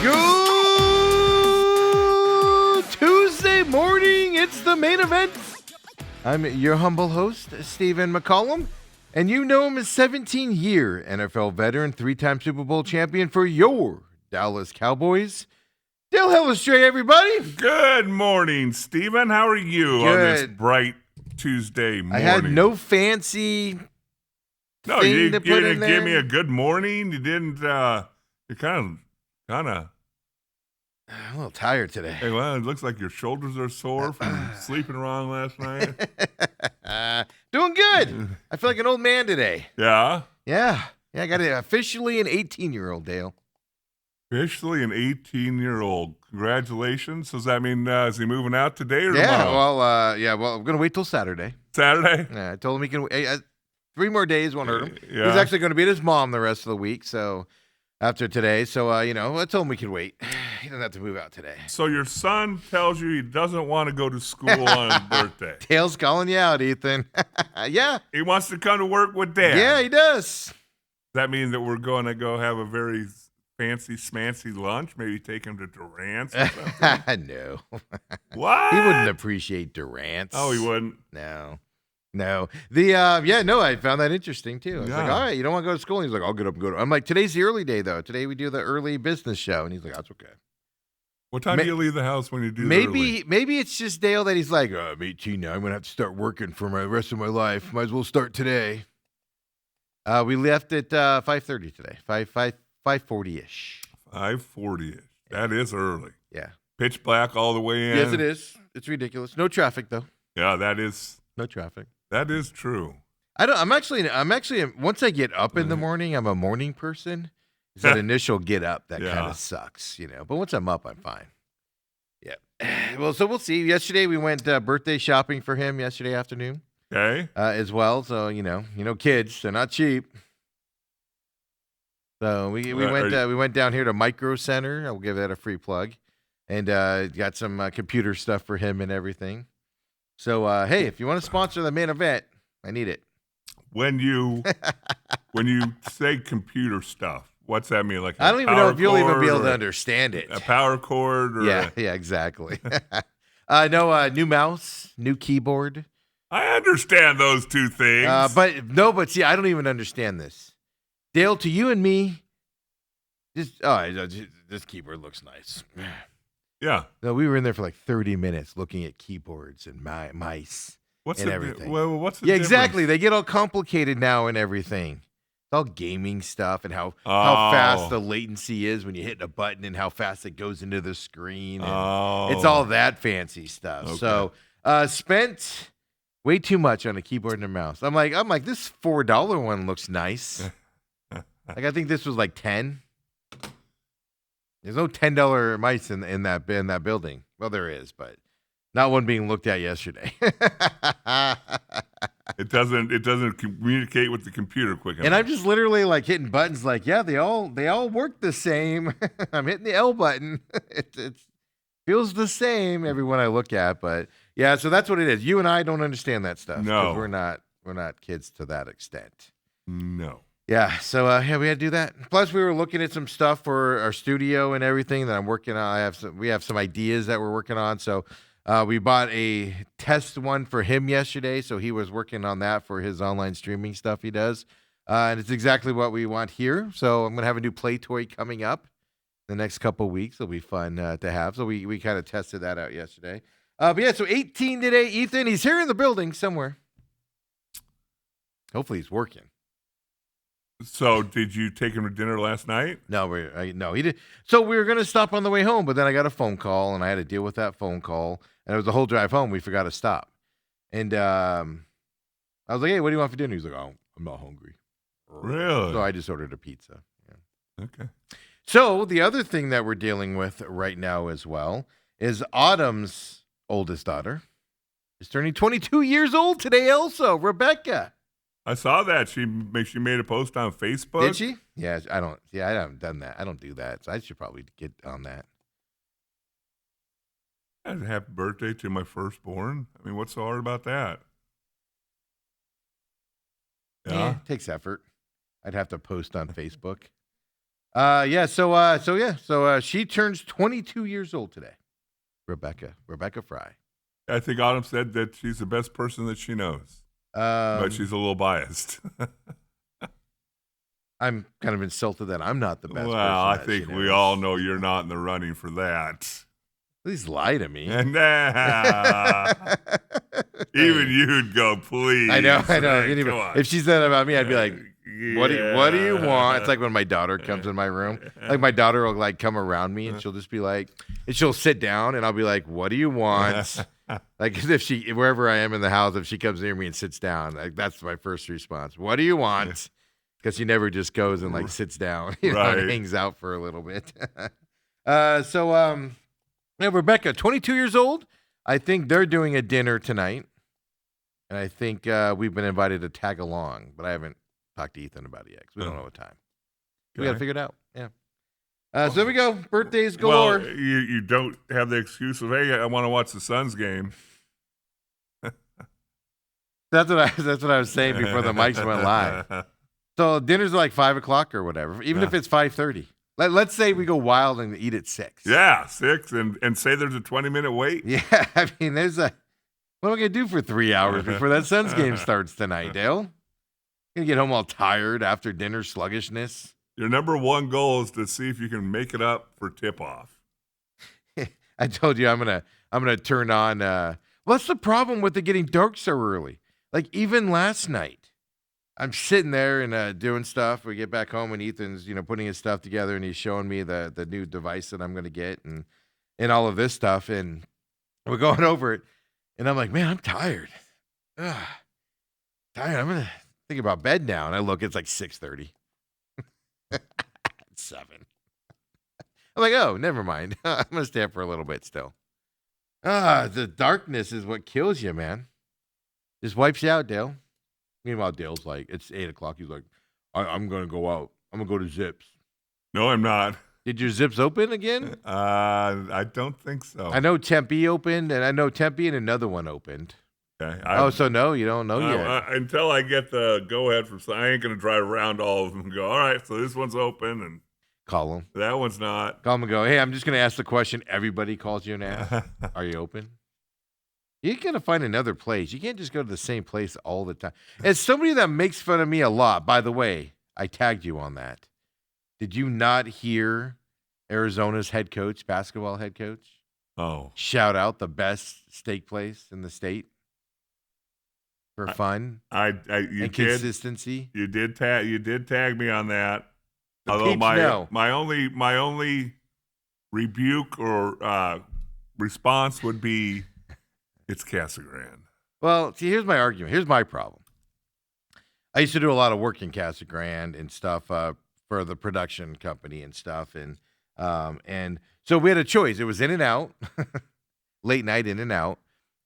Good Tuesday morning. It's the main event. I'm your humble host, Stephen McCollum, and you know him as 17-year NFL veteran, 3-time Super Bowl champion for your Dallas Cowboys. Dale Hellestrade, everybody. Good morning, Stephen. How are you on this bright Tuesday morning? I had no fancy No, thing you to put in didn't there. give me a good morning. You didn't. You're kind of. I'm a little tired today. Hey, well, it looks like your shoulders are sore from sleeping wrong last night. Doing good. I feel like an old man today. Yeah. Yeah, I got officially an 18-year-old, Dale. Officially an 18-year-old. Congratulations. Does that mean is he moving out today or Yeah, tomorrow? well, I'm going to wait till Saturday. Saturday? Yeah, I told him he can 3 more days, won't hurt him. Yeah. He's actually going to be at his mom the rest of the week, so after today. So, I told him we could wait. He doesn't have to move out today. So your son tells you he doesn't want to go to school on his birthday. Dale's calling you out, Ethan. Yeah. He wants to come to work with Dad. Yeah, he does. Does that mean that we're going to go have a very fancy, smancy lunch? Maybe take him to Durant's or something? No. What? He wouldn't appreciate Durant's. Oh, he wouldn't. No. I found that interesting too. I was like, Yeah. all right, you don't want to go to school? And he's like, I'll get up and go to. I'm like, today's the early day though. Today we do the early business show. And he's like, that's okay. What time do you leave the house when you do Maybe it's just Dale that he's like, I'm 18 now. I'm going to have to start working for the rest of my life. Might as well start today. We left at 5:30 today, 5:40-ish. 5:40. That is early. Yeah. Pitch black all the way in. Yes, it is. It's ridiculous. No traffic though. Yeah, that is true. true. I'm actually once I get up in the morning, I'm a morning person. It's that initial get up that kind of sucks, But once I'm up, I'm fine. Yeah. Well, so we'll see. Yesterday we went birthday shopping for him yesterday afternoon. Okay. As well. So, kids, they're not cheap. So we went down here to Micro Center. I'll give that a free plug. And got some computer stuff for him and everything. So, hey, if you want to sponsor the main event, I need it. When you say computer stuff, what's that mean? Like I don't even know if you'll even be able to understand it. A power cord? Or Yeah, exactly. No, new mouse, new keyboard. I understand those two things. But see, I don't even understand this. Dale, to you and me, this keyboard looks nice. Yeah. No, we were in there for like 30 minutes looking at keyboards and mice and everything. What's the Yeah, difference? exactly. They get all complicated now and everything. It's all gaming stuff and how fast the latency is when you hit a button and how fast it goes into the screen. And It's all that fancy stuff. Okay. So spent way too much on a keyboard and a mouse. I'm like, this $4 one looks nice. Like I think this was like $10. There's no $10 mice in that building. Well, there is, but not one being looked at yesterday. It doesn't communicate with the computer quick enough. And I'm just literally like hitting buttons. Like, yeah, they all work the same. I'm hitting the L button. It feels the same every one I look at. But yeah, so that's what it is. You and I don't understand that stuff. No, we're not kids to that extent. No. Yeah, so we had to do that. Plus, we were looking at some stuff for our studio and everything that I'm working on. We have some ideas that we're working on. So we bought a test one for him yesterday. So he was working on that for his online streaming stuff he does. And it's exactly what we want here. So I'm going to have a new play toy coming up the next couple of weeks. It'll be fun to have. So we kind of tested that out yesterday. But yeah, so 18 today. Ethan, he's here in the building somewhere. Hopefully he's working. So, did you take him to dinner last night? No, he did. So we were going to stop on the way home, but then I got a phone call, and I had to deal with that phone call. And it was the whole drive home. We forgot to stop. And I was like, hey, what do you want for dinner? He's like, oh, I'm not hungry. Really? So I just ordered a pizza. Yeah. Okay. So the other thing that we're dealing with right now as well is Autumn's oldest daughter is turning 22 years old today also, Rebecca. I saw that. She made a post on Facebook. Did she? Yeah, I haven't done that. I don't do that. So I should probably get on that. Happy birthday to my firstborn. I mean, what's so hard about that? Yeah, it takes effort. I'd have to post on Facebook. So she turns 22 years old today. Rebecca Fry. I think Autumn said that she's the best person that she knows, but she's a little biased. I'm kind of insulted that I'm not the best. Well, person I that think she we knows. all know you're not in the running for that. Please lie to me. And even you'd go, please. I know. Hey, Anyway, come on. if she said that about me, I'd be like, what do you want? It's like when my daughter comes in my room. Like my daughter will like come around me and she'll just be like, and she'll sit down and I'll be like, what do you want? Like if wherever I am in the house, if she comes near me and sits down, like that's my first response. What do you want? Because she never just goes and like sits down, Right. and hangs out for a little bit. Yeah, Rebecca, 22 years old. I think they're doing a dinner tonight. And I think we've been invited to tag along, but I haven't talked to Ethan about it yet because we don't know what time. We got to figure it out. Yeah. So there we go. Birthdays galore. Well, you don't have the excuse of, hey, I want to watch the Suns game. That's what I was saying before the mics went live. So dinner's like 5 o'clock or whatever, even if it's 5:30. Let's say we go wild and eat at 6. Yeah, 6 and say there's a 20-minute wait. Yeah, I mean, what am I going to do for 3 hours before that Suns game starts tonight, Dale? Gonna get home all tired after dinner sluggishness. Your number one goal is to see if you can make it up for tip-off. I told you I'm gonna turn on. What's the problem with it getting dark so early? Like even last night, I'm sitting there and doing stuff. We get back home and Ethan's putting his stuff together and he's showing me the new device that I'm gonna get and all of this stuff and we're going over it and I'm like, man, I'm tired. Ugh. Tired. I'm gonna think about bed now. And I look, it's like 6:30. 7. I'm like, oh, never mind. I'm gonna stay up for a little bit still. The darkness is what kills you, man. Just wipes you out, Dale. Meanwhile, Dale's like, it's 8 o'clock. He's like, I'm gonna go out. I'm gonna go to Zips. No, I'm not. Did your Zips open again? I don't think so. I know Tempe opened, and I know Tempe and another one opened. Okay. So no, you don't know yet. Until I get the go-ahead from, I ain't going to drive around all of them and go, all right, so this one's open and Call them. that one's not. Call them and go, hey, I'm just going to ask the question everybody calls you and asks. Are you open? You got to find another place. You can't just go to the same place all the time. As somebody that makes fun of me a lot, by the way, I tagged you on that. Did you not hear Arizona's head coach, basketball head coach, shout out the best steak place in the state? For fun and consistency. You did tag me on that. The Although peeps my only rebuke or response would be, it's Casa Grande. Well, see, here's my argument. Here's my problem. I used to do a lot of work in Casa Grande and stuff for the production company and stuff, and so we had a choice. It was In and Out, late night In and Out.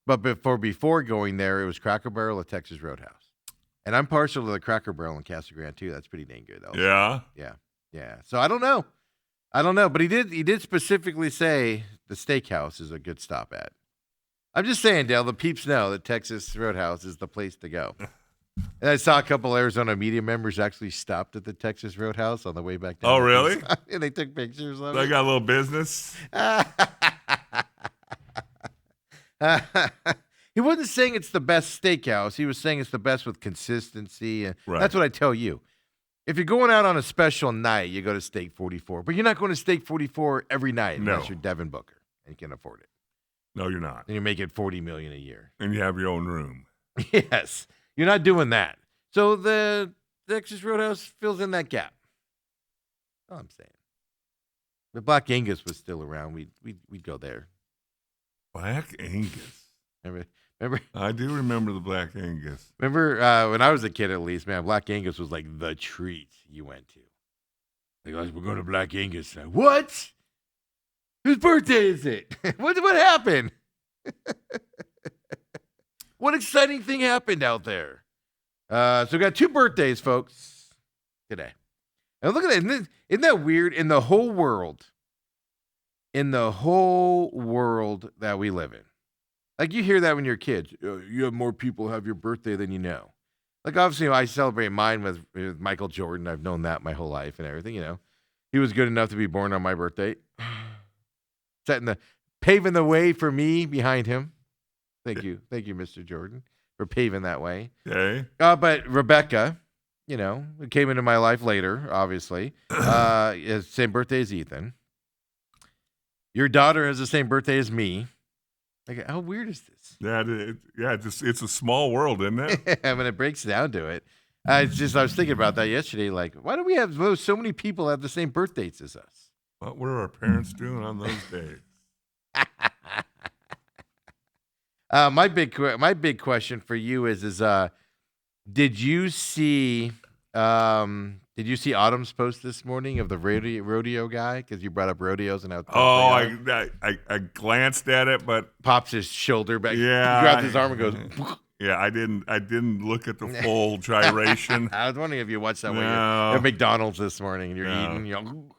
But before going there, it was Cracker Barrel or Texas Roadhouse. And I'm partial to the Cracker Barrel in Casa Grande, too. That's pretty dang good, though. Yeah? Yeah. So I don't know. But he did specifically say the steakhouse is a good stop at. I'm just saying, Dale, the peeps know that Texas Roadhouse is the place to go. And I saw a couple Arizona media members actually stopped at the Texas Roadhouse on the way back down. Oh, really? And they took pictures of it. They got a little business? He wasn't saying it's the best steakhouse. He was saying it's the best with consistency. And Right. That's what I tell you. If you're going out on a special night, you go to Steak 44. But you're not going to Steak 44 every night unless No. you're Devin Booker and you can afford it. No, you're not. And you're making $40 million a year. And you have your own room. Yes. You're not doing that. So the Texas Roadhouse fills in that gap. That's all I'm saying. If Black Angus was still around, we'd go there. Black Angus. Remember? I do remember the Black Angus. Remember when I was a kid, at least, man, Black Angus was like the treat you went to. Like, guys, we're going to Black Angus. Like, what? Whose birthday is it? What happened? What exciting thing happened out there? So we got 2 birthdays, folks, today. And look at that. Isn't that weird? In the whole world that we live in. Like you hear that when you're kids. You have more people have your birthday than you know. Like obviously I celebrate mine with Michael Jordan. I've known that my whole life and everything, He was good enough to be born on my birthday. Paving the way for me behind him. Thank you, Mr. Jordan, for paving that way. Okay. But Rebecca, who came into my life later, obviously, is same birthday as Ethan. Your daughter has the same birthday as me. Like, how weird is this? It's a small world, isn't it? When it breaks down to it. I was thinking about that yesterday. Like, why do we have so many people have the same birth dates as us? What were our parents doing on those days? My big question for you is did you see Autumn's post this morning of the rodeo guy? Because you brought up rodeos and how tough they are. I glanced at it, but pops his shoulder back. Yeah, he grabs his arm and goes. Yeah, I didn't look at the full gyration. I was wondering if you watched that when you're No. at McDonald's this morning and you're eating.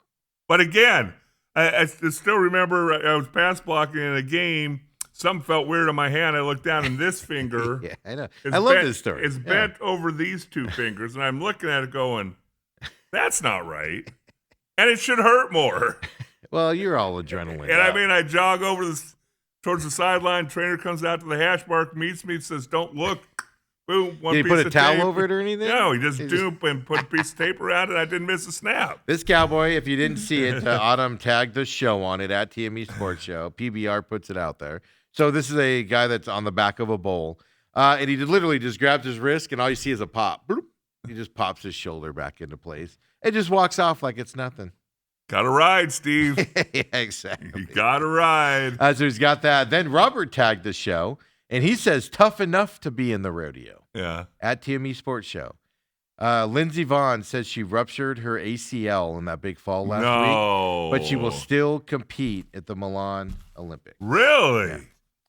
But again, I still remember I was pass blocking in a game. Something felt weird on my hand. I looked down, and this finger. Yeah, I know. is I love bent- this story. It's bent over these two fingers, and I'm looking at it going, that's not right. And it should hurt more. Well, you're all adrenaline. And I mean, I jog over towards the sideline. Trainer comes out to the hash mark, meets me, says, don't look. Boom, one Did he piece put a of towel tape. over it or anything? No, he just duped and put a piece of tape around it. I didn't miss a snap. This cowboy, if you didn't see it, Autumn tagged the show on it at TME Sports Show. PBR puts it out there. So this is a guy that's on the back of a bowl. And he literally just grabs his wrist, and all you see is a pop. Bloop. He just pops his shoulder back into place. And just walks off like it's nothing. Got to ride, Steve. Yeah, exactly. You got to ride. So he's got that. Then Robert tagged the show, and he says, tough enough to be in the rodeo. Yeah. At TME Sports Show. Lindsey Vaughn says she ruptured her ACL in that big fall last week, but she will still compete at the Milan Olympics. Really? Yeah.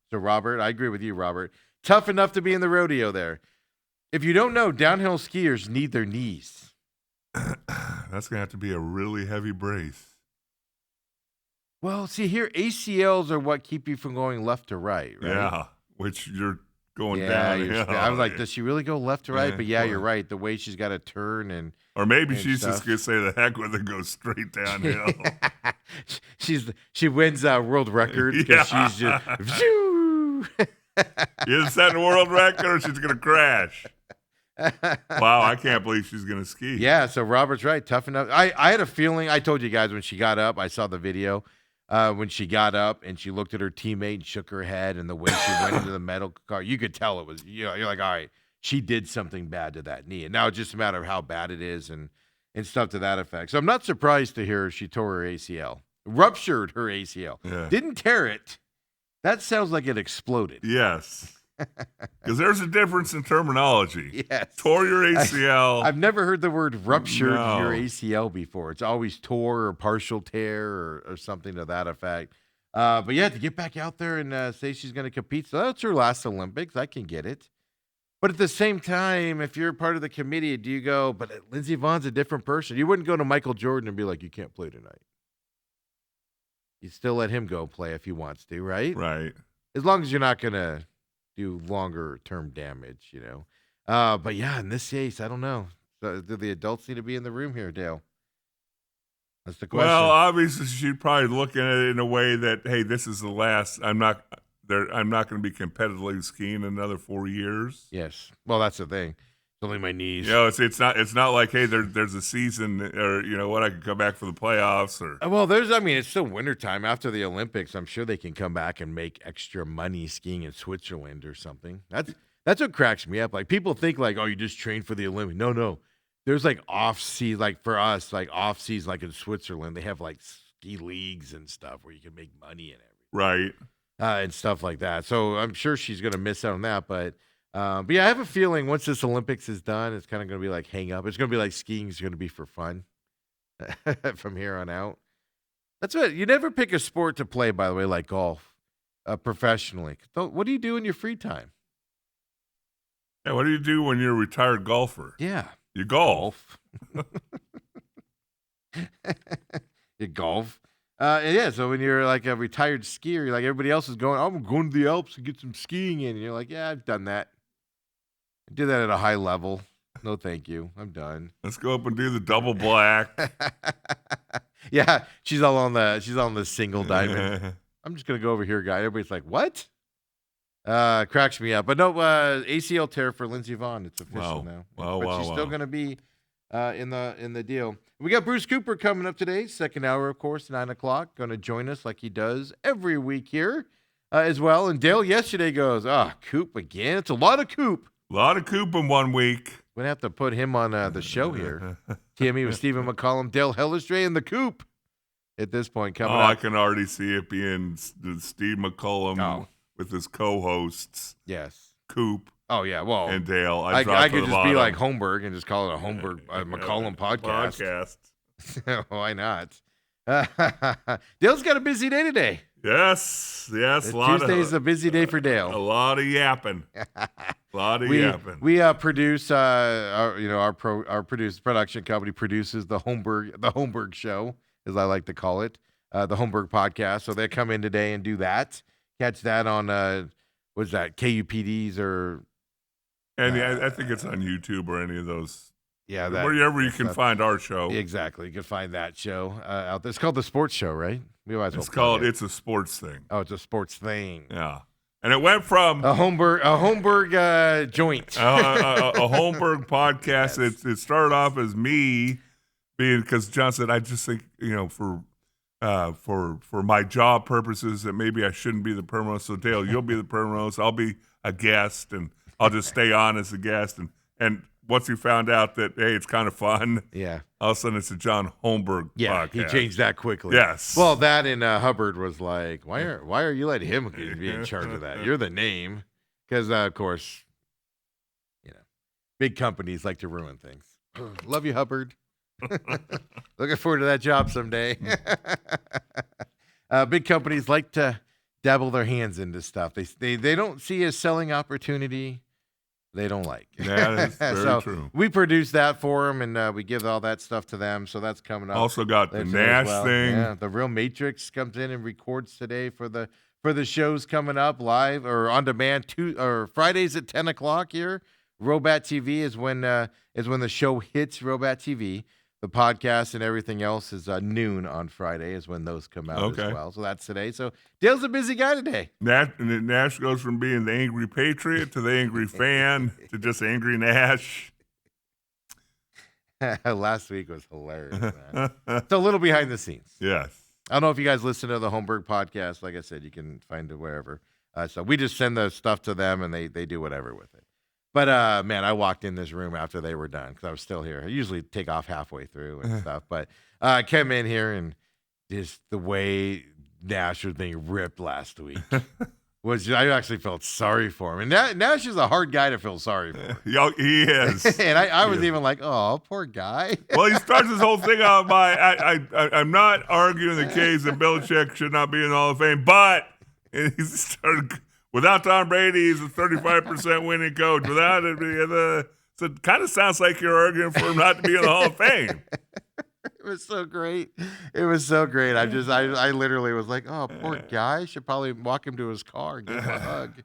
So, Robert, I agree with you, Robert. Tough enough to be in the rodeo there. If you don't know, downhill skiers need their knees. That's going to have to be a really heavy brace. Well, see here, ACLs are what keep you from going left to right, right? Yeah, which you're going Yeah, down. I was like, does she really go left to right? Yeah, But yeah, well. you're right. The way she's got to turn and Or maybe and she's stuff. just going to say the heck with it, go straight downhill. she wins world records because Yeah. she's just phew. Either setting a world record or she's going to crash. Wow, I can't believe she's going to ski. Yeah, so Robert's right. Tough enough. I had a feeling. I told you guys when she got up. I saw the video when she got up and she looked at her teammate and shook her head, and the way she went into the medical car, you could tell it was. You're like, all right, she did something bad to that knee, and now it's just a matter of how bad it is and stuff to that effect. So I'm not surprised to hear she tore her ACL, ruptured her ACL, Yeah. didn't tear it. That sounds like it exploded. Yes. Because there's a difference in terminology. Yes. Tore your ACL. I've never heard the word ruptured No. your ACL before. It's always tore or partial tear or something to that effect. But yeah, to get back out there and say she's going to compete, so that's her last Olympics. I can get it. But at the same time, if you're part of the committee, do you go, but Lindsey Vaughn's a different person. You wouldn't go to Michael Jordan and be like, you can't play tonight. You still let him go play if he wants to, right? Right. As long as you're not going to do longer term damage, But yeah, in this case, I don't know. So do the adults need to be in the room here, Dale? That's the question. Well, obviously, she'd probably look at it in a way that, hey, this is the last. I'm not going to be competitively skiing another 4 years. Yes. Well, that's the thing. It's only my knees. It's not like, hey, there's a season or I can come back for the playoffs or. Well, it's still wintertime after the Olympics. I'm sure they can come back and make extra money skiing in Switzerland or something. That's what cracks me up. Like, people think like, oh, you just train for the Olympics. No. There's like off-season, like for us, like off-season, like in Switzerland, they have like ski leagues and stuff where you can make money and everything. Right. And stuff like that. So I'm sure she's going to miss out on that. But yeah, I have a feeling once this Olympics is done, it's kind of going to be like hang up. It's going to be like skiing is going to be for fun from here on out. That's what you never pick a sport to play, by the way, like golf professionally. What do you do in your free time? Yeah, what do you do when you're a retired golfer? Yeah. You golf. You golf. Yeah, so when you're like a retired skier, you're like everybody else is going, I'm going to the Alps and get some skiing in. And you're like, yeah, I've done that. I did that at a high level. No, thank you. I'm done. Let's go up and do the double black. Yeah, she's on the single diamond. I'm just gonna go over here, guy. Everybody's like, what? Cracks me up. But no, ACL tear for Lindsey Vonn. It's official now. But she's still gonna be in the deal. We got Bruce Cooper coming up today, second hour, of course, 9:00. Going to join us like he does every week here as well. And Dale yesterday goes, Coop again. It's a lot of Coop. A lot of Coop in 1 week. We're gonna have to put him on the show here. TME with Stephen McCollum, Dale Hellestrey, and the Coop. At this point, coming up. I can already see it being Steve McCullum with his co-hosts. Yes. Coop. Oh, yeah. Well, and Dale. I could just be like Holmberg and just call it a Holmberg McCollum podcast. Why not? Dale's got a busy day today. Yes. Tuesday's a busy day for Dale. A lot of yapping. We produce our production company produces the Holmberg show, as I like to call it, the Holmberg podcast. So they come in today and do that. Catch that on what's that, KUPDs or I think it's on YouTube or any of those. Yeah, wherever you can find our show. Exactly, you can find that show out there. It's called the Sports Show, right? It's a sports thing. Oh, it's a sports thing. Yeah. And it went from a Holmberg joint, a Holmberg podcast. Yes. It started off as me because John said, I just think for my job purposes that maybe I shouldn't be the permanent. So Dale, you'll be the permanent. I'll be a guest, and I'll just stay on as a guest. And once you found out that hey, it's kind of fun, all of a sudden it's a John Holmberg podcast. He changed that quickly. Yes. Well, that and Hubbard was like, why are you letting him be in charge of that? You're the name, because of course, big companies like to ruin things. Love you, Hubbard. Looking forward to that job someday. Big companies like to dabble their hands into stuff. They don't see a selling opportunity they don't like. That is very true. We produce that for them, and we give all that stuff to them. So that's coming up. Also got the Nash thing. Yeah, the Real Matrix comes in and records today for the shows coming up live or on demand or Fridays at 10:00 here. Robat TV is when the show hits Robat TV. The podcast and everything else is noon on Friday is when those come out as well. So that's today. So Dale's a busy guy today. Nash goes from being the angry patriot to the angry fan to just angry Nash. Last week was hilarious, man. It's a little behind the scenes. Yes. I don't know if you guys listen to the Holmberg podcast. Like I said, you can find it wherever. So we just send the stuff to them, and they do whatever with it. But, man, I walked in this room after they were done because I was still here. I usually take off halfway through and stuff. But I came in here and just the way Nash was being ripped last week I actually felt sorry for him. And Nash is a hard guy to feel sorry for. He is. And I was even like, oh, poor guy. Well, he starts his whole thing out by, I'm not arguing the case that Belichick should not be in the Hall of Fame, but he started – without Tom Brady, he's a 35% winning coach. Without it, so it kind of sounds like you're arguing for him not to be in the Hall of Fame. It was so great. I literally was like, oh, poor guy. Should probably walk him to his car and give him a hug.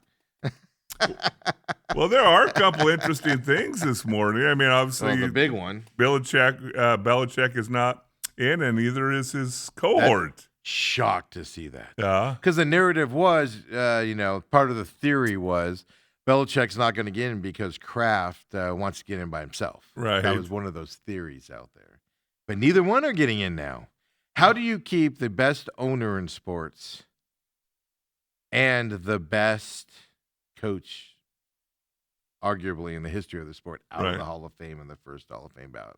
Well, there are a couple interesting things this morning. I mean, obviously, the big one. Belichick is not in, and neither is his cohort. Shocked to see that. Yeah. Because the narrative was, part of the theory was Belichick's not going to get in because Kraft wants to get in by himself. Right. That was one of those theories out there. But neither one are getting in now. How do you keep the best owner in sports and the best coach, arguably in the history of the sport, out of the Hall of Fame and the first Hall of Fame ballot?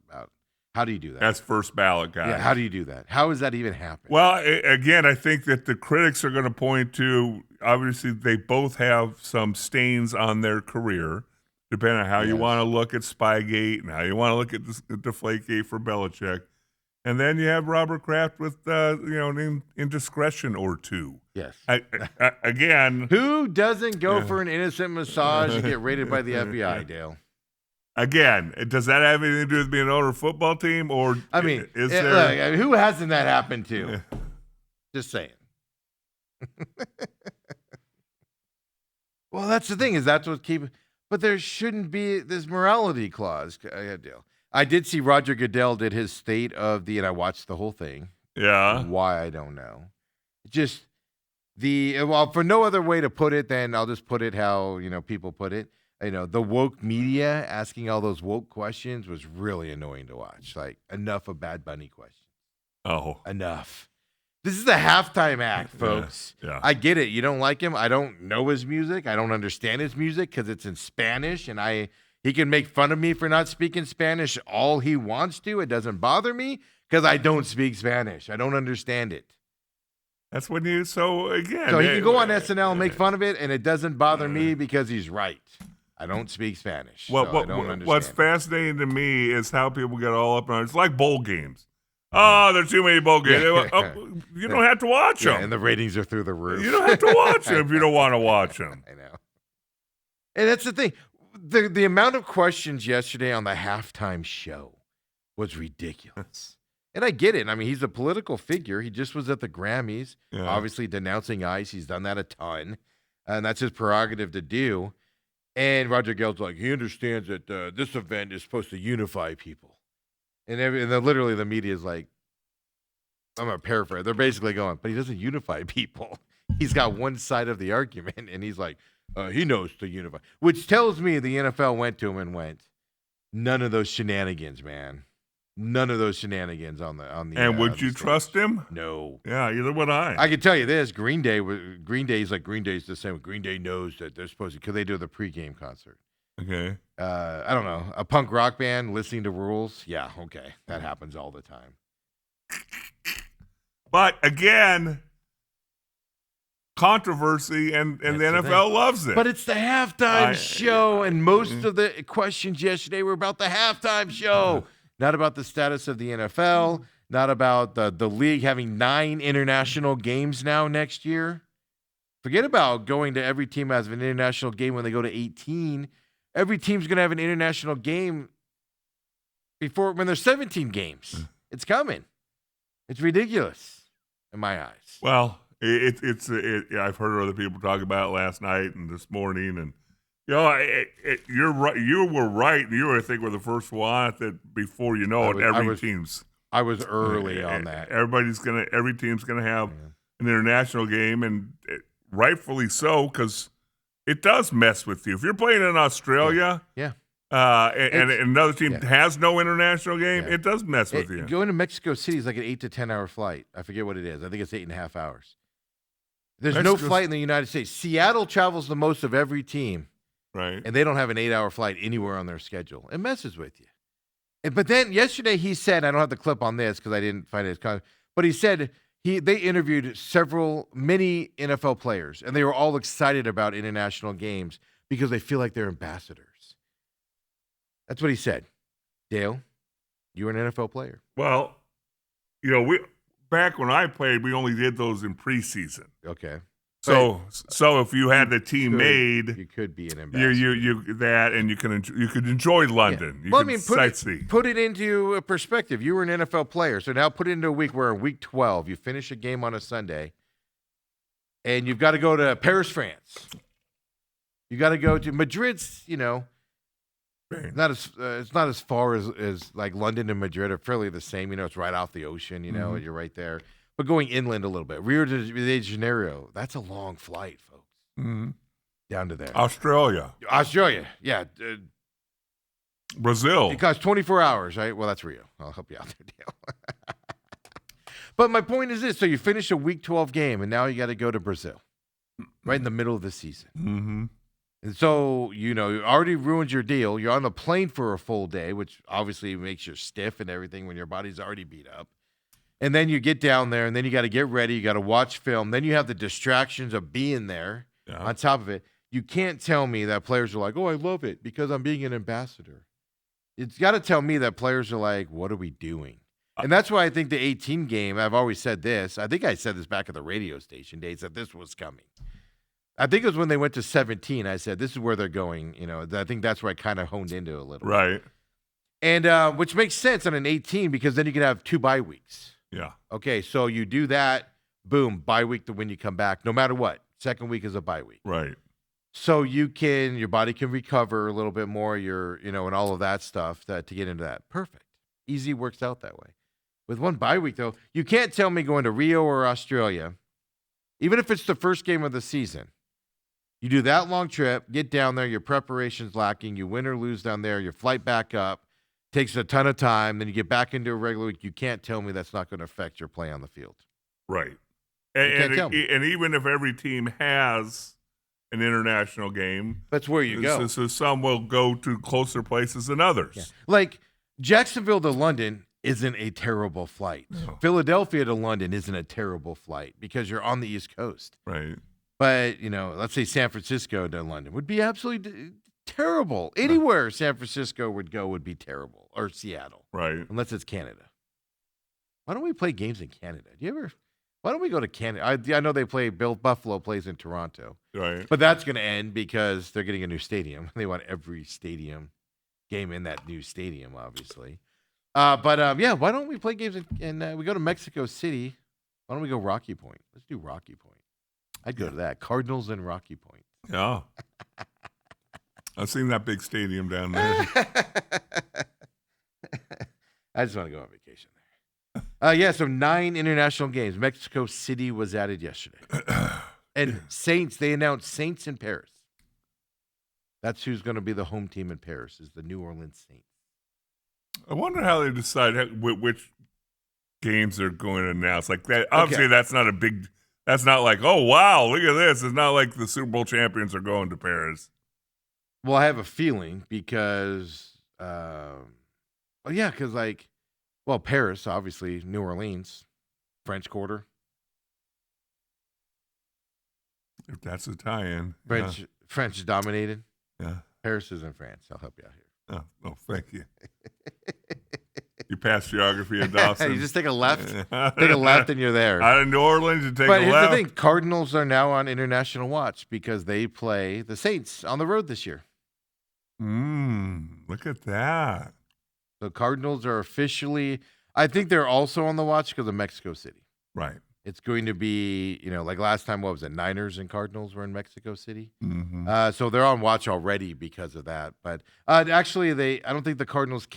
How do you do that? That's first ballot, guys. Yeah, how do you do that? How does that even happen? Well, again, I think that the critics are going to point to, obviously, they both have some stains on their career, depending on how you want to look at Spygate and how you want to look at Deflategate for Belichick. And then you have Robert Kraft with, an indiscretion or two. Yes. Again. Who doesn't go for an innocent massage and get raided by the FBI, Dale? Again, does that have anything to do with being an owner of a football team? Or is there? Look, who hasn't that happened to? Just saying. Well, that's the thing is that's what but there shouldn't be this morality clause. Deal. I did see Roger Goodell did his state of and I watched the whole thing. Yeah. Why, I don't know. Just for no other way to put it than I'll just put it how, people put it. The woke media asking all those woke questions was really annoying to watch. Like, enough of Bad Bunny questions. Oh. Enough. This is the halftime act, folks. Yeah. I get it. You don't like him. I don't know his music. I don't understand his music because it's in Spanish, and he can make fun of me for not speaking Spanish all he wants to. It doesn't bother me because I don't speak Spanish. I don't understand it. That's when you, so again. So he can go on SNL and make fun of it, and it doesn't bother me because he's right. I don't speak Spanish. So I don't understand What's it. fascinating to me is how people get all up on it. It's like bowl games. Oh, there's too many bowl games. You don't have to watch them. And the ratings are through the roof. You don't have to watch them if you don't want to watch them. I know. And that's the thing. The amount of questions yesterday on the halftime show was ridiculous. And I get it. I mean, he's a political figure. He just was at the Grammys, obviously denouncing ICE. He's done that a ton. And that's his prerogative to do. And Roger Gell's like, he understands that this event is supposed to unify people. And then literally the media is like, I'm going to paraphrase. They're basically going, but he doesn't unify people. He's got one side of the argument, and he's like, he knows to unify. Which tells me the NFL went to him and went, none of those shenanigans, man. None of those shenanigans on the. And would you trust him? No. Yeah, either would I. I can tell you this: Green Day's the same. Green Day knows that they're supposed to because they do the pregame concert. Okay. I don't know, a punk rock band listening to rules. Yeah, okay, that happens all the time. But again, controversy, and the NFL loves it. But it's the halftime show, and most of the questions yesterday were about the halftime show. Not about the status of the NFL, not about the league having 9 international games now next year. Forget about going to every team has an international game when they go to 18. Every team's going to have an international game when there's 17 games. It's coming. It's ridiculous in my eyes. Well, I've heard other people talk about it last night and this morning, and you're right. You were right. You, I think, were the first one on it that before you know it, every team's. I was early on that. Every team's gonna have an international game, and rightfully so, because it does mess with you. If you're playing in Australia, and another team has no international game, it does mess with you. Going to Mexico City is like an 8 to 10 hour flight. I forget what it is. I think it's 8.5 hours. There's no flight in the United States. Seattle travels the most of every team. Right. And they don't have an 8-hour flight anywhere on their schedule. It messes with you. But then yesterday he said, I don't have the clip on this because I didn't find it, but he said they interviewed many NFL players, and they were all excited about international games because they feel like they're ambassadors. That's what he said. Dale, you were an NFL player. Well, back when I played, we only did those in preseason. Okay. So if you had the team made, you could be an ambassador. You could enjoy London. Yeah. You could sightsee. Put it into a perspective. You were an NFL player, so now put it into a week where in week 12 you finish a game on a Sunday, and you've got to go to Paris, France. You got to go to Madrid's. It's not as far as like London and Madrid are fairly the same. It's right off the ocean. You're right there. But going inland a little bit, Rio de Janeiro, that's a long flight, folks. Mm-hmm. Down to there. Australia, yeah. Brazil. It costs 24 hours, right? Well, that's Rio. I'll help you out there, Dale. But my point is this. So you finish a week 12 game, and now you got to go to Brazil, right in the middle of the season. Mm-hmm. And so, you already ruined your deal. You're on the plane for a full day, which obviously makes you stiff and everything when your body's already beat up. And then you get down there, and then you got to get ready. You got to watch film. Then you have the distractions of being there on top of it. You can't tell me that players are like, oh, I love it because I'm being an ambassador. It's got to tell me that players are like, what are we doing? And that's why I think the 18 game, I've always said this. I think I said this back at the radio station days that this was coming. I think it was when they went to 17. I said, this is where they're going. I think that's where I kind of honed into a little. Right. And which makes sense on an 18 because then you can have 2 bye weeks. Yeah. Okay, so you do that, boom, bye week to when you come back, no matter what. Second week is a bye week. Right. So your body can recover a little bit more, and all of that stuff to get into that. Perfect. Easy works out that way. With one bye week, though, you can't tell me going to Rio or Australia, even if it's the first game of the season, you do that long trip, get down there, your preparation's lacking, you win or lose down there, your flight back up, takes a ton of time, then you get back into a regular week. You can't tell me that's not going to affect your play on the field. Right. can't tell me. And even if every team has an international game, That's where you go. So some will go to closer places than others. Yeah. Like Jacksonville to London isn't a terrible flight. No. Philadelphia to London isn't a terrible flight because you're on the East Coast. Right. But, let's say San Francisco to London would be absolutely terrible. Anywhere San Francisco would go would be terrible, or Seattle, Right. unless it's Canada. Why don't we play games in Canada? Why don't we go to Canada? I know Buffalo plays in Toronto, Right. but that's going to end because they're getting a new stadium. They want every stadium game in that new stadium, obviously. Why don't we play games we go to Mexico City? Why don't we go Rocky Point? Let's do Rocky Point. I'd go to that. Cardinals and Rocky Point. Yeah. I've seen that big stadium down there. I just want to go on vacation there. So 9 international games. Mexico City was added yesterday. And Saints, they announced Saints in Paris. That's who's going to be the home team in Paris, is the New Orleans Saints. I wonder how they decide which games they're going to announce. Like that, obviously, that's not a big. That's not like, oh wow, look at this. It's not like the Super Bowl champions are going to Paris. Well, I have a feeling because, Paris, obviously, New Orleans, French Quarter, If that's a tie-in. French dominated. Yeah. Paris is in France. I'll help you out here. Oh, thank you. You passed geography at Dawson. You just take a left. Take a left and you're there. Out of New Orleans, you take But a here's left. the thing. Cardinals are now on international watch because they play the Saints on the road this year. Look at that. The Cardinals are officially, I think they're also on the watch because of Mexico City. Right. It's going to be, like last time, what was it? Niners and Cardinals were in Mexico City. Mm-hmm. So they're on watch already because of that. But actually, I don't think the Cardinals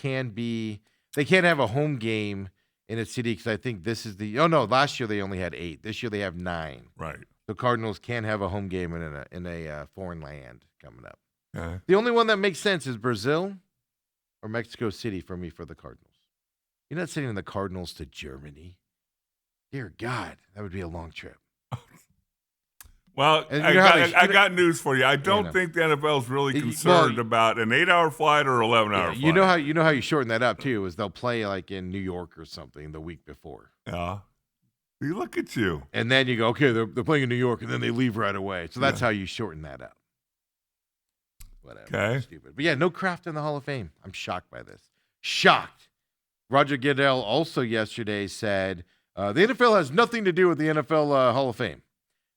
they can't have a home game in a city because I think this is last year they only had 8. This year they have 9. Right. The Cardinals can't have a home game in a foreign land coming up. Okay. The only one that makes sense is Brazil or Mexico City for me for the Cardinals. You're not sending the Cardinals to Germany. Dear God, that would be a long trip. Well, I got news for you. I don't think the NFL is really concerned about an 8-hour flight or 11-hour flight. You know how you shorten that up too is they'll play like in New York or something the week before. Yeah. You look at you. And then you go, okay, they're playing in New York, and then they leave right away. So that's how you shorten that up. Whatever. Okay. Stupid. But yeah, no Kraft in the Hall of Fame. I'm shocked by this. Shocked. Roger Goodell also yesterday said the NFL has nothing to do with the NFL Hall of Fame.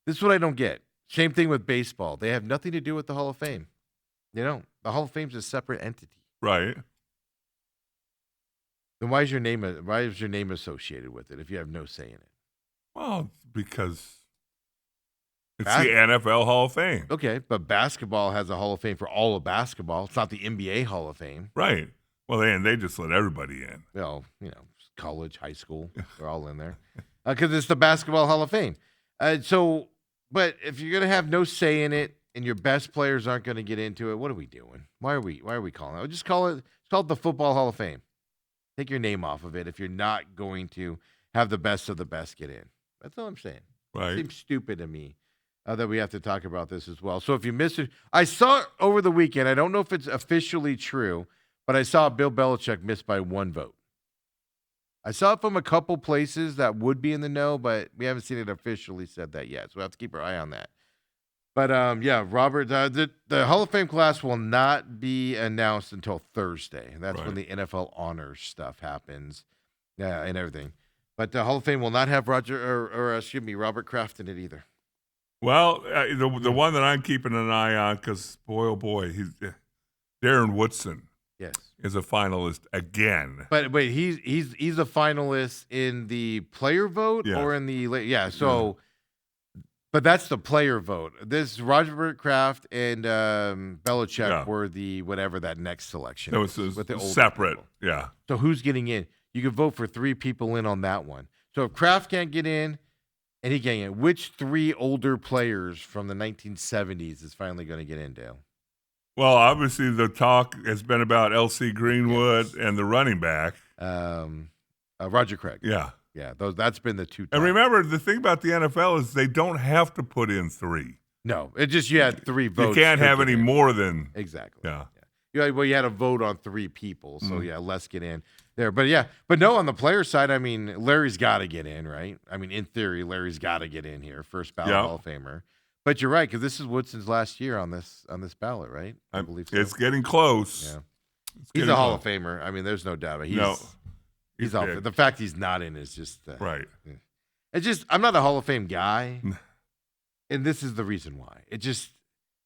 This is what I don't get. Same thing with baseball. They have nothing to do with the Hall of Fame. They don't. The Hall of Fame's a separate entity. Right. Then why is your name associated with it if you have no say in it? Well, because it's the NFL Hall of Fame. Okay, but basketball has a Hall of Fame for all of basketball. It's not the NBA Hall of Fame. Right. Well, they just let everybody in. Well, college, high school, they're all in there because it's the Basketball Hall of Fame. But if you're gonna have no say in it and your best players aren't gonna get into it, what are we doing? Why are we calling it? Just call it. It's called the Football Hall of Fame. Take your name off of it if you're not going to have the best of the best get in. That's all I'm saying. Right. It seems stupid to me that we have to talk about this as well. So if you missed it, I saw it over the weekend. I don't know if it's officially true, but I saw Bill Belichick missed by 1 vote. I saw it from a couple places that would be in the know, but we haven't seen it officially said that yet. So we'll have to keep our eye on that. But, Robert, the Hall of Fame class will not be announced until Thursday. That's when the NFL honors stuff happens and everything. But the Hall of Fame will not have Robert Kraft in it either. Well, the one that I'm keeping an eye on, because boy, oh boy, he's Darren Woodson. Yes, is a finalist again. But wait, he's a finalist in the player vote or in the So, but that's the player vote. This Robert Kraft and Belichick were the whatever that next selection. It was with the old separate. people. Yeah. So who's getting in? you could vote for 3 people in on that one. So if Kraft can't get in and he can't get in, which 3 older players from the 1970s is finally going to get in, Dale? Well, obviously the talk has been about L.C. Greenwood and the running back. Roger Craig. Yeah. Yeah, that's been the 2 top. And remember, the thing about the NFL is they don't have to put in 3. No, it just you had 3 votes. You can't have to get any in. more than Exactly. Yeah. You had a vote on 3 people, so less get in there. But no, on the player side, I mean, Larry's got to get in, right? I mean, in theory, Larry's got to get in here, first ballot Hall of Famer. But you're right, because this is Woodson's last year on this ballot, right? I believe so. It's getting close. Yeah, he's a Hall of Famer. I mean, there's no doubt. He's off. The fact he's not in is just right. It's just I'm not a Hall of Fame guy, and this is the reason why. It just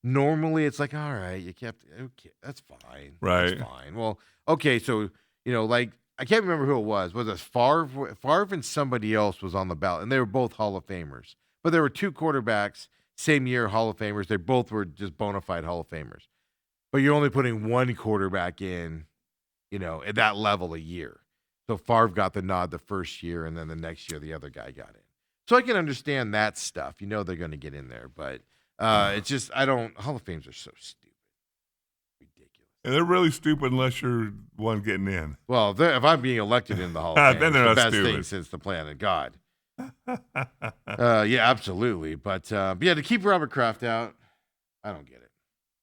normally it's like, all right, you kept okay, that's fine, right? That's fine. Well, okay, so like I can't remember who it was. Was it Favre? Favre and somebody else was on the ballot, and they were both Hall of Famers. But there were 2 quarterbacks, same year Hall of Famers. They both were just bona fide Hall of Famers. But you're only putting 1 quarterback in, at that level a year. So Favre got the nod the first year, and then the next year the other guy got in. So I can understand that stuff. They're going to get in there, but it's just Hall of Fames are so stupid, ridiculous. And they're really stupid unless you're one getting in. Well, if I'm being elected in the Hall of Fame, then they're it's the not best stupid. thing since the planet God. Yeah, absolutely. But to keep Robert Kraft out, I don't get it.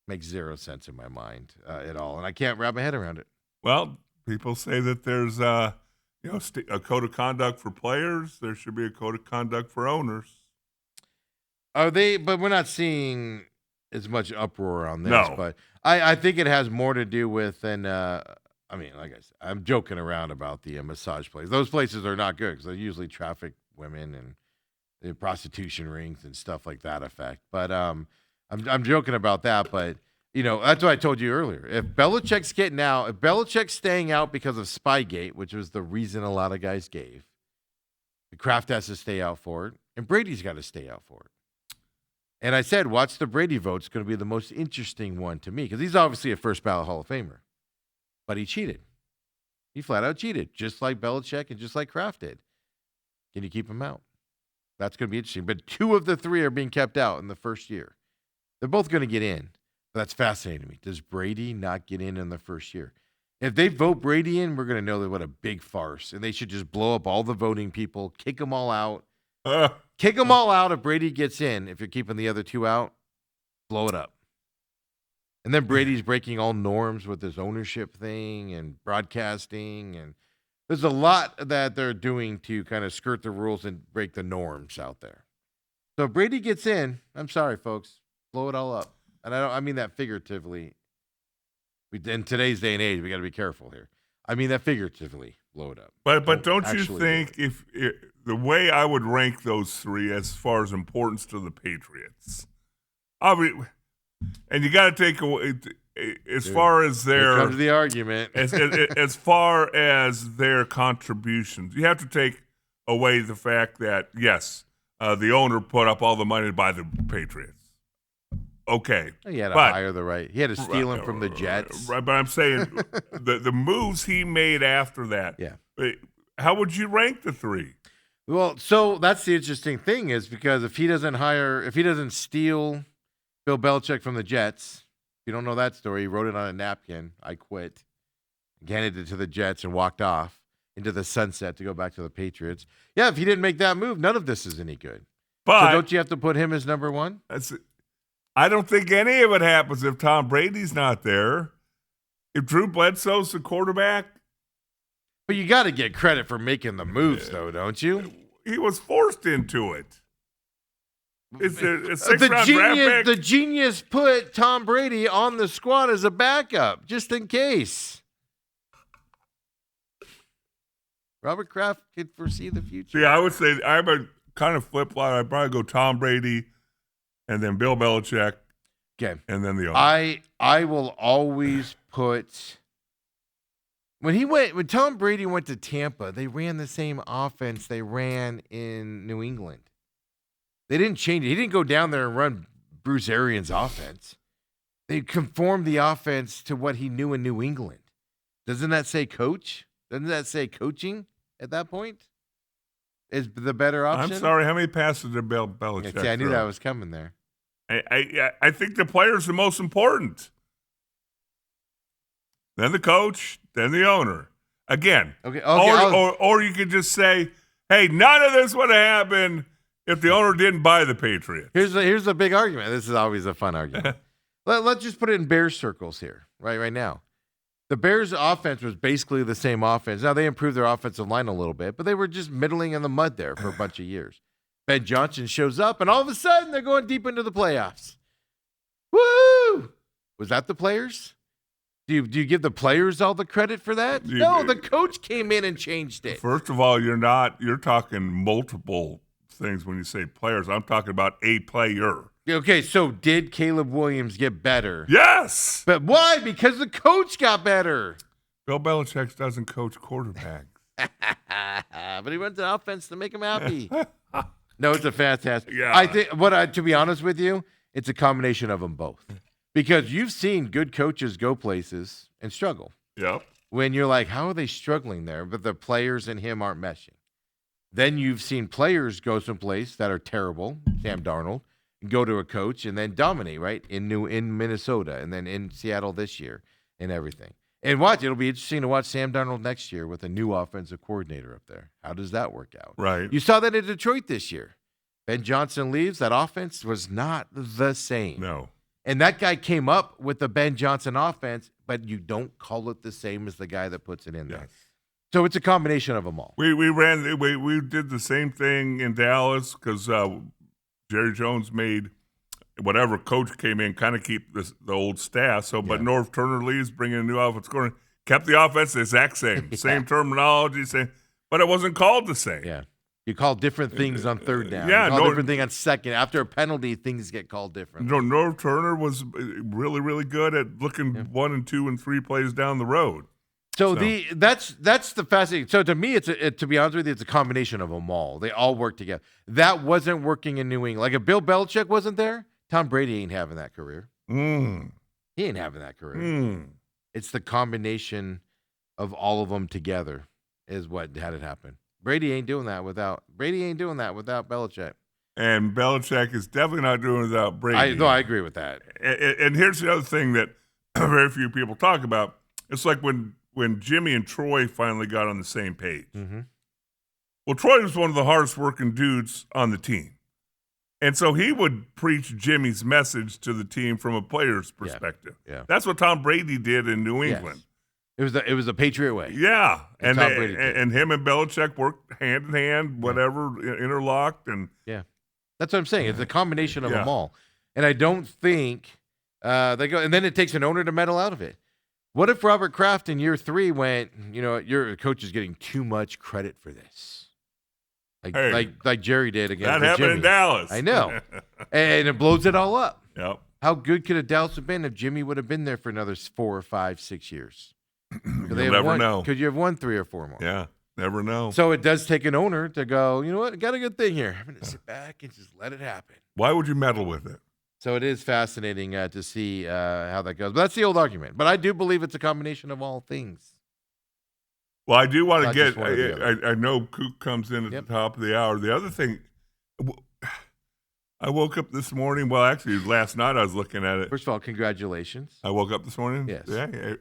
Makes 0 sense in my mind at all, and I can't wrap my head around it. Well, people say that there's a code of conduct for players. There should be a code of conduct for owners. Are they? But we're not seeing as much uproar on this. No. But I think it has more to do with like I said, I'm joking around about the massage places. Those places are not good because they usually traffic women and the prostitution rings and stuff like that effect. But I'm joking about that. But that's what I told you earlier. If Belichick's getting out, if Belichick's staying out because of Spygate, which was the reason a lot of guys gave, the Kraft has to stay out for it, and Brady's got to stay out for it. And I said, watch the Brady vote. It's going to be the most interesting one to me because he's obviously a first ballot Hall of Famer, but he cheated. He flat out cheated, just like Belichick and just like Kraft did. Can you keep him out? That's going to be interesting. But 2 of the 3 are being kept out in the first year. They're both going to get in. But that's fascinating to me. Does Brady not get in the first year? If they vote Brady in, we're going to know that what a big farce. And they should just blow up all the voting people, kick them all out. Kick them all out if Brady gets in. If you're keeping the other 2 out, blow it up. And then Brady's breaking all norms with his ownership thing and broadcasting. And there's a lot that they're doing to kind of skirt the rules and break the norms out there. So if Brady gets in, I'm sorry, folks, blow it all up. And I mean that figuratively. In today's day and age, we got to be careful here. I mean that figuratively, blow it up. But don't you actually think if the way I would rank those 3 as far as importance to the Patriots, and you got to take away as far as Here their comes the argument. as far as their contributions, you have to take away the fact that yes, the owner put up all the money to buy the Patriots. Okay, He had to hire the right. He had to steal him from the Jets. Right, but I'm saying the moves he made after that. Yeah. How would you rank the 3? Well, so that's the interesting thing is because if he doesn't steal Bill Belichick from the Jets, if you don't know that story, he wrote it on a napkin. I quit, handed it to the Jets, and walked off into the sunset to go back to the Patriots. Yeah, if he didn't make that move, none of this is any good. But so don't you have to put him as number 1? I don't think any of it happens if Tom Brady's not there. If Drew Bledsoe's the quarterback. But you got to get credit for making the moves, though, don't you? He was forced into it. It's a six-round draft pick. The genius put Tom Brady on the squad as a backup, just in case. Robert Kraft could foresee the future. See, I would say I'm a kind of flip-flop. I'd probably go Tom Brady and then Bill Belichick. Okay. And then the owner. I will always put when Tom Brady went to Tampa, they ran the same offense they ran in New England. They didn't change it. He didn't go down there and run Bruce Arians' offense. They conformed the offense to what he knew in New England. Doesn't that say coach? Doesn't that say coaching at that point? Is the better option? I'm sorry. How many passes did Belichick See, I knew throw? that was coming there. I think the player's the most important. Then the coach, then the owner. Again. Okay. Or you could just say, hey, none of this would have happened if the owner didn't buy the Patriots. Here's a big argument. This is always a fun argument. Let's just put it in Bears circles here, right now. The Bears' offense was basically the same offense. Now, they improved their offensive line a little bit, but they were just middling in the mud there for a bunch of years. Ben Johnson shows up, and all of a sudden, they're going deep into the playoffs. Woo! Was that the players? Do you give the players all the credit for that? No, the coach came in and changed it. First of all, you're talking multiple things when you say players. I'm talking about a player. Okay, so did Caleb Williams get better? Yes. But why? Because the coach got better. Bill Belichick doesn't coach quarterbacks. But he runs the offense to make him happy. No, it's a fantastic. Yeah. I think to be honest with you, it's a combination of them both. Because you've seen good coaches go places and struggle. Yep. When you're like, how are they struggling there? But the players and him aren't meshing. Then you've seen players go someplace that are terrible, Sam Darnold, and go to a coach and then dominate, right? In Minnesota and then in Seattle this year and everything. And it'll be interesting to watch Sam Darnold next year with a new offensive coordinator up there. How does that work out? Right. You saw that in Detroit this year. Ben Johnson leaves. That offense was not the same. No. And that guy came up with the Ben Johnson offense, but you don't call it the same as the guy that puts it in there. Yes. So it's a combination of them all. We did the same thing in Dallas because Jerry Jones made whatever coach came in kind of keep the old staff. So, but Norv Turner leaves, bringing a new offense coordinator, kept the offense the exact same, same terminology, but it wasn't called the same. Yeah. You call different things on third down. Yeah, you call different thing on second. After a penalty, things get called different. Norv Turner was really, really good at looking 1 and 2 and 3 plays down the road. So that's the fascinating. So to me, to be honest with you, it's a combination of them all. They all work together. That wasn't working in New England. Like if Bill Belichick wasn't there, Tom Brady ain't having that career. He ain't having that career. It's the combination of all of them together is what had it happen. Brady ain't doing that without Belichick. And Belichick is definitely not doing it without Brady. I agree with that. And here's the other thing that very few people talk about. It's like when Jimmy and Troy finally got on the same page. Mm-hmm. Well, Troy was one of the hardest working dudes on the team. And so he would preach Jimmy's message to the team from a player's perspective. Yeah. That's what Tom Brady did in New England. Yes. It was the Patriot way. Yeah. And Tom Brady did. And him and Belichick worked hand in hand, whatever, interlocked. And that's what I'm saying. It's a combination of them all. And I don't think they go. And then it takes an owner to meddle out of it. What if Robert Kraft in year 3 went, your coach is getting too much credit for this? Like Jerry did again. That happened Jimmy. in Dallas. I know. And it blows it all up. Yep. How good could a Dallas have been if Jimmy would have been there for another 4 or 5, 6 years? You'll never know. Could you have won 3 or 4 more? Yeah, never know. So it does take an owner to go, you know what, I got a good thing here. I'm going to sit back and just let it happen. Why would you meddle with it? So it is fascinating to see how that goes. But that's the old argument. But I do believe it's a combination of all things. Well, I do want to Not get, just one or the other. I know Kook comes in at the top of the hour. The other thing, I woke up this morning. Well, actually, last night I was looking at it. First of all, congratulations. I woke up this morning. Yes. Yeah.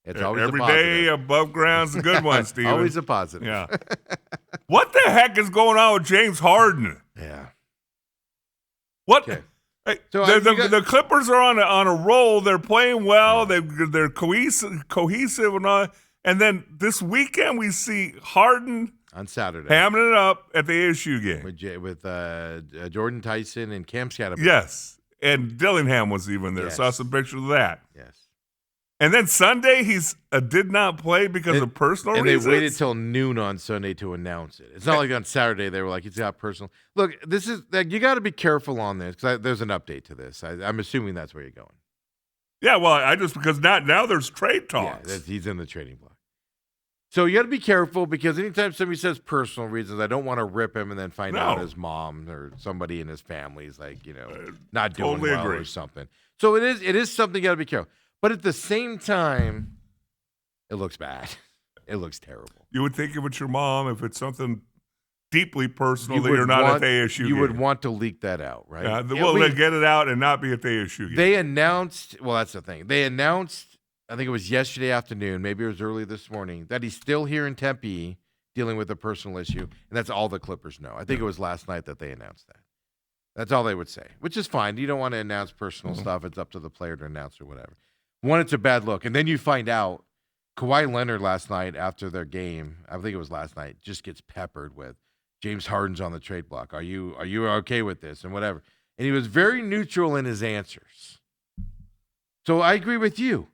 It's always every a positive. day above ground's a good one, Steven. Always a positive. Yeah. What the heck is going on with James Harden? Yeah. What? Okay. Hey, So, the Clippers are on a roll. They're playing well. They're cohesive and all. And then this weekend we see Harden on Saturday hamming it up at the ASU game with Jordan Tyson and Cam Scatterbrain. Yes, and Dillingham was even there. Yes. Saw some pictures of that. Yes. And then Sunday he's did not play because of personal reasons. And they waited till noon on Sunday to announce it. It's not like on Saturday they were like, it's got personal. Look, this is you got to be careful on this because there's an update to this. I'm assuming that's where you're going. Yeah, well, because now there's trade talks. Yeah, he's in the trading block. So you got to be careful because anytime somebody says personal reasons, I don't want to rip him and then find out his mom or somebody in his family is like, not doing totally well agree. or something. So it is something you got to be careful. But at the same time, it looks bad. It looks terrible. You would think if it's your mom, if it's something deeply personal, that would you're not want- at the ASU You game. would want to leak that out, right? Yeah, At well, least- get it out and not be at the ASU game. They announced, well, that's the thing. They announced, I think it was yesterday afternoon, maybe it was early this morning, that he's still here in Tempe dealing with a personal issue, and that's all the Clippers know. I think it was last night that they announced that. That's all they would say, which is fine. You don't want to announce personal stuff. It's up to the player to announce or whatever. One, it's a bad look. And then you find out Kawhi Leonard last night after their game, I think it was last night, just gets peppered with James Harden's on the trade block. Are you okay with this and whatever? And he was very neutral in his answers. So I agree with you.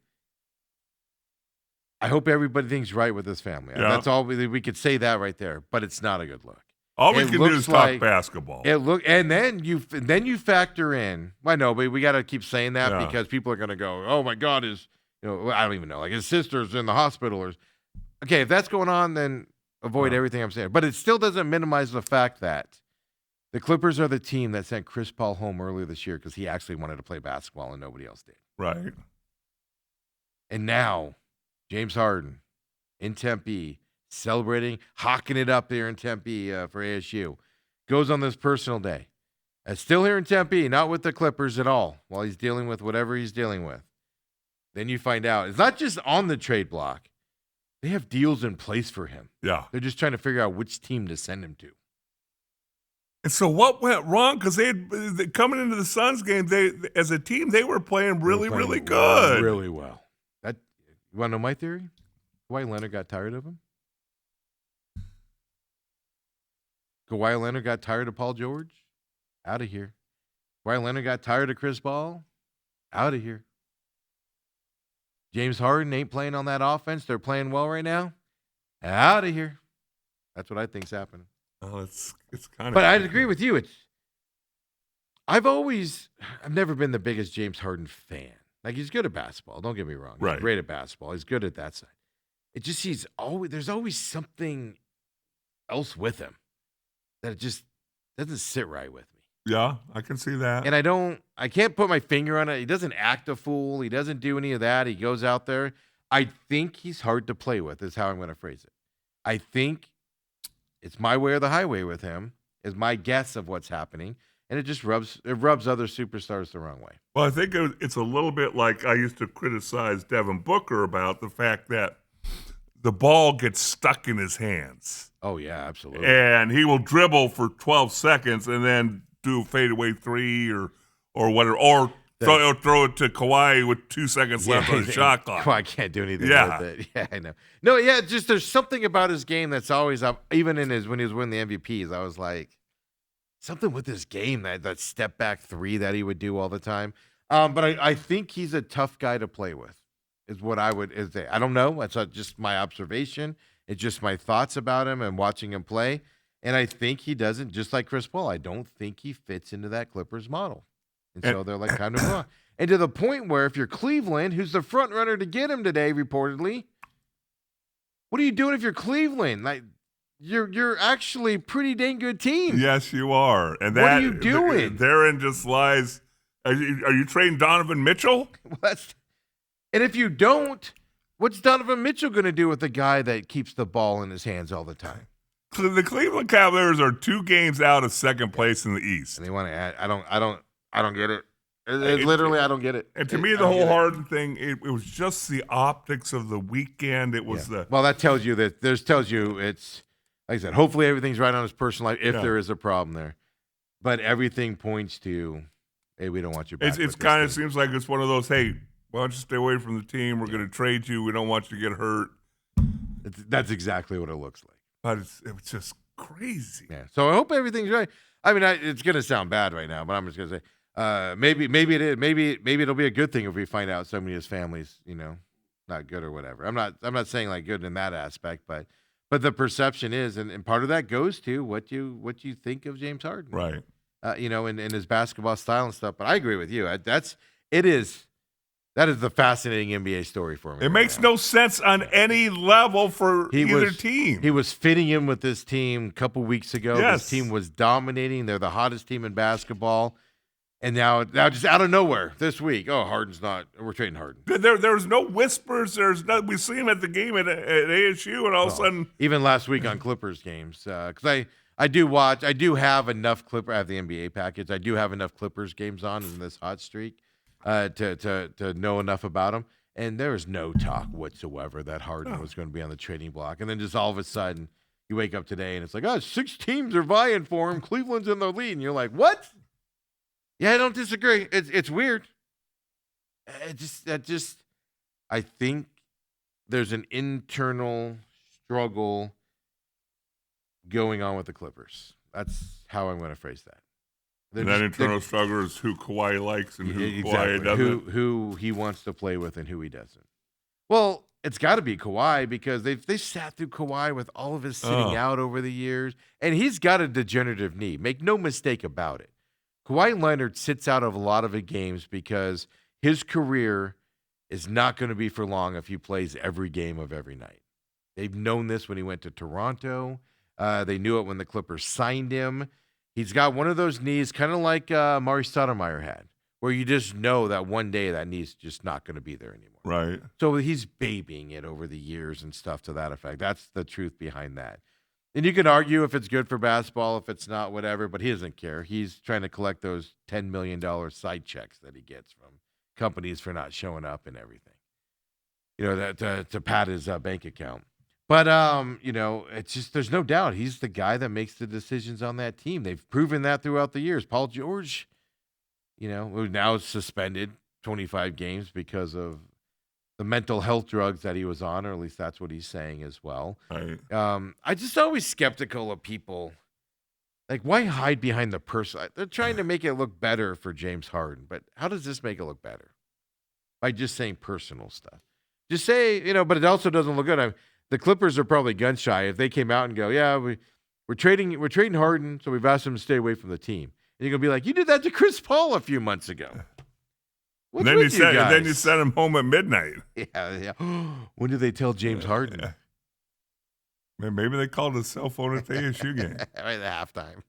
I hope everybody thinks right with his family. Yeah. That's all we could say that right there, but it's not a good look. All we it can do looks is talk like- basketball. And then you factor in. I know, but we got to keep saying that Yeah. because people are going to go, "Oh my God, I don't even know, like his sister's in the hospital." Or okay, if that's going on, then avoid everything I'm saying. But it still doesn't minimize the fact that the Clippers are the team that sent Chris Paul home earlier this year because he actually wanted to play basketball and nobody else did. Right. And now James Harden in Tempe, celebrating, hawking it up there in Tempe for ASU, goes on this personal day. Still here in Tempe, not with the Clippers at all, while he's dealing with whatever he's dealing with. Then you find out it's not just on the trade block. They have deals in place for him. Yeah. They're just trying to figure out which team to send him to. And so what went wrong? Because coming into the Suns game, they as a team, they were playing really, They're playing really good. Really well. You want to know my theory? Kawhi Leonard got tired of him. Kawhi Leonard got tired of Paul George. Out of here. Kawhi Leonard got tired of Chris Paul. Out of here. James Harden ain't playing on that offense. They're playing well right now. Out of here. That's what I think's happening. Oh, it's kind of. But I'd agree with you. I've never been the biggest James Harden fan. Like, he's good at basketball. Don't get me wrong. He's Right. great at basketball. He's good at that side. It just there's always something else with him that it just doesn't sit right with me. Yeah, I can see that. And I can't put my finger on it. He doesn't act a fool. He doesn't do any of that. He goes out there. I think he's hard to play with, is how I'm going to phrase it. I think it's my way or the highway with him, is my guess of what's happening. And it just rubs other superstars the wrong way. Well, I think it's a little bit like I used to criticize Devin Booker about the fact that the ball gets stuck in his hands. Oh, yeah, absolutely. And he will dribble for 12 seconds and then do a fadeaway three or whatever, or throw it to Kawhi with 2 seconds left on the shot clock. Kawhi can't do anything Yeah. with it. Yeah, I know. No, yeah, just there's something about his game that's always up. Even when he was winning the MVPs, I was like, something with his game, that step back three that he would do all the time. But I think he's a tough guy to play with, is what I would say. I don't know. That's not just my observation. It's just my thoughts about him and watching him play. And I think he doesn't, just like Chris Paul, I don't think he fits into that Clippers model. And so they're like kind of wrong. And to the point where if you're Cleveland, who's the front runner to get him today, reportedly, what are you doing if you're Cleveland? Like, you're actually a pretty dang good team. Yes, you are. And What that, are you doing? Therein just lies. Are you trading Donovan Mitchell? And if you don't, what's Donovan Mitchell going to do with the guy that keeps the ball in his hands all the time? The Cleveland Cavaliers are 2 games out of second place in the East. And they want to add. I don't get it. Literally, I don't get it. And to me, the whole Harden thing, it was just the optics of the weekend. It was Well, that tells you that it's, like I said, hopefully everything's right on his personal life if there is a problem there. But everything points to, hey, we don't want you back. It's kind of seems like it's one of those, hey, why don't you stay away from the team? We're going to trade you. We don't want you to get hurt. That's exactly what it looks like. But it was just crazy. Yeah. So I hope everything's right. I mean, it's going to sound bad right now, but I'm just going to say, maybe it is. Maybe it'll be a good thing if we find out somebody in his family's, not good or whatever. I'm not saying like good in that aspect, but the perception is, and part of that goes to what you think of James Harden, Right? In his basketball style and stuff. But I agree with you. That is the fascinating NBA story for me. It makes no sense on any level for either team. He was fitting in with this team a couple weeks ago. Yes. This team was dominating. They're the hottest team in basketball. And now just out of nowhere this week, Harden's not. We're trading Harden. There's no whispers. There's no. We see him at the game at ASU, and all of a sudden, even last week on Clippers games, because I do watch. I do have enough I have the NBA package. I do have enough Clippers games on in this hot streak to know enough about them. And there was no talk whatsoever that Harden was going to be on the trading block. And then just all of a sudden, you wake up today and it's like, 6 teams are vying for him. Cleveland's in the lead, and you're like, what? Yeah, I don't disagree. It's weird. I think there's an internal struggle going on with the Clippers. That's how I'm going to phrase that. That internal struggle is who Kawhi likes and who Kawhi doesn't. Who he wants to play with and who he doesn't. Well, it's got to be Kawhi because they sat through Kawhi with all of his sitting out over the years, and he's got a degenerative knee. Make no mistake about it. Kawhi Leonard sits out of a lot of the games because his career is not going to be for long if he plays every game of every night. They've known this when he went to Toronto. They knew it when the Clippers signed him. He's got one of those knees kind of like Mari Stoudemire had, where you just know that one day that knee's just not going to be there anymore. Right. So he's babying it over the years and stuff to that effect. That's the truth behind that. And you can argue if it's good for basketball, if it's not, whatever, but he doesn't care. He's trying to collect those $10 million side checks that he gets from companies for not showing up and everything, that to pad his bank account. But, it's just there's no doubt he's the guy that makes the decisions on that team. They've proven that throughout the years. Paul George, who now is suspended 25 games because of the mental health drugs that he was on, or at least that's what he's saying as well. Right. I just always skeptical of people. Like, why hide behind the person? They're trying to make it look better for James Harden, but how does this make it look better? By just saying personal stuff. Just say, but it also doesn't look good. The Clippers are probably gun shy if they came out and go, yeah, we're trading Harden, so we've asked him to stay away from the team. And you're gonna be like, you did that to Chris Paul a few months ago. And then you sent him home at midnight. Yeah. When did they tell James Harden? Maybe they called his cell phone at the ASU game. Right at halftime.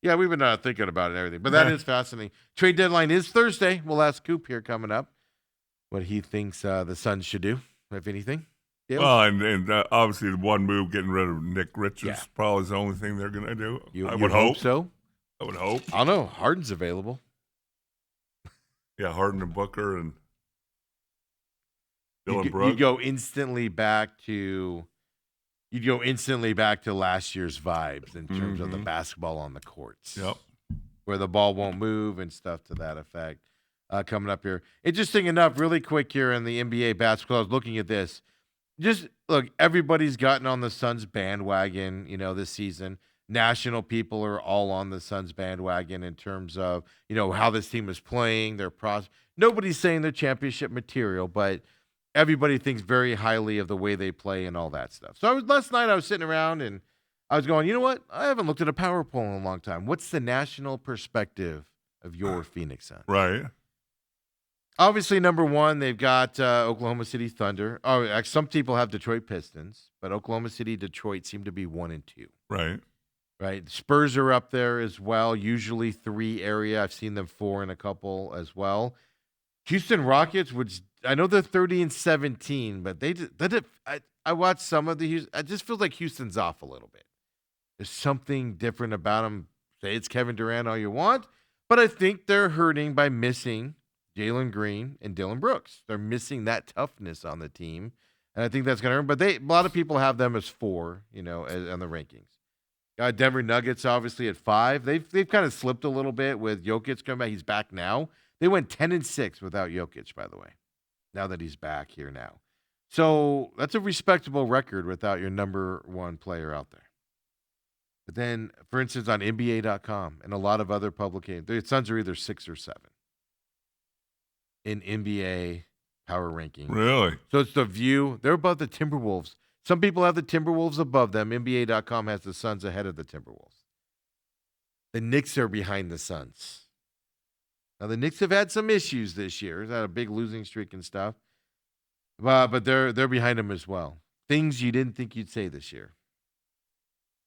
Yeah, we've been thinking about it and everything. But that is fascinating. Trade deadline is Thursday. We'll ask Coop here coming up what he thinks the Suns should do, if anything. Yeah. Well, and obviously the one move, getting rid of Nick Richards, probably is the only thing they're going to do. I would hope so. I would hope. I don't know. Harden's available. Yeah, Harden and Booker and Dylan Brooks. You'd go instantly back to last year's vibes in terms of the basketball on the courts. Yep. Where the ball won't move and stuff to that effect. Coming up here. Interesting enough, really quick here in the NBA basketball, I was looking at this. Just look, everybody's gotten on the Suns bandwagon, this season. National people are all on the Suns bandwagon in terms of, how this team is playing, their pros. Nobody's saying they're championship material, but everybody thinks very highly of the way they play and all that stuff. So last night I was sitting around and I was going, you know what? I haven't looked at a power poll in a long time. What's the national perspective of your Phoenix Suns? Right. Obviously, number one, they've got Oklahoma City Thunder. Oh, some people have Detroit Pistons, but Oklahoma City, Detroit seem to be 1 and 2. Right. Right. Spurs are up there as well. Usually 3 area. I've seen them 4 in a couple as well. Houston Rockets, which I know they're 30-17, but I watched some of the Houston. It just feels like Houston's off a little bit. There's something different about them. Say it's Kevin Durant all you want, but I think they're hurting by missing Jalen Green and Dylan Brooks. They're missing that toughness on the team, and I think that's going to hurt. But a lot of people have them as 4, on the rankings. Denver Nuggets obviously at 5. They've kind of slipped a little bit with Jokic coming back. He's back now. They went 10-6 without Jokic, by the way. Now that he's back here now, so that's a respectable record without your number 1 player out there. But then, for instance, on NBA.com and a lot of other publications, the Suns are either 6 or 7 in NBA power ranking. Really? So it's the View. They're above the Timberwolves. Some people have the Timberwolves above them. NBA.com has the Suns ahead of the Timberwolves. The Knicks are behind the Suns. Now, the Knicks have had some issues this year. They've had a big losing streak and stuff. But they're behind them as well. Things you didn't think you'd say this year.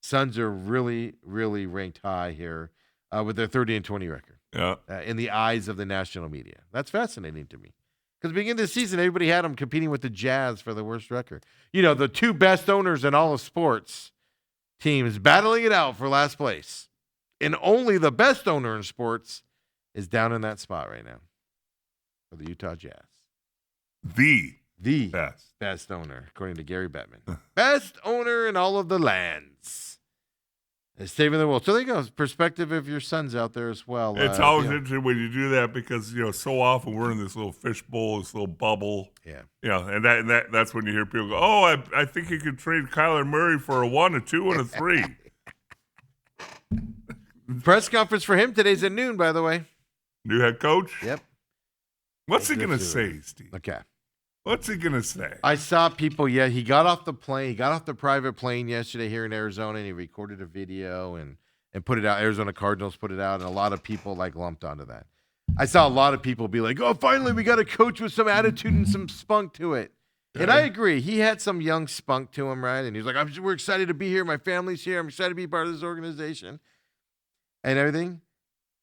Suns are really, really ranked high here with their 30-20 record. Yeah. in the eyes of the national media. That's fascinating to me. Because beginning of the season, everybody had him competing with the Jazz for the worst record. You know, the two best owners in all of sports teams battling it out for last place. And only the best owner in sports is down in that spot right now for the Utah Jazz. The Best owner, according to Gary Bettman. Best owner in all of the lands. Is saving the world. So there you go. Perspective of your sons out there as well. It's always interesting when you do that because, so often we're in this little fishbowl, this little bubble. Yeah. And that's when you hear people go, oh, I think you could trade Kyler Murray for a 1, a 2, and a 3. Press conference for him today's at noon, by the way. New head coach? Yep. What's he going to say, Steve? Okay. What's he going to say? I saw people, he got off the plane. He got off the private plane yesterday here in Arizona, and he recorded a video and put it out. Arizona Cardinals put it out, and a lot of people, lumped onto that. I saw a lot of people be like, oh, finally we got a coach with some attitude and some spunk to it. And I agree. He had some young spunk to him, right? And he was like, we're excited to be here. My family's here. I'm excited to be part of this organization and everything.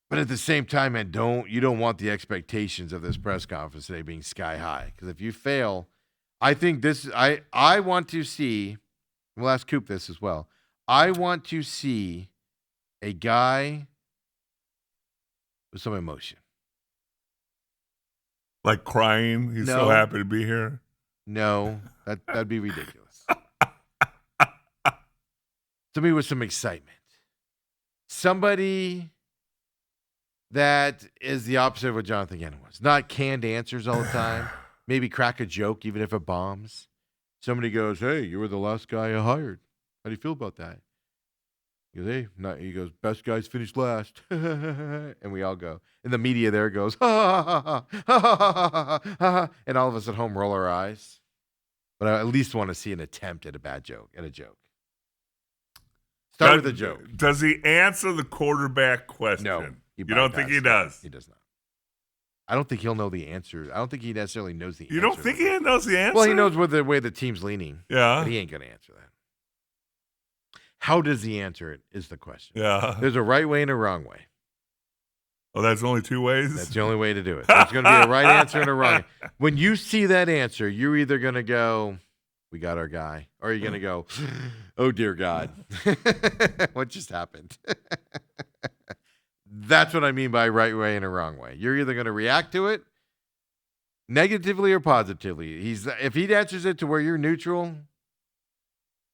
But at the same time, man, you don't want the expectations of this press conference today being sky high. Because if you fail, I think I want to see, we'll ask Coop this as well. I want to see a guy with some emotion. Like crying? He's so happy to be here? No, that'd be ridiculous. Somebody with some excitement. Somebody that is the opposite of what Jonathan Gannon was. Not canned answers all the time. Maybe crack a joke even if it bombs. Somebody goes, hey, you were the last guy I hired. How do you feel about that? He goes, he goes, best guys finish last. And we all go. And the media there goes, ha, ha, ha, ha, ha, ha, ha, ha. And all of us at home roll our eyes. But I at least want to see an attempt at a joke. Start with a joke. Does he answer the quarterback question? No. You don't think he does? He does not. I don't think he'll know the answer. I don't think he necessarily knows the answer. You don't think he knows the answer? Well, he knows the way the team's leaning. Yeah. But he ain't going to answer that. How does he answer it is the question. Yeah. There's a right way and a wrong way. Oh, that's only 2 ways? That's the only way to do it. There's going to be a right answer and a wrong. When you see that answer, you're either going to go, we got our guy, or you're going to go, oh, dear God. What just happened? That's what I mean by right way and a wrong way. You're either going to react to it negatively or positively. If he answers it to where you're neutral.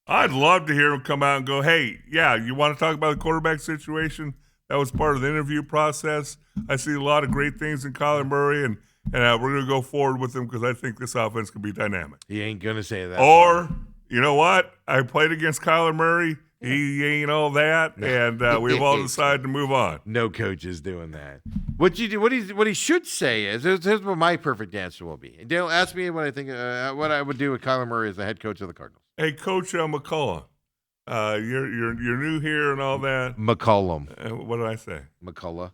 I'd love to hear him come out and go, hey, yeah, you want to talk about the quarterback situation? That was part of the interview process. I see a lot of great things in Kyler Murray, and we're going to go forward with him because I think this offense can be dynamic. He ain't going to say that. Or, you know what? I played against Kyler Murray. He ain't all that, and we've all decided to move on. No coach is doing that. What he should say is, here's what my perfect answer will be. And Dale, ask me what I think, what I would do with Kyler Murray as the head coach of the Cardinals. Hey, Coach McCullough, you're new here and all that. McCollum. What did I say? McCullough.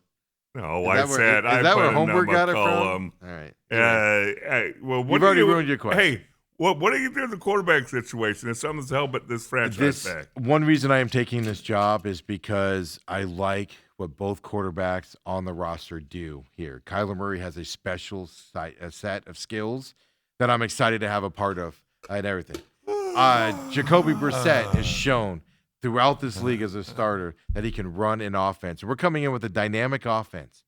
No, I said I. Is that where Holmberg got it from? All right. Well, you've already ruined your question. Hey. What do you do in the quarterback situation? It's something to help this franchise back. One reason I am taking this job is because I like what both quarterbacks on the roster do here. Kyler Murray has a special set of skills that I'm excited to have a part of and everything. Jacoby Brissett has shown throughout this league as a starter that he can run an offense. We're coming in with a dynamic offense.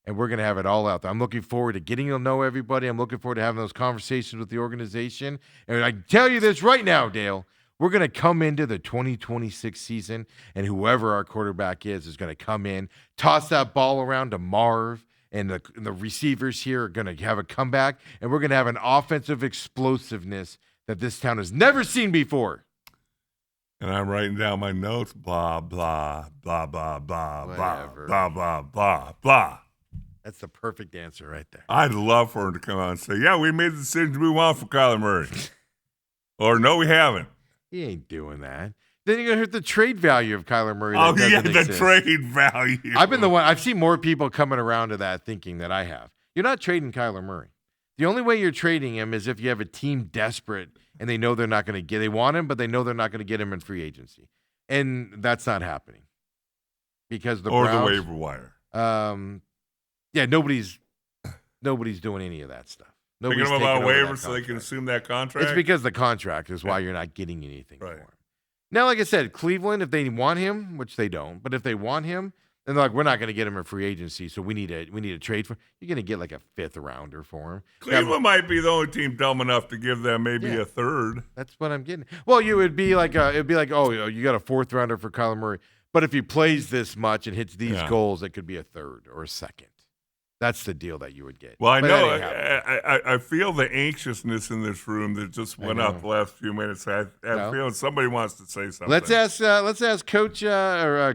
And we're going to have it all out there. I'm looking forward to getting to know everybody. I'm looking forward to having those conversations with the organization. And I tell you this right now, Dale, we're going to come into the 2026 season, and whoever our quarterback is going to come in, toss that ball around to Marv, and the receivers here are going to have a comeback, and we're going to have an offensive explosiveness that this town has never seen before. And I'm writing down my notes, blah, blah, blah, blah, blah, Whatever. blah, blah, blah, blah. That's the perfect answer right there. I'd love for him to come out and say, yeah, we made the decision to move on for Kyler Murray. Or, no, we haven't. He ain't doing that. Then you're going to hurt the trade value of Kyler Murray. Oh, yeah, the trade value. I've seen more people coming around to that thinking that I have. You're not trading Kyler Murray. The only way you're trading him is if you have a team desperate and they know they're not going to they want him, but they know they're not going to get him in free agency. And that's not happening. Because the Browns, the waiver wire. Yeah, nobody's doing any of that stuff. Picking Nobody's them about taking over that waivers so they can contract. assume that contract. It's because the contract is why you're not getting anything Right. for him. Now, like I said, Cleveland, if they want him, which they don't, but if they want him, then they're like, we're not going to get him in free agency, so we need a trade for. You're going to get like a 5th rounder for him. Cleveland might be the only team dumb enough to give them maybe a third. That's what I'm getting. Well, you would be like, oh, you got a 4th rounder for Kyler Murray, but if he plays this much and hits these goals, it could be a 3rd or a 2nd. That's the deal that you would get. Well, I But know. that ain't happening. I feel the anxiousness in this room that just went up the last few minutes. I have a feeling somebody wants to say something. Let's ask Coach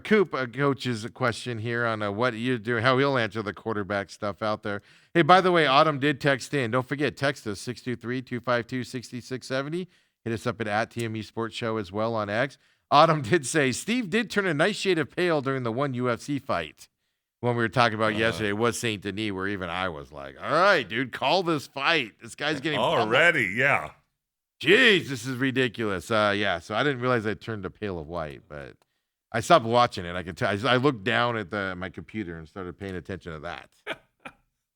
Coop Coach's question here on what you're doing, how he'll answer the quarterback stuff out there. Hey, by the way, Autumn did text in. Don't forget, text us 623-252-6670. Hit us up at TME Sports Show as well on X. Autumn did say Steve did turn a nice shade of pale during the one UFC fight. When we were talking about yesterday, it was St. Denis, where even I was like, all right, dude, call this fight. This guy's getting already, yeah. Jeez, this is ridiculous. So I didn't realize I turned a pale of white, but I stopped watching it. I could tell. I looked down at my computer and started paying attention to that.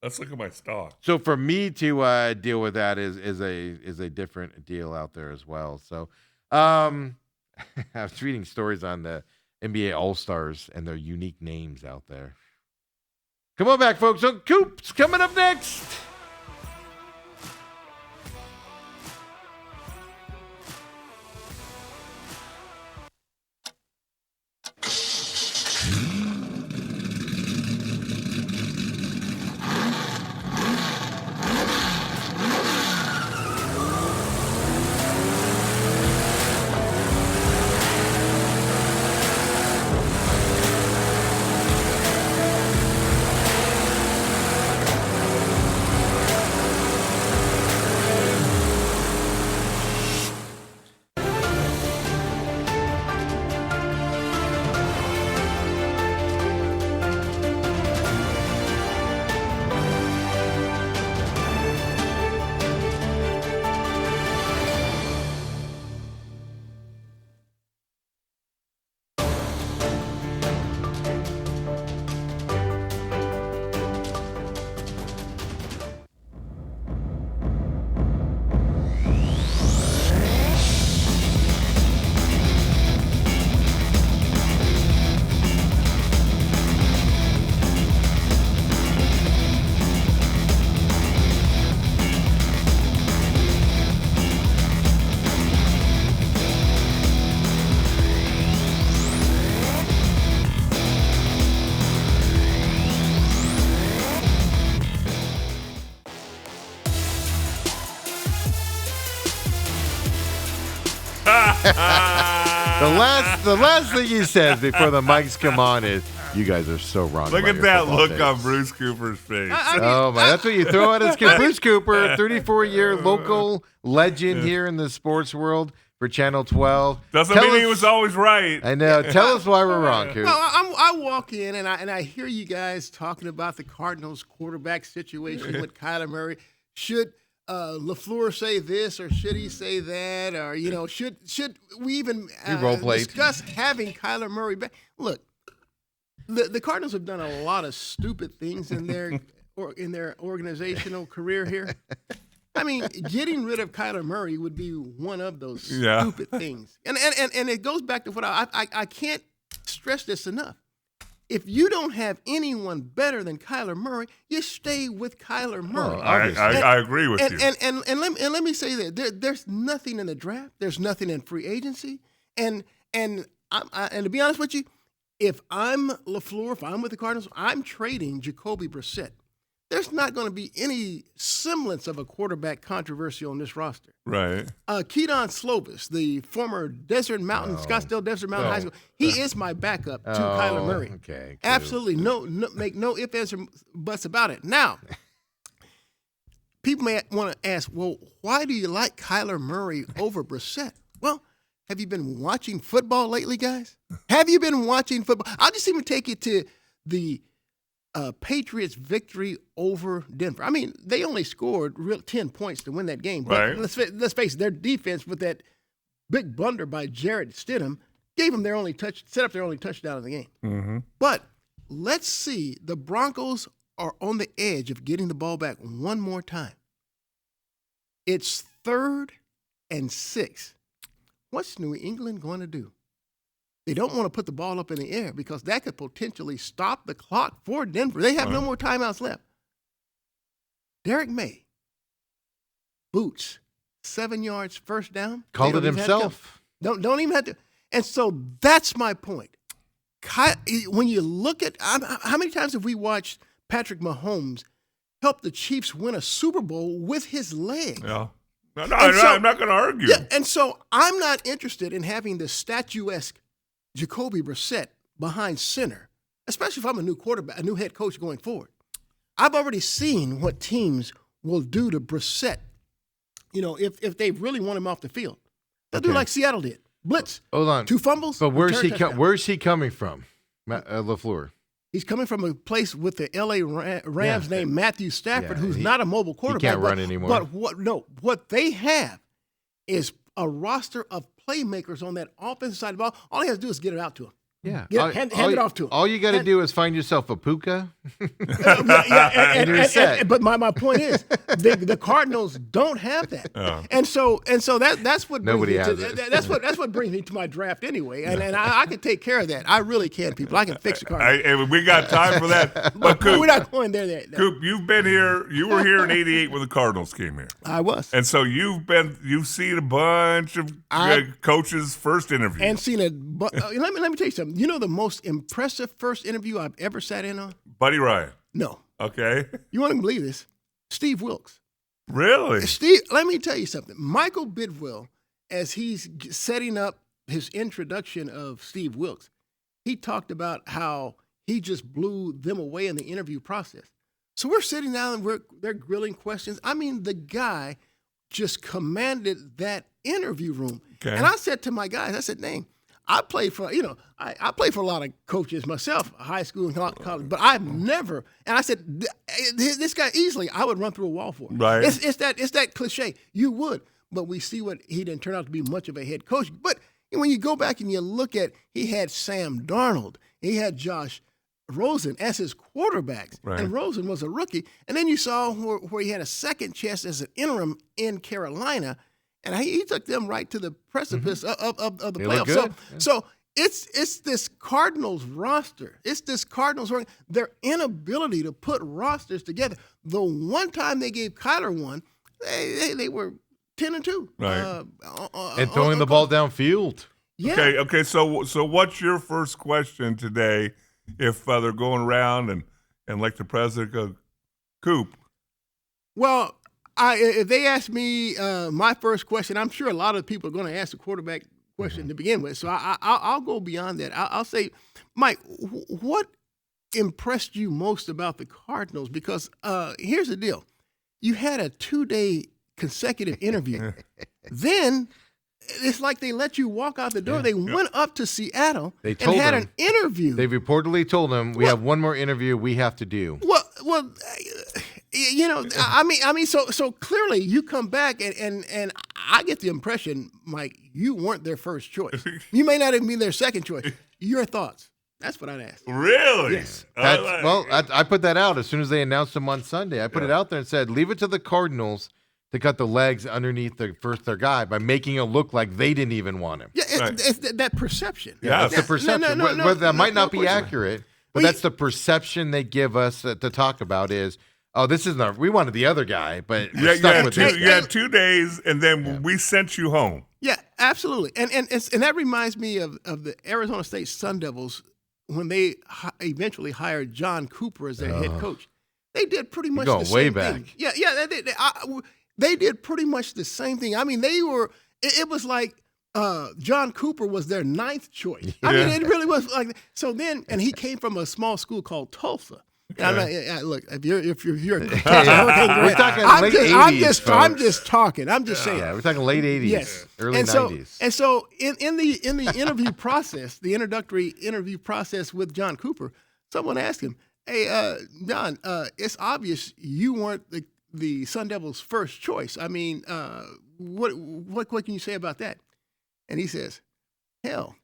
Let's look at my stock. So for me to deal with that is a different deal out there as well. So I was reading stories on the NBA All-Stars and their unique names out there. Come on back, folks. So Coop's coming up next. The last thing he says before the mics come on is, "You guys are so wrong." Look about at your that football look takes." on Bruce Cooper's face. Oh my! That's what you throw at us. Bruce Cooper, 34-year local legend here in the sports world for Channel 12. Doesn't mean he was always right. I know. Tell us why we're wrong, Coop. No, I walk in and I hear you guys talking about the Cardinals quarterback situation with Kyler Murray. Should LaFleur say this or should he say that? Or, should we even discuss having Kyler Murray back? Look, the Cardinals have done a lot of stupid things in their organizational career here. I mean, getting rid of Kyler Murray would be one of those stupid things. And it goes back to what I can't stress this enough. If you don't have anyone better than Kyler Murray, you stay with Kyler Murray. Oh, I agree with you. And let me say that there's nothing in the draft. There's nothing in free agency. And to be honest with you, if I'm LaFleur, if I'm with the Cardinals, I'm trading Jacoby Brissett. There's not going to be any semblance of a quarterback controversy on this roster. Right. Keaton Slovis, the former Scottsdale Desert Mountain High School, he is my backup to Kyler Murray. Okay. Absolutely. No, make no ifs, ands, or buts about it. Now, people may want to ask, well, why do you like Kyler Murray over Brissett? Well, have you been watching football lately, guys? Have you been watching football? I'll just even take you to the Patriots' victory over Denver. I mean, they only scored 10 points to win that game. But let's face it, their defense with that big blunder by Jarrett Stidham gave them set up their only touchdown of the game. Mm-hmm. But let's see, the Broncos are on the edge of getting the ball back one more time. It's 3rd and 6. What's New England going to do? They don't want to put the ball up in the air because that could potentially stop the clock for Denver. They have no more timeouts left. Derek May, boots, 7 yards, first down. Called it himself. Don't even have to. And so that's my point. When you look at how many times have we watched Patrick Mahomes help the Chiefs win a Super Bowl with his legs? Yeah. No, I'm not going to argue. Yeah, and so I'm not interested in having the statuesque Jacoby Brissett behind center, especially if I'm a new quarterback, a new head coach going forward. I've already seen what teams will do to Brissett, if they really want him off the field. They'll do like Seattle did. Blitz. Hold on. 2 fumbles. But where's touchdown. he coming from, LaFleur? He's coming from a place with the L.A. Rams named Matthew Stafford, who's not a mobile quarterback. He can't run anymore. But what they have is a roster of playmakers on that offensive side of the ball. All he has to do is get it out to him. Yeah. Hand it off to him. All you got to do is find yourself a puka. And you're set. but my point is, the Cardinals don't have that, and so that's what Nobody brings me has to, it. that's what brings me to my draft anyway, and I can take care of that. I really can, people. I can fix the Cardinals. And we got time for that. But Coop, We're not going there. Coop, you've been here. You were here in '88 when the Cardinals came here, I was, and so you've seen a bunch of coaches' first interviews. and seen it. But let me tell you something. You know the most impressive first interview I've ever sat in on? Buddy Ryan. No. Okay. You won't even believe this. Steve Wilkes. Really? Steve, let me tell you something. Michael Bidwell, as he's setting up his introduction of Steve Wilkes, he talked about how he just blew them away in the interview process. So we're sitting down and they're grilling questions. I mean, the guy just commanded that interview room. Okay. And I said to my guys, I said, "Dang, I played for, I played for a lot of coaches myself, high school and college, but I've never," and I said, "This guy easily, I would run through a wall for." Right. It's that cliche. You would, but we see what he didn't turn out to be much of a head coach. But when you go back and you look at, he had Sam Darnold, he had Josh Rosen as his quarterbacks, and Rosen was a rookie. And then you saw where he had a second chance as an interim in Carolina. And he took them right to the precipice of the playoffs. So it's this Cardinals roster. It's this Cardinals roster. Their inability to put rosters together. The one time they gave Kyler one, they were 10-2. Right. And throwing the ball downfield. Yeah. Okay. So what's your first question today? If they're going around and like the president goes, Coop. Well, if they ask me my first question, I'm sure a lot of people are going to ask the quarterback question to begin with. So I'll go beyond that. I'll say, Mike, what impressed you most about the Cardinals? Because here's the deal. You had a 2-day consecutive interview. Then it's like they let you walk out the door. Yeah. They went up to Seattle and told had him. an interview. They reportedly told him, we have one more interview we have to do. Well, I mean, so clearly you come back and I get the impression, Mike, you weren't their first choice. You may not even be their second choice. Your thoughts? That's what I'd ask. Really? Yes. I put that out as soon as they announced him on Sunday. I put it out there and said, leave it to the Cardinals to cut the legs underneath their guy by making it look like they didn't even want him. Yeah, it's that perception. Yeah, that's the perception. No, that might not be question. accurate, but that's the perception they give us to talk about is, oh, this isn't our, we wanted the other guy, but we're stuck with it. You had 2 days, and then we sent you home. Yeah, absolutely. And that reminds me of the Arizona State Sun Devils when they eventually hired John Cooper as their head coach. They did pretty much the same way thing. back. Yeah. They did pretty much the same thing. I mean, they were. It was like John Cooper was their 9th choice. I mean, it really was like. So then, and he came from a small school called Tulsa. And look, if you're we're talking late 80s, I'm just talking. I'm just saying. Yeah, we're talking late 80s, yes. early 90s. And so in the interview process, the introductory interview process with John Cooper, someone asked him, "Hey, John, it's obvious you weren't the Sun Devils' first choice. I mean, what can you say about that?" And he says, "Hell,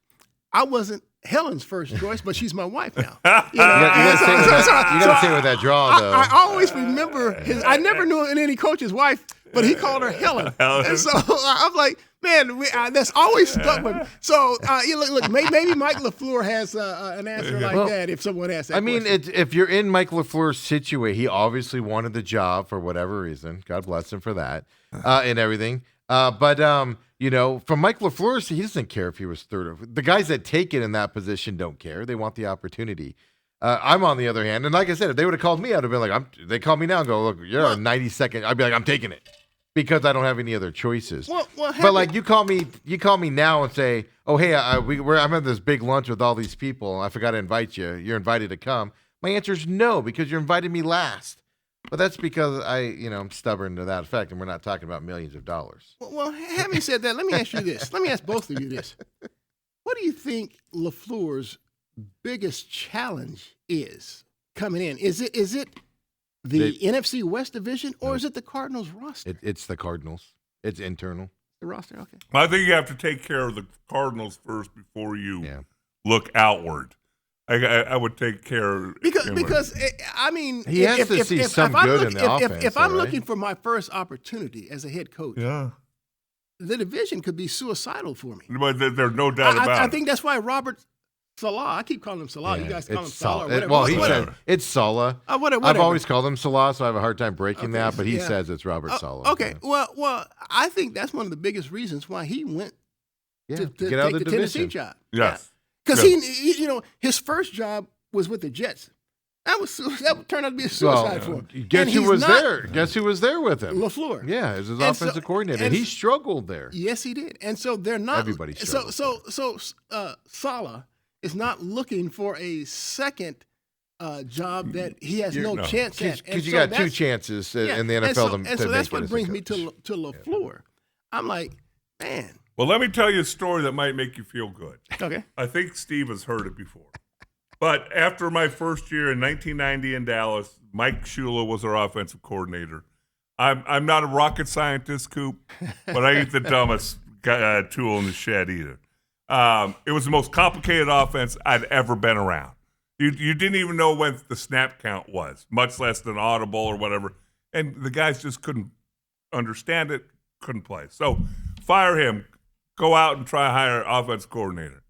I wasn't Helen's first choice, but she's my wife now. You gotta say with that draw though. I always remember his. I never knew any coach's wife, but he called her Helen. And so I'm like, man, that's always stuck with me. So look, maybe Mike LaFleur has an answer like that if someone asks that. I mean, question. if you're in Mike LaFleur's situation, he obviously wanted the job for whatever reason. God bless him for that and everything. But from Mike LaFleur, he doesn't care if he was third. The guys that take it in that position don't care. They want the opportunity. I'm on the other hand, and like I said, if they would have called me, I'd have been like, they call me now and go, look, you're a 90-second. I'd be like, I'm taking it because I don't have any other choices. But like you call me now and say, oh hey, I'm having this big lunch with all these people. I forgot to invite you. You're invited to come. My answer is no because you invited me last. But that's because I'm stubborn to that effect, and we're not talking about millions of dollars. Well, having said that, let me ask you this. Let me ask both of you this. What do you think LaFleur's biggest challenge is coming in? Is it the NFC West division, or is it the Cardinals roster? It's the Cardinals. It's internal. The roster, okay. I think you have to take care of the Cardinals first before you look outward. I would take care because I mean he has to see some good in the offense. If I'm looking for my first opportunity as a head coach, the division could be suicidal for me. But there's no doubt about it. I think that's why Robert Salah. I keep calling him Salah. You guys call him Salah. Or whatever. Well, he said it's Salah. Whatever. I've always called him Salah, so I have a hard time breaking that. But he says it's Robert Salah. Okay. Well, I think that's one of the biggest reasons why he went to get out take of the Tennessee job. Yes. Because he, his first job was with the Jets. That turned out to be a suicide for him. Guess who was there? Guess who was there with him? LaFleur. Yeah, as his offensive coordinator, and he struggled there. Yes, he did. And so they're not. Everybody struggled. So Salah is not looking for a second job that he has no chance at. Because you got two chances in the NFL and so that's what brings me to LaFleur. I'm like, man. Well, let me tell you a story that might make you feel good. Okay. I think Steve has heard it before. But after my first year in 1990 in Dallas, Mike Shula was our offensive coordinator. I'm not a rocket scientist, Coop, but I ain't the dumbest tool in the shed either. It was the most complicated offense I'd ever been around. You didn't even know when the snap count was, much less than audible or whatever. And the guys just couldn't understand it, couldn't play. So fire him. Go out and try to hire an offense coordinator.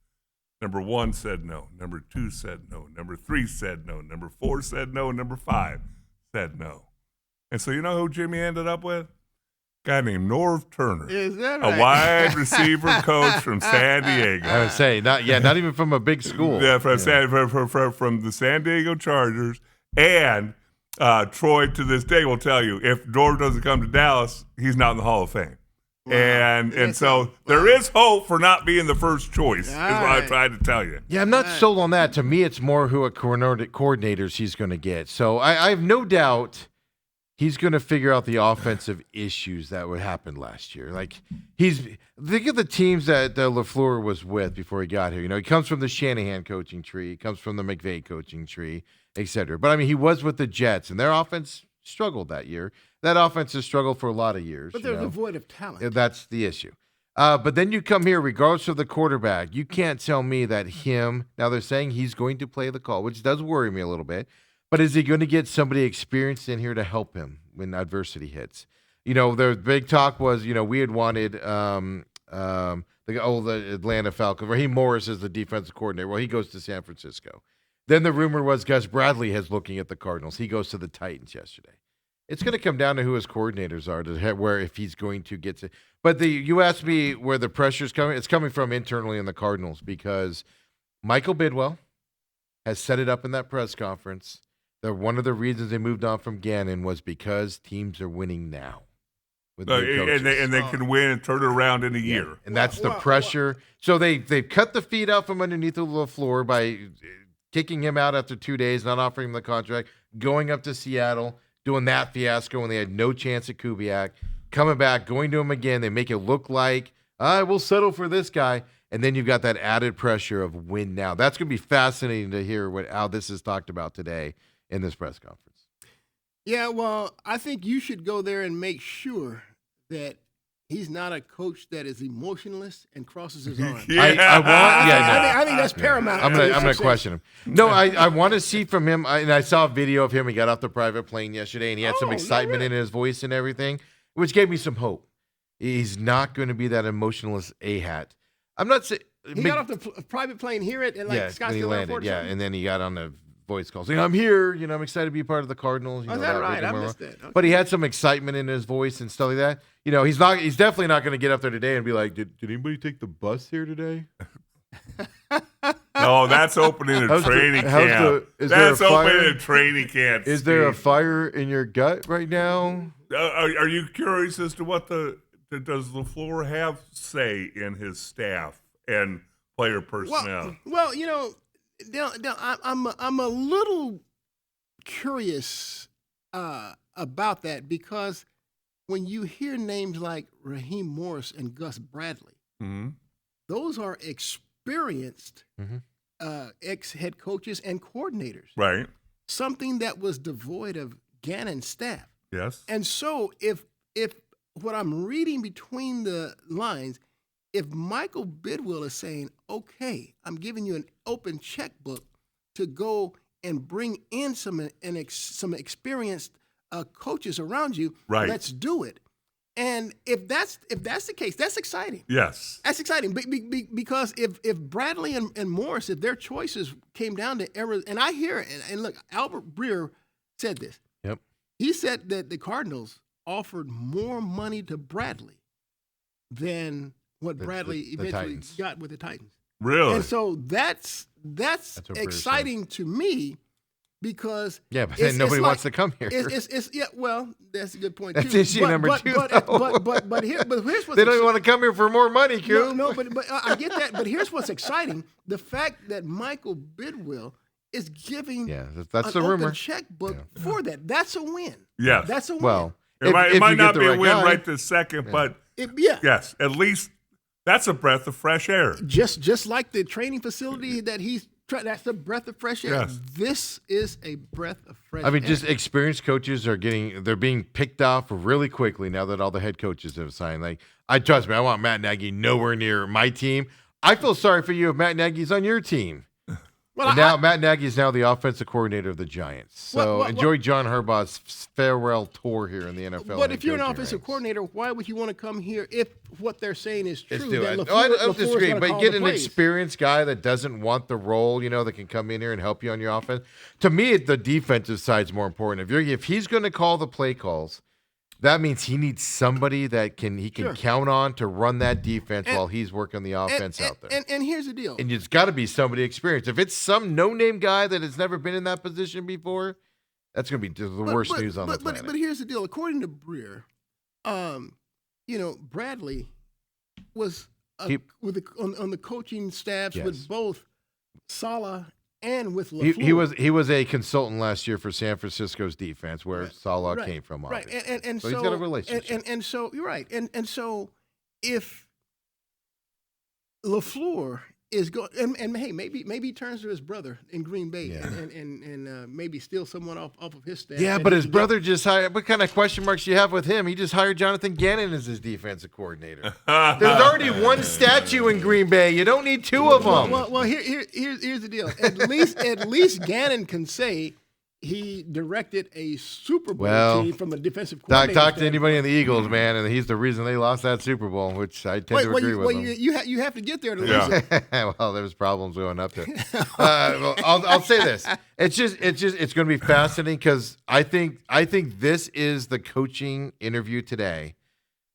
Number 1 said no. Number 2 said no. Number 3 said no. Number 4 said no. Number 5 said no. And so you know who Jimmy ended up with? A guy named Norv Turner. Is that right? A wide receiver coach from San Diego. I would say not even from a big school. Yeah, from the San Diego Chargers. And Troy to this day will tell you if Norv doesn't come to Dallas, he's not in the Hall of Fame. Wow. And so there is hope for not being the first choice, is what I tried to tell you. Yeah, I'm not sold on that. To me, it's more who coordinators he's going to get. So I have no doubt he's going to figure out the offensive issues that would happen last year. Like think of the teams that LaFleur was with before he got here. He comes from the Shanahan coaching tree, he comes from the McVay coaching tree, etc. But I mean, he was with the Jets, and their offense struggled that year. That offense has struggled for a lot of years. But they're devoid of talent. That's the issue. But then you come here, regardless of the quarterback, you can't tell me that now they're saying he's going to play the call, which does worry me a little bit. But is he going to get somebody experienced in here to help him when adversity hits? The big talk was, we had wanted the Atlanta Falcons. Raheem Morris is the defensive coordinator. Well, he goes to San Francisco. Then the rumor was Gus Bradley is looking at the Cardinals. He goes to the Titans yesterday. It's going to come down to who his coordinators are where if he's going to get to. But you asked me where the pressure's coming. It's coming from internally in the Cardinals because Michael Bidwell has set it up in that press conference that one of the reasons they moved on from Gannon was because teams are winning now. With and they can win and turn it around in a year. And that's the pressure. So they've cut the feet out from underneath the floor by kicking him out after 2 days, not offering him the contract, going up to Seattle, doing that fiasco when they had no chance at Kubiak, coming back, going to him again. They make it look like, we'll settle for this guy. And then you've got that added pressure of win now. That's going to be fascinating to hear how this is talked about today in this press conference. Yeah, well, I think you should go there and make sure that he's not a coach that is emotionless and crosses his arms. Yeah. I think that's paramount. I'm to his gonna success. question him. No, I want to see from him. And I saw a video of him. He got off the private plane yesterday, and he had some Oh, no, excitement really? in his voice and everything, which gave me some hope. He's not going to be that emotionless a-hat. I'm not saying. He got off the private plane here at like when he Scottsdale landed, Airport. or yeah, something? and then he got on the voice call saying, "I'm here. You know, I'm excited to be part of the Cardinals." You Oh, know, is that right? Ricky I Morrow. missed that. Okay. But he had some excitement in his voice and stuff like that. You know, he's definitely not going to get up there today and be like, "Did anybody take the bus here today?" No, that's opening a How's the- training how's camp. the- is there That's a fire? opening a training camp. Is there a Steve. fire in your gut right now? Are you curious as to what does LaFleur have say in his staff and player personnel? Well, you know, I'm a little curious about that because when you hear names like Raheem Morris and Gus Bradley, Mhm. those are experienced Mhm. ex-head coaches and coordinators. Right. Something that was devoid of Gannon's staff. Yes. And so if what I'm reading between the lines, if Michael Bidwill is saying, okay, I'm giving you an open checkbook to go and bring in some experienced coaches around you, Right. let's do it. And if that's the case, that's exciting. Yes. That's exciting because if Bradley and Morris, if their choices came down to errors, and I hear it, and look, Albert Breer said this. Yep. He said that the Cardinals offered more money to Bradley than what Bradley the eventually Titans. got with the Titans. Really? And so that's what Breer exciting to me because Yeah, but then nobody wants to come here. It's yeah. Well, that's a good point. That's too. issue number two, though. But here's what's They don't even want to come here for more money, Q. no, but I get that. But here's what's exciting: the fact that Michael Bidwill is giving Yeah, that's an the rumor. open checkbook for that. That's a win. Yes. That's a win. Well, It might you not get be the a right win guy- right this second, but Yeah. yes, at least that's a breath of fresh air. Just like the training facility that that's a breath of fresh air. Yes. This is a breath of fresh air. I mean, just experienced coaches they're being picked off really quickly now that all the head coaches have signed. Like, trust me, I want Matt Nagy nowhere near my team. I feel sorry for you if Matt Nagy's on your team. well, And now Matt Nagy is now the offensive coordinator of the Giants. So What- enjoy John Harbaugh's farewell tour here in the NFL. but head if you're an coaching offensive ranks. coordinator, why would you want to come here if what they're saying is true? Let's do that it. LaFleur- I don't LaFleur's disagree, gonna but call get the an plays. experienced guy that doesn't want the role, that can come in here and help you on your offense. To me, the defensive side's more important. If he's going to call the play calls, that means he needs somebody that he can Sure. count on to run that defense And- while he's working the offense out there. And here's the deal. And it's got to be somebody experienced. If it's some no-name guy that has never been in that position before, that's going to be the worst news on the planet. But here's the deal. According to Breer, Bradley was on the coaching staffs Yes. with both Saleh and with LaFleur. he was a consultant last year for San Francisco's defense, where Saleh came from. Right, Obviously. and So he's got a relationship. And so you're right, and so if LaFleur is going, and hey, maybe he turns to his brother in Green Bay Yeah. and maybe steal someone off of his staff. Yeah, and but he his can brother just hired. What kind of question marks do you have with him? He just hired Jonathan Gannon as his defensive coordinator. There's already one statue in Green Bay. You don't need two of them. Well, here's the deal. At least Gannon can say he directed a Super Bowl team from a defensive coordinator. Talk to standpoint. anybody in the Eagles, man, and he's the reason they lost that Super Bowl, which I tend to agree with him. You have to get there to lose Yeah. it. Well, there was problems going up there. I'll say this: it's going to be fascinating because I think this is the coaching interview today,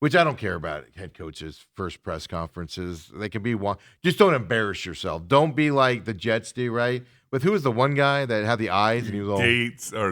which I don't care about head coaches' first press conferences. They can be one. Just don't embarrass yourself. Don't be like the Jets do, right? With who was the one guy that had the eyes and he was all Gates or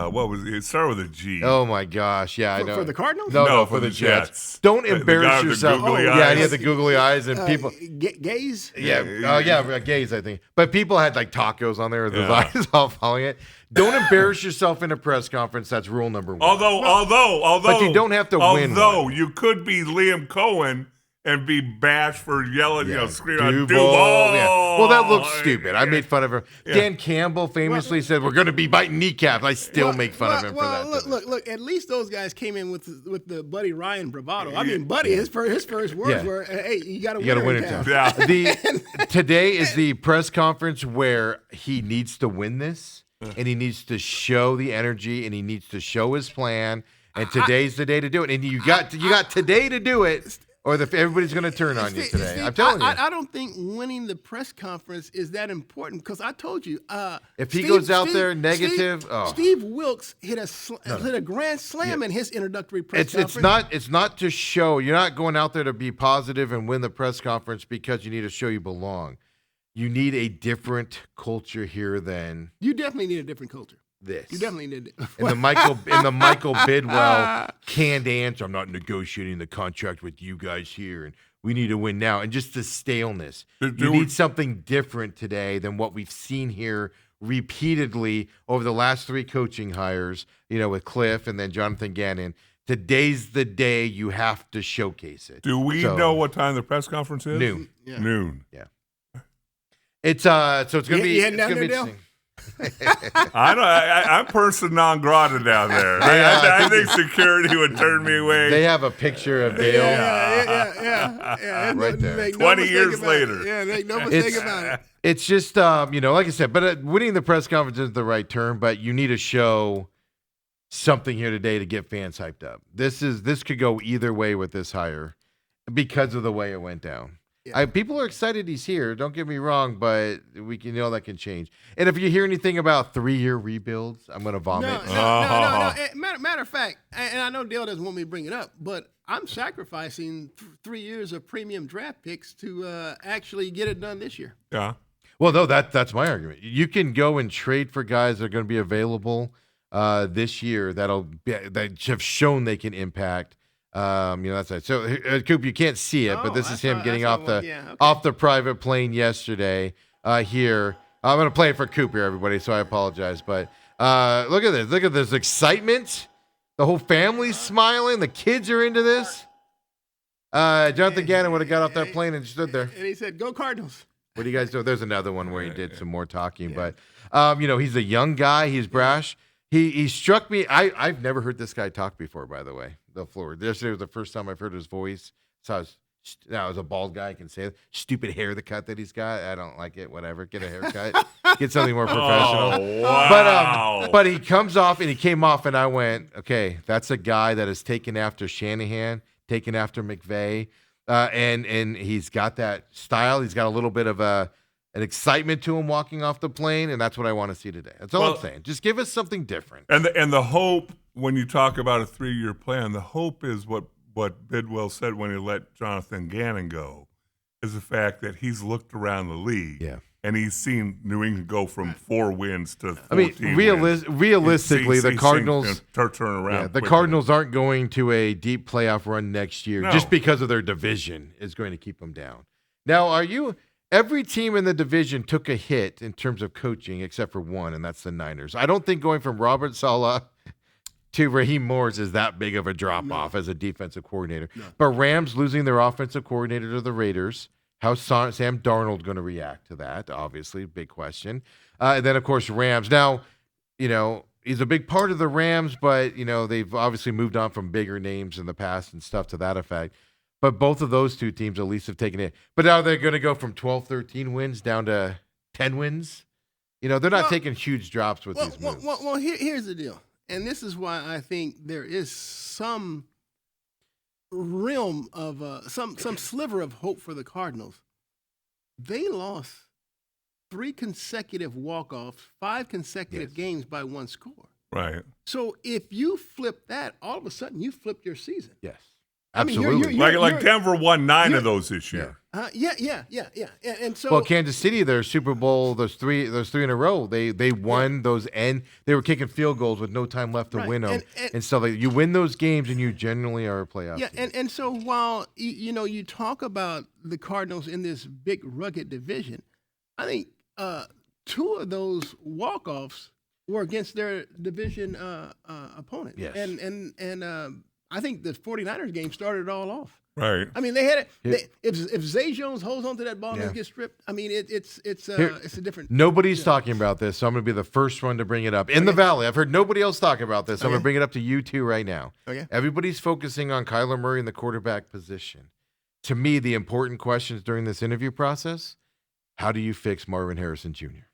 what was it? It started with a G. Oh my gosh! Yeah, I know. For the Cardinals? No, for the Jets. Don't The guy embarrass with the yourself. googly Yeah, he eyes. had the googly eyes, and people. Gaze. Yeah, gays, I think. But people had like tacos on there with his Yeah. eyes all following it. Don't embarrass yourself in a press conference. That's rule number one. Although, But you don't have to win Although one. you could be Liam Cohen and be bashed for yelling, screaming out Duval. Duval. Yeah. Well, that looks stupid. I made fun of him. Yeah. Dan Campbell famously said, "We're going to be biting kneecaps." I still make fun of him for that. Look. At least those guys came in with the Buddy Ryan bravado. I mean, Buddy, his first words were, "Hey, you got to win in town." Yeah. Today is the press conference where he needs to win this, and he needs to show the energy, and he needs to show his plan. And today's the day to do it. And you got today to do it, or everybody's going to turn on you today. Steve, I'm telling you. I don't think winning the press conference is that important because I told you. If he goes out there negative, Steve Wilkes hit a grand slam in his introductory press conference. It's not to show. You're not going out there to be positive and win the press conference because you need to show you belong. You need a different culture here than You definitely need a different culture. this. You definitely need it. In the Michael Bidwell canned answer, I'm not negotiating the contract with you guys here, and we need to win now. And just the staleness. You need something different today than what we've seen here repeatedly over the last 3 coaching hires, with Cliff and then Jonathan Gannon. Today's the day you have to showcase it. Do we know what time the press conference is? Noon. Yeah. Noon. Yeah. It's so it's gonna be You heading down it's gonna be there, Dale? interesting. I'm person non grata down there. I think security would turn me away. They have a picture of Dale. Yeah. Right there. Make no 20 mistake years about later. it. Yeah, make no mistake about it. It's just, like I said, but winning the press conference isn't the right term, but you need to show something here today to get fans hyped up. This could go either way with this hire because of the way it went down. Yeah. People are excited he's here. Don't get me wrong, but that can change. And if you hear anything about 3-year rebuilds, I'm going to vomit. No. Matter of fact, and I know Dale doesn't want me to bring it up, but I'm sacrificing 3 years of premium draft picks to actually get it done this year. Yeah. Well, no, that's my argument. You can go and trade for guys that are going to be available this year that have shown they can impact. That's right. So, Coop, you can't see it, but this is him getting off the private plane yesterday. Here, I'm going to play it for Coop here, everybody. So I apologize, but look at this. Look at this excitement. The whole family's smiling. The kids are into this. Jonathan Gannon would have got off that plane and stood there. And he said, "Go Cardinals." What do you guys do? There's another one where he did some more talking, but he's a young guy. He's brash. He struck me. I've never heard this guy talk before, by the way. The floor. Yesterday was the first time I've heard his voice. So I was a bald guy. I can say it. Stupid haircut that he's got. I don't like it. Whatever. Get a haircut. Get something more professional. Oh, wow. But he comes off and he came off and I went, okay, that's a guy that is taken after Shanahan, taken after McVay, and he's got that style. He's got a little bit of an excitement to him walking off the plane, and that's what I want to see today. That's all I'm saying. Just give us something different. And the hope, when you talk about a 3-year plan, the hope is what Bidwell said when he let Jonathan Gannon go, is the fact that he's looked around the league and he's seen New England go from 4 wins to 14 wins. Realistically, the Cardinals turn around. the Cardinals aren't going to a deep playoff run next year just because of their division is going to keep them down. Now, every team in the division took a hit in terms of coaching except for one, and that's the Niners. I don't think going from Robert Saleh to Raheem Morris is that big of a drop-off as a defensive coordinator. No. But Rams losing their offensive coordinator to the Raiders, how's Sam Darnold going to react to that? Obviously, big question. And then, of course, Rams. Now, he's a big part of the Rams, but, they've obviously moved on from bigger names in the past and stuff to that effect. But both of those two teams at least have taken it. But now they're going to go from 12, 13 wins down to 10 wins. They're not taking huge drops with these moves. Well, here's the deal. And this is why I think there is some realm of some sliver of hope for the Cardinals. They lost 3 consecutive walk-offs, 5 consecutive games by 1 score. Right. So if you flip that, all of a sudden you flipped your season. Yes. Absolutely. Like Denver won 9 of those this year. Yeah. And so Kansas City, their Super Bowl, those three in a row, they won those, and they were kicking field goals with no time left to win them and stuff like that. You win those games, and you generally are a playoff team. And so while you talk about the Cardinals in this big rugged division, I think 2 of those walk-offs were against their division opponent. Yes. And I think the 49ers game started it all off. Right. I mean, they had it. If Zay Jones holds onto that ball and gets stripped, I mean, it's a different. Nobody's talking about this, so I'm going to be the first one to bring it up. In the Valley, I've heard nobody else talk about this. I'm going to bring it up to you two right now. Okay. Everybody's focusing on Kyler Murray in the quarterback position. To me, the important questions during this interview process, how do you fix Marvin Harrison Jr.?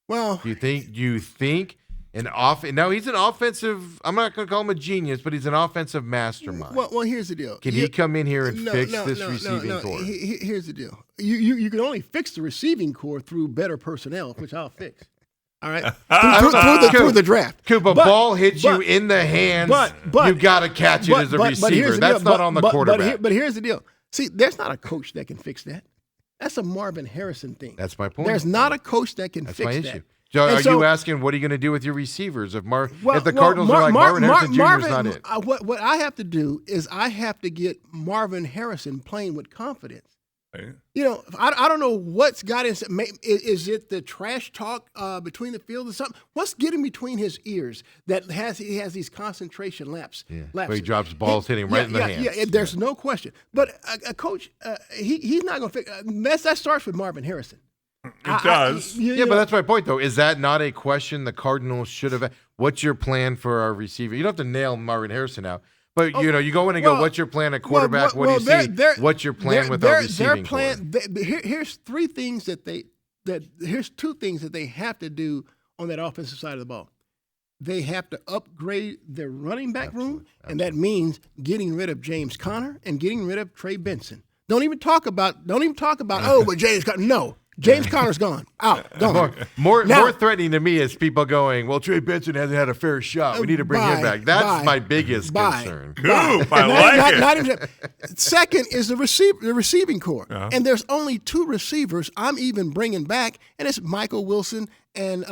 Well, Do you think now he's an offensive, I'm not going to call him a genius, but he's an offensive mastermind. well, here's the deal. Can he come in here and fix this receiving no. core? Here's the deal. You can only fix the receiving core through better personnel, which I'll fix. All right, through the draft. Cooper, ball hits you in the hands. You got to catch it as a receiver. That's not on the quarterback. But here's the deal. See, there's not a coach that can fix that. That's a Marvin Harrison thing. That's my point. There's not a coach that can That's fix my that. issue. So And are so- you asking what are you going to do with your receivers if the Well, Cardinals are like Marvin Harrison Jr. is not it? What I have to do is I have to get Marvin Harrison playing with confidence. Right. You know, I don't know what's got his. Is it the trash talk between the field or something? What's getting between his ears that he has these concentration lapses? Where he drops balls hitting right in the hands. Yeah, there's no question. But a coach, he's not going to fix. That starts with Marvin Harrison. It does. Yeah, but that's my point, though. Is that not a question the Cardinals should have? What's your plan for our receiver? You don't have to nail Marvin Harrison out, but you go in and go, "What's your plan at quarterback? What do you see? What's your plan with our receiving core?" Here's three things here's two things that they have to do on that offensive side of the ball. They have to upgrade their running back room, and that means getting rid of James Conner and getting rid of Trey Benson. Don't even talk about but James Conner. No. James Conner's gone. Out. Gone. More threatening to me is people going, well, Trey Benson hasn't had a fair shot. We need to bring him back. That's my biggest concern. Ooh, I like it. Second is the receiving core. And there's only two receivers I'm even bringing back, and it's Michael Wilson and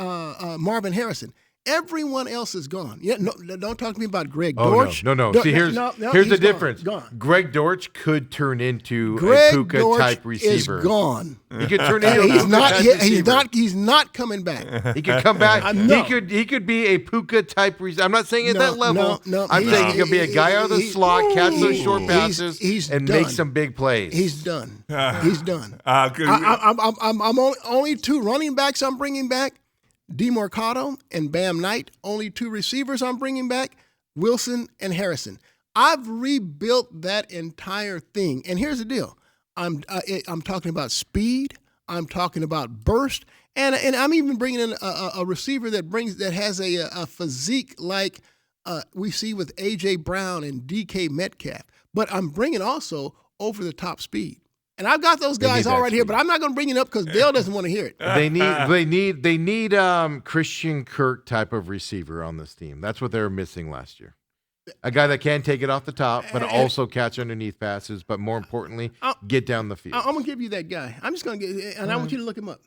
Marvin Harrison. Everyone else is gone. Yeah, no, don't talk to me about Greg Dortch. No. See, here's the difference. Gone. Greg Dortch could turn into Greg a Puka Dortch type receiver. is gone. He could turn into a He's Puka not. type He's receiver. not. He's not coming back. He could come back. No. He could be a Puka type receiver. I'm not saying at that level. No. I'm saying he could be a guy out of the slot, catch those short passes, he's and done. make some big plays. He's done. He's done. Good. I'm only two running backs I'm bringing back. DeMarcado and Bam Knight, only two receivers I'm bringing back, Wilson and Harrison. I've rebuilt that entire thing. And here's the deal. I'm talking about speed. I'm talking about burst. And I'm even bringing in a receiver that has a physique like we see with A.J. Brown and D.K. Metcalf. But I'm bringing also over-the-top speed. And I've got those guys all right here, but I'm not going to bring it up because Dale doesn't want to hear it. They need Christian Kirk type of receiver on this team. That's what they were missing last year. A guy that can take it off the top, but also catch underneath passes, but more importantly, get down the field. I'm going to give you that guy. I'm just going to get, and I want you to look him up.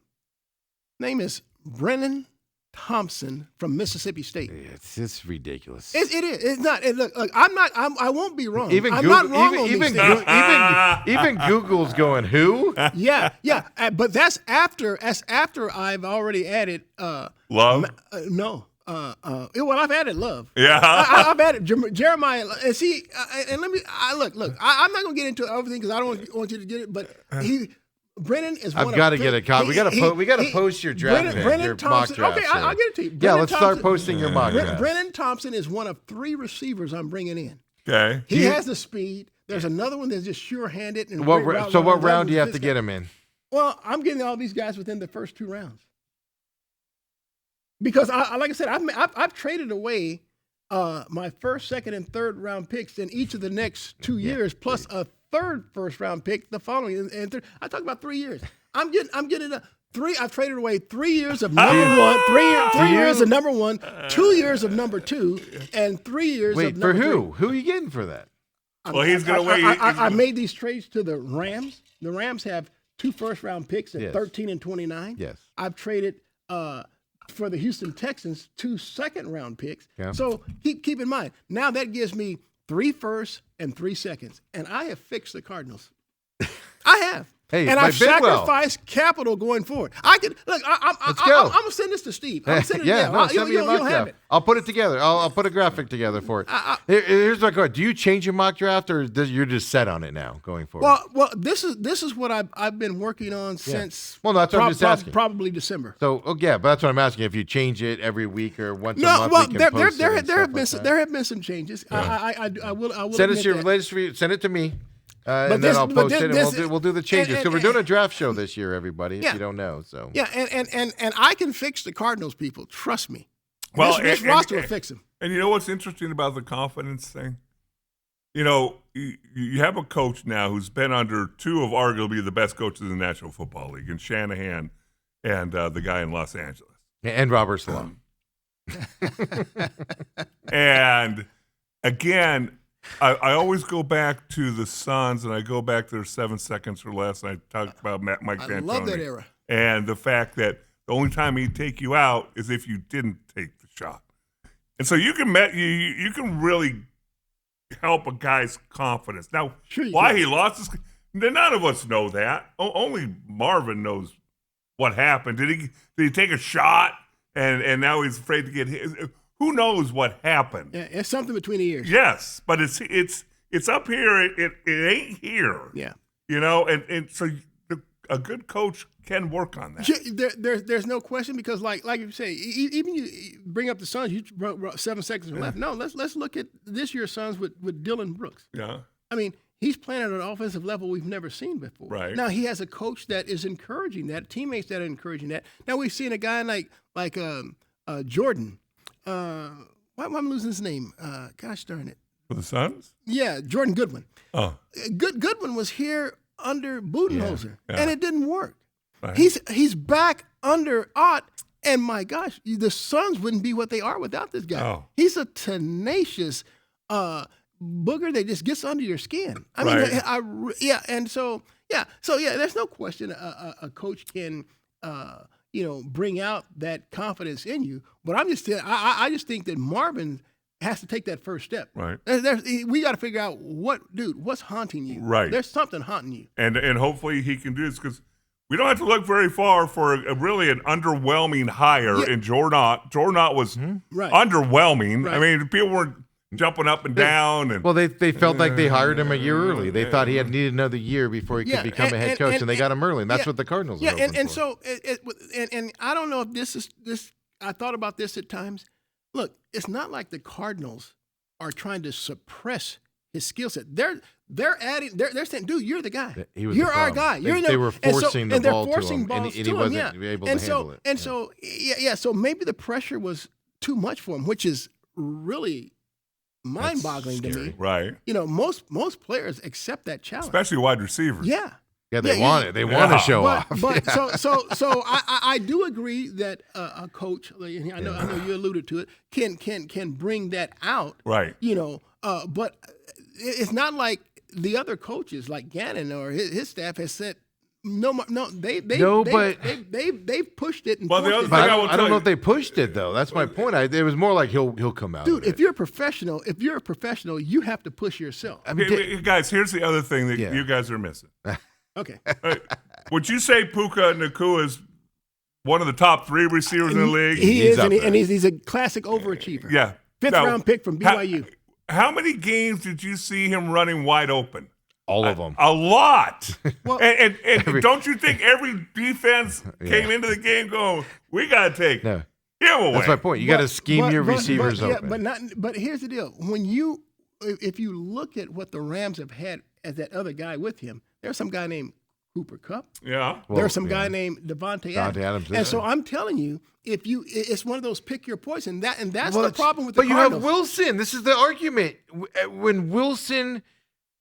Name is Brennan Thompson from Mississippi State. It's ridiculous. It is. It's not. Look, I'm not. I won't be wrong. Even I'm Google, not wrong on these things. even Google's going who? Yeah. But that's after I've already added. Love? No. Well, I've added Love. Yeah. I've added Jeremiah. And see, and let me. Look. I'm not gonna get into everything because I don't want you to get it. But Brennan is. I've got to get a copy. We got to post your draft. Brennan Thompson. Mock draft, okay, I'll get it to you. Yeah, let's start posting your mock draft. Brennan Thompson is one of three receivers I'm bringing in. Okay. He has the speed. There's another one that's just sure-handed. And what round do you have to get him in? Well, I'm getting all these guys within the first two rounds. Because, like I said, I've traded away my first, second, and third round picks in each of the next 2 years, plus a third first round pick the following. And I talked about 3 years. I'm getting three. I've traded away 3 years of number one, three years of number one, 2 years of number two, and 3 years of number for who? three. Who are you getting for that? Well, he's going to wait. I made these trades to the Rams. The Rams have 2 first round picks at 13 and 29. Yes. I've traded for the Houston Texans 2 second round picks. Yeah. So keep in mind, now that gives me 3 firsts and 3 seconds. And I have fixed the Cardinals. I have. Hey, and my I've Bidwell. sacrificed capital going forward. I could look. Let's go. I'm gonna send this to Steve. I'm gonna send it. Yeah, no, send me a you'll mock have draft. it. I'll put it together. I'll put a graphic together for it. Here's my question: do you change your mock draft, or you're just set on it now going forward? Well, this is what I've been working on since. Well, that's what I'm just asking. Probably December. So, yeah, but that's what I'm asking. If you change it every week or once a No, month, well, we can post there it and have stuff been like some, that. there have been some changes. I will. Send us admit your that. latest review. Send it to me, and this- then I'll but post it, and this- we'll do the changes. and- So we're doing a draft show this year, everybody. If Yeah. you don't know, so Yeah, and I can fix the Cardinals, people. Trust me. Well, this roster will fix them. And you know what's interesting about the confidence thing? You know, you have a coach now who's been under two of arguably the best coaches in the National Football League, and Shanahan and the guy in Los Angeles. and Robert Saleh. And again, I always go back to the Suns, and I go back to their 7 seconds or less, and I talked about Mike I D'Antoni. love that era. And the fact that the only time he'd take you out is if you didn't take the shot. And so you can really help a guy's confidence. Now, Sure you why can. he lost his – none of us know that. Only Marvin knows what happened. Did he take a shot and now he's afraid to get hit? Who knows what happened? Yeah, it's something between the ears. Yes, but it's up here. It ain't here. Yeah. You know, and so a good coach can work on that. There's no question because like you say, even you bring up the Suns. You brought 7 seconds left. No, let's look at this year's Suns with Dylan Brooks. Yeah. I mean, he's playing at an offensive level we've never seen before. Right. Now he has a coach that is encouraging that, teammates that are encouraging that. Now we've seen a guy like Jordan. Why am I losing his name? Gosh darn it. For the Suns? Yeah, Jordan Goodwin. Oh. Goodwin was here under Budenholzer, Yeah. and it didn't work. Right. He's back under Ott, and my gosh, the Suns wouldn't be what they are without this guy. Oh. He's a tenacious booger that just gets under your skin. I Right. mean, and so there's no question a coach can bring out that confidence in you. But I just think that Marvin has to take that first step. Right. We got to figure out what's haunting you. Right. There's something haunting you. And hopefully he can do this because we don't have to look very far for really an underwhelming hire in Jordan Ott. Jordan Ott was Right. underwhelming. Right. I mean, people weren't jumping up and down. And Well, they felt like they hired him a year early. They thought he had needed another year before he could become a head coach, and they got him early. And that's what the Cardinals are hoping and for. so and I don't know if this is this. I thought about this at times. Look, it's not like the Cardinals are trying to suppress his skill set. They're adding. They're saying, "Dude, you're the guy. He was You're the our problem. guy." You're They were forcing the ball to him, and balls he to him, wasn't yeah. able and to so, handle it. And Yeah. so, so maybe the pressure was too much for him, which is really mind-boggling to me. right. You know, most players accept that challenge. Especially wide receivers. Yeah. Yeah, they Yeah, want it. They want to show But off. so I do agree that a coach, I know you alluded to it, can bring that out. Right. You know, but it's not like the other coaches, like Gannon or his staff, has said they've pushed it. And Well, the forced other it. thing I will don't tell know you- if they pushed it though. That's my point. It was more like he'll come out. Dude, of if it. you're a professional, you have to push yourself. I mean, Hey, guys, here's the other thing that Yeah. you guys are missing. Okay. Would you say Puka Nacua is one of the top 3 receivers in the league? He He's is, up and, there. and he's a classic overachiever. Yeah. Fifth Now, round pick from BYU. How many games did you see him running wide open? all of them. A lot. Well- and don't you think every defense came into the game going, we got to take No, him away? that's my point. You got to scheme your receivers but, open. But here's the deal: if you look at what the Rams have had as that other guy with him, there's some guy named Cooper Kupp. Yeah. Well, There's some guy yeah. named Devontae Adams, Adams. yeah. And so I'm telling you, it's one of those pick your poison. That's Well, the it's- problem with the But you Cardinals. have Wilson. This is the argument.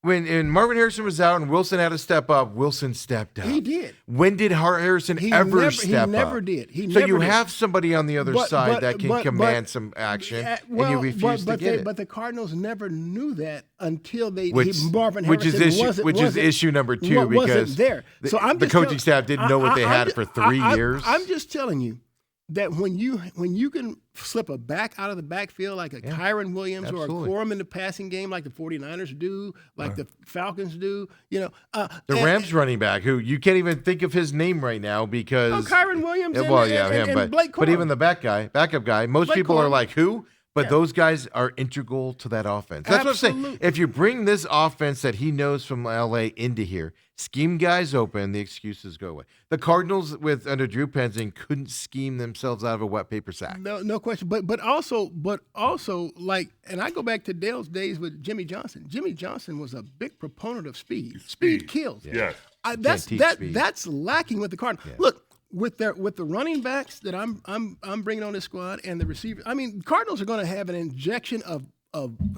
When Marvin Harrison was out and Wilson had to step up, Wilson stepped up. He did. When did Harrison He ever never- step he up? never did. He so never you did. have somebody on the other side that can command but- some action, well, and you refuse to get it. But the Cardinals never knew that until Which Marvin is Harrison issue number 2 wasn't because there. So I'm the just coaching telling- staff didn't know what they had for 3 years. I'm just telling you that when you can slip a back out of the backfield like a Kyron Williams absolutely. or a Corum in the passing game like the 49ers do, like the Falcons do, The Rams running back, who you can't even think of his name right now because Kyron Williams Yeah, and, well, and, yeah, and, him, and Blake but Corum. even the backup guy, most Blake people are Corum. like, who? But Yeah. those guys are integral to that offense. That's what I'm saying. Absolutely. If you bring this offense that he knows from LA into here, scheme guys open, the excuses go away. The Cardinals under Drew Penzing couldn't scheme themselves out of a wet paper sack. No question. But also like, and I go back to Dale's days with Jimmy Johnson. Jimmy Johnson was a big proponent of speed. Speed kills. Yes. That's teach speed. that's lacking with the Cardinals. Yeah. Look, with the running backs that I'm bringing on this squad and the receivers. I mean, Cardinals are going to have an injection of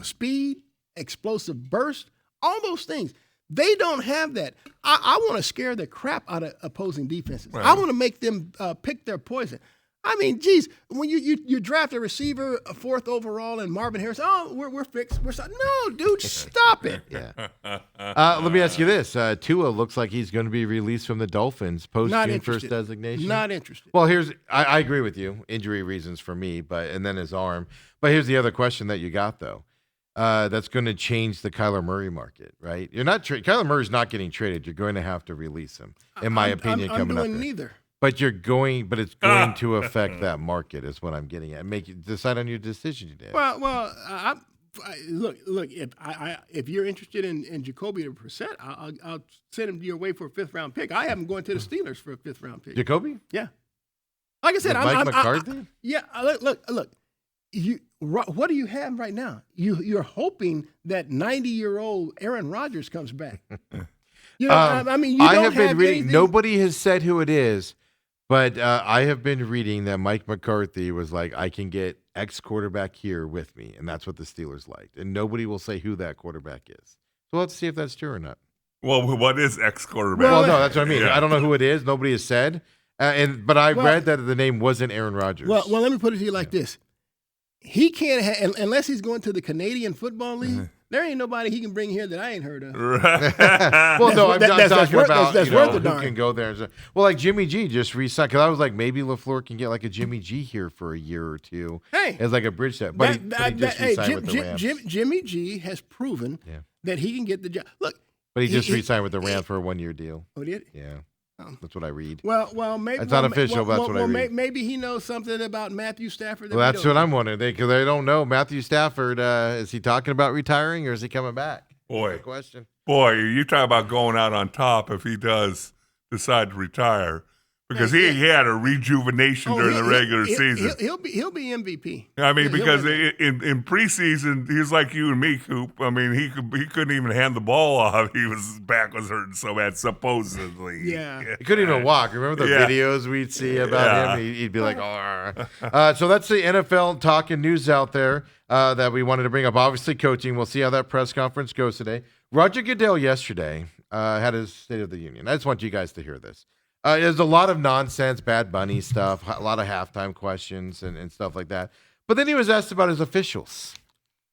speed, explosive burst, all those things. They don't have that. I want to scare the crap out of opposing defenses. Right. I want to make them pick their poison. I mean, geez, when you draft a receiver, a 4th overall, and Marvin Harris, we're fixed. No, dude, stop it. Yeah. Let me ask you this: Tua looks like he's going to be released from the Dolphins post Not June interested. 1st designation. Not interested. Well, I agree with you. Injury reasons for me, and then his arm. But here's the other question that you got though. That's going to change the Kyler Murray market, right? You're not Kyler Murray's not getting traded. You're going to have to release him, in my opinion. I'm coming up doing there. neither. But it's going to affect that market. Is what I'm getting at. Make you decide on your decision today. Well, look. If you're interested in Jacoby or Brissett, I'll send him your way for a 5th round pick. I have him going to the Steelers for a 5th round pick. Jacoby, Yeah, like I said, Mike McCarthy. Look. What do you have right now? You're hoping that 90-year-old Aaron Rodgers comes back. I mean, you I don't have been reading. anything- Nobody has said who it is, but I have been reading that Mike McCarthy was like, I can get X quarterback here with me, and that's what the Steelers liked. And nobody will say who that quarterback is. So we'll have to see if that's true or not. Well, what is ex-quarterback? Well, no, that's what I mean. Yeah. I don't know who it is. Nobody has said. But I read that the name wasn't Aaron Rodgers. Well, let me put it to you like this: he can't unless he's going to the Canadian Football League. There ain't nobody he can bring here that I ain't heard of. Well, no, I'm that's talking worth- about that's you know, worth a who darn. can go there. Well, like Jimmy G just re-signed because I was like, maybe LaFleur can get like a Jimmy G here for a year or two. Hey, as like a bridge set, but he just re-signed with the Rams. Jimmy G has proven that he can get the job. Look, But he just re-signed with the Rams for a 1-year deal. oh, did? Yeah, that's what I read. Well, maybe It's not official, but that's what I read. Maybe he knows something about Matthew Stafford. That Well, we that's don't what know. I'm wondering. Because they don't know Matthew Stafford. Is he talking about retiring or is he coming back? Boy, Good question. you talk about going out on top if he does decide to retire. Because he had a rejuvenation during the regular season. He'll be MVP. I mean, He'll because win it. in preseason, he's like you and me, Coop. I mean, he couldn't even hand the ball off. His back was hurting so bad, supposedly. Yeah. He couldn't even walk. Remember the Yeah. videos we'd see about him? He'd be like, "Oh." So that's the NFL talking news out there that we wanted to bring up. Obviously, coaching. We'll see how that press conference goes today. Roger Goodell yesterday had his State of the Union. I just want you guys to hear this. There's a lot of nonsense, Bad Bunny stuff, a lot of halftime questions and stuff like that. But then he was asked about his officials.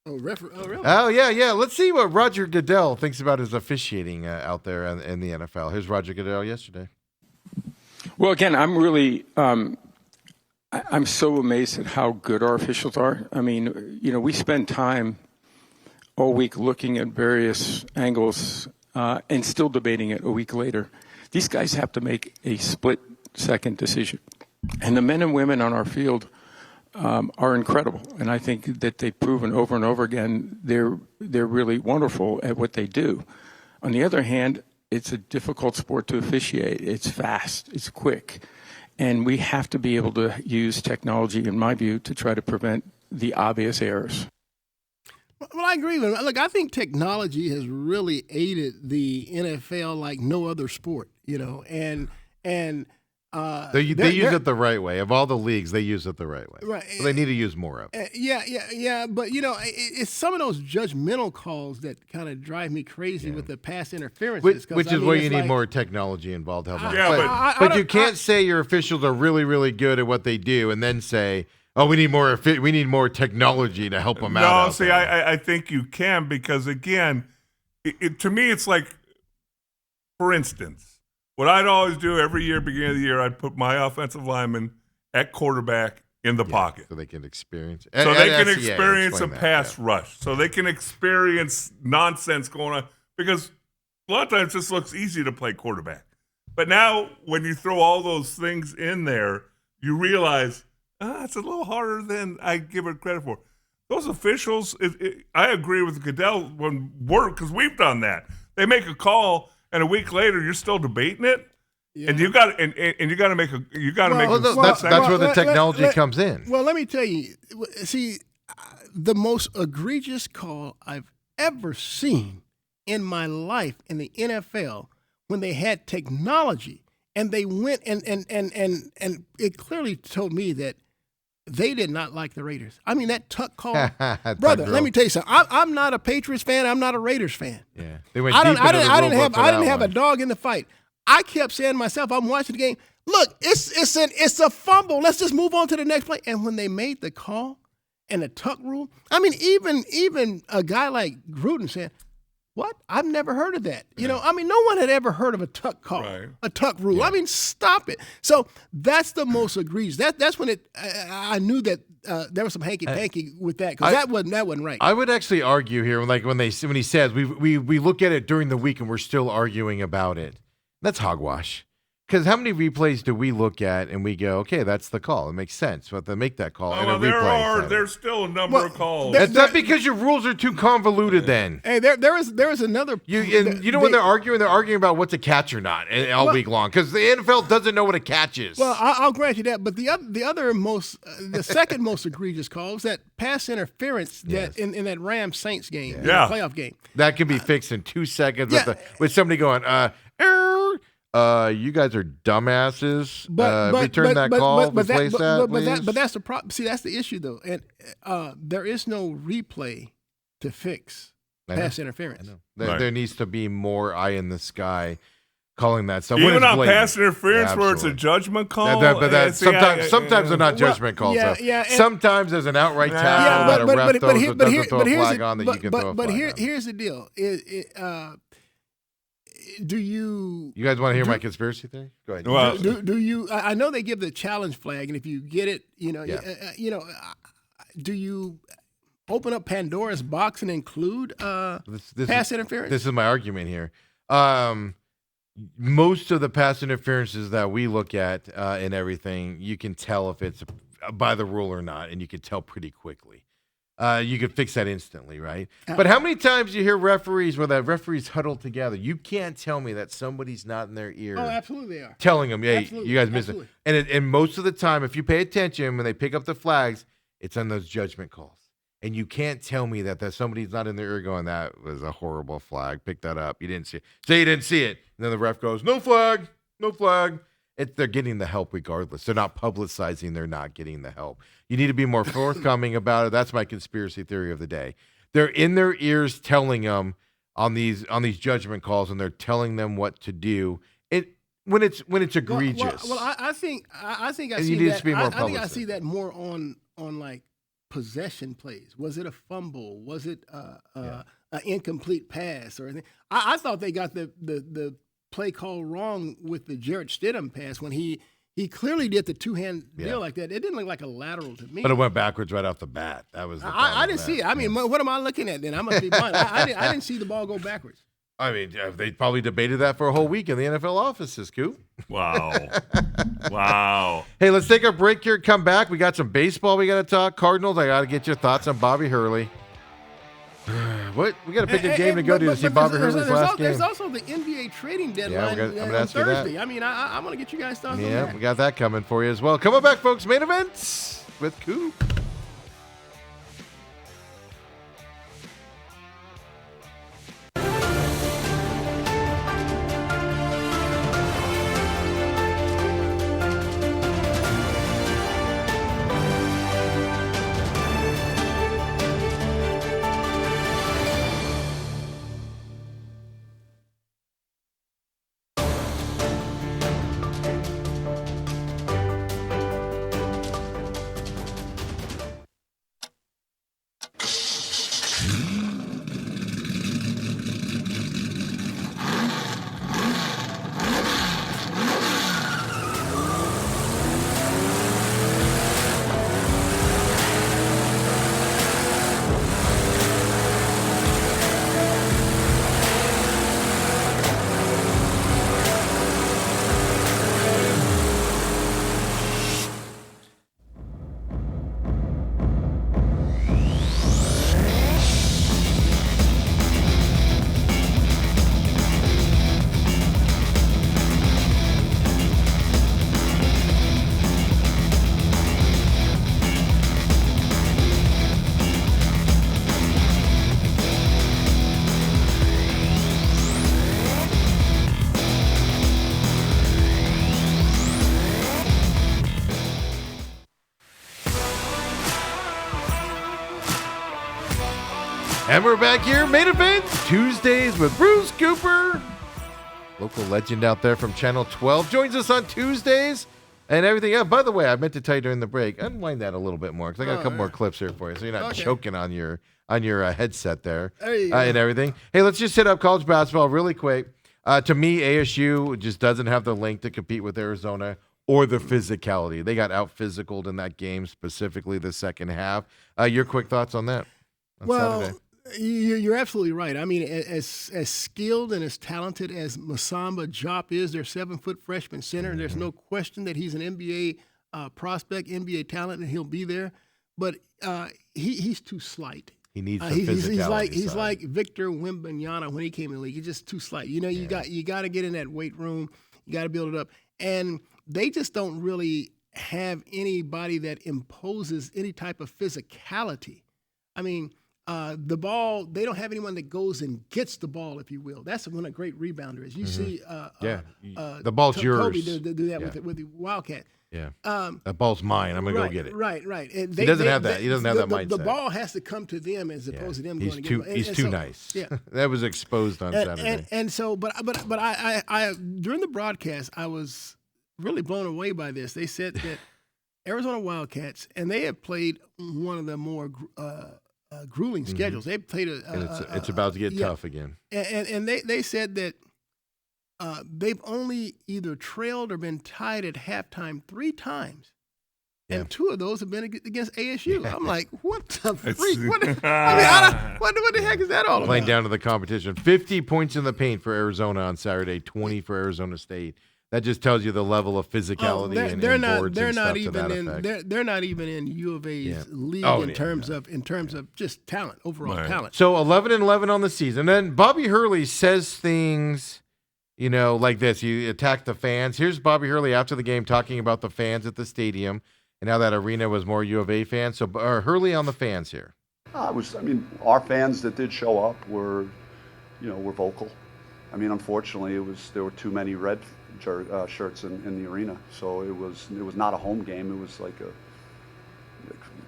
Oh, really? Oh, yeah. Let's see what Roger Goodell thinks about his officiating out there in the NFL. Here's Roger Goodell yesterday. Well, again, I'm really I'm so amazed at how good our officials are. I mean, we spend time all week looking at various angles and still debating it a week later. These guys have to make a split-second decision. And the men and women on our field are incredible. And I think that they've proven over and over again they're really wonderful at what they do. On the other hand, it's a difficult sport to officiate. It's fast. It's quick. And we have to be able to use technology, in my view, to try to prevent the obvious errors. Well, I agree with him. Look, I think technology has really aided the NFL like no other sport, and They use it the right way. Of all the leagues, they use it the right way. Right. So they need to use more of it. Yeah. But it's some of those judgmental calls that kind of drive me crazy with the pass interferences. Which is where you need more technology involved to help them. Yeah, but you can't say your officials are really, really good at what they do and then say, "Oh, we need more technology to help them out." No, see, I think you can because, again, to me, it's like, for instance, what I'd always do every year, beginning of the year, I'd put my offensive lineman at quarterback in the pocket. So they can experience. So they can SCA, experience a explain that, pass yeah. rush. So they can experience nonsense going on. Because a lot of times it just looks easy to play quarterback. But now when you throw all those things in there, you realize it's a little harder than I give it credit for. Those officials, I agree with Goodell because we've done that. They make a call, and a week later you're still debating it, and you got and you got to make a That's where the technology comes in. Well, let me tell you. See, the most egregious call I've ever seen in my life in the NFL when they had technology and they went and it clearly told me that they did not like the Raiders. I mean, that Tuck call, brother. Let me tell you something. I'm not a Patriots fan. I'm not a Raiders fan. Yeah, they went I deep into the didn't rule book for have that a one. dog in the fight. I kept saying to myself, I'm watching the game. Look, it's a fumble. Let's just move on to the next play. And when they made the call and the Tuck rule, I mean, even a guy like Gruden said, "What? I've never heard of that." You know, I mean, no one had ever heard of a Tuck call, a Tuck rule. Yeah. I mean, stop it. So that's the most egregious. That's when I knew that there was some hanky panky with that because that wasn't right. I would actually argue here, like when he says we look at it during the week and we're still arguing about it. That's hogwash. Because how many replays do we look at and we go, okay, that's the call. It makes sense. But they make that call in a replay. There's still a number of calls. That's not because your rules are too convoluted then. Hey, there is another. When they're arguing about what's a catch or not all week long. Because the NFL doesn't know what a catch is. Well, I'll grant you that. But the second most egregious call was that pass interference that in that Rams Saints game, the playoff game. That can be fixed in 2 seconds with somebody going, you guys are dumbasses. Return that call. Replace that, please. But that's the problem. See, that's the issue, though. And there is no replay to fix pass interference. There needs to be more eye in the sky calling that. So even on pass interference where it's a judgment call. Sometimes they're not judgment calls. Sometimes there's an outright tackle that a ref throws that doesn't throw a flag on that you can throw a flag on. But here's the deal. Do you guys want to hear my conspiracy theory? Go ahead. Well, do you? I know they give the challenge flag, and if you get it, do you open up Pandora's box and include pass interference? This is my argument here. Most of the pass interferences that we look at and everything, you can tell if it's by the rule or not, and you can tell pretty quickly. You could fix that instantly, right? But how many times you hear referees where the referees huddle together? You can't tell me that somebody's not in their ear. Oh, absolutely they are. Telling them, hey, you guys missed it. And most of the time, if you pay attention, when they pick up the flags, it's on those judgment calls. And you can't tell me that somebody's not in their ear going, that was a horrible flag. Pick that up. You didn't see it. Say you didn't see it. And then the ref goes, no flag, no flag. They're getting the help regardless. They're not publicizing. They're not getting the help. You need to be more forthcoming about it. That's my conspiracy theory of the day. They're in their ears telling them on these judgment calls, and they're telling them what to do. When it's egregious. Well, I think I see that. I think I see that more on like possession plays. Was it a fumble? Was it an incomplete pass or anything? I thought they got the play call wrong with the Jarrett Stidham pass when he clearly did the two-hand deal like that. It didn't look like a lateral to me. But it went backwards right off the bat. That was the I didn't see it. I mean, what am I looking at then? I must be blind. I didn't see the ball go backwards. I mean, they probably debated that for a whole week in the NFL offices, Coop. Wow. Wow. Hey, let's take a break here. Come back. We got some baseball we got to talk. Cardinals, I got to get your thoughts on Bobby Hurley. What? We got to pick a game to go to see Bobby Hurley's last game. There's also the NBA trading deadline on Thursday. I mean, I'm going to get you guys thoughts on that. Yeah, we got that coming for you as well. Coming back, folks. Main events with Coop. And we're back here, main event Tuesdays with Bruce Cooper. Local legend out there from Channel 12 joins us on Tuesdays and everything. Yeah, by the way, I meant to tell you during the break, unwind that a little bit more because I got a couple more clips here for you, so you're not choking on your headset there, and everything. Hey, let's just hit up college basketball really quick. To me, ASU just doesn't have the length to compete with Arizona or the physicality. They got out-physicaled in that game, specifically the second half. Your quick thoughts on that on Saturday? You're absolutely right. I mean, as skilled and as talented as Masamba Diop is, their 7-foot freshman center, there's no question that he's an NBA prospect, NBA talent, and he'll be there. But he's too slight. He needs some physicality. He's like Victor Wembanyama when he came in the league. He's just too slight. You know, you got to get in that weight room. You got to build it up. And they just don't really have anybody that imposes any type of physicality. I mean, the ball, they don't have anyone that goes and gets the ball, if you will. That's when a great rebounder is. You see the ball's yours. Kobe do that with the Wildcat. Yeah, that ball's mine. I'm going to go get it. Right. And he doesn't have that. He doesn't have that mindset. The ball has to come to them as opposed to them going to get it. He's too nice. Yeah. That was exposed on Saturday. And so, but I during the broadcast, I was really blown away by this. They said that Arizona Wildcats, and they have played one of the more grueling schedules. They played it's about to get tough again. And they said that they've only either trailed or been tied at halftime 3 times. And 2 of those have been against ASU. I'm like, what the freak? What the heck is that all about? Playing down to the competition. 50 points in the paint for Arizona on Saturday, 20 for Arizona State. That just tells you the level of physicality and boards and stuff to that effect. They're not even in U of A's league in terms of just talent, overall talent. So 11-11 on the season. Then Bobby Hurley says things, like this. You attack the fans. Here's Bobby Hurley after the game talking about the fans at the stadium and how that arena was more U of A fans. So Hurley on the fans here. Our fans that did show up were vocal. Unfortunately, there were too many red shirts in the arena, so it was not a home game. It was like a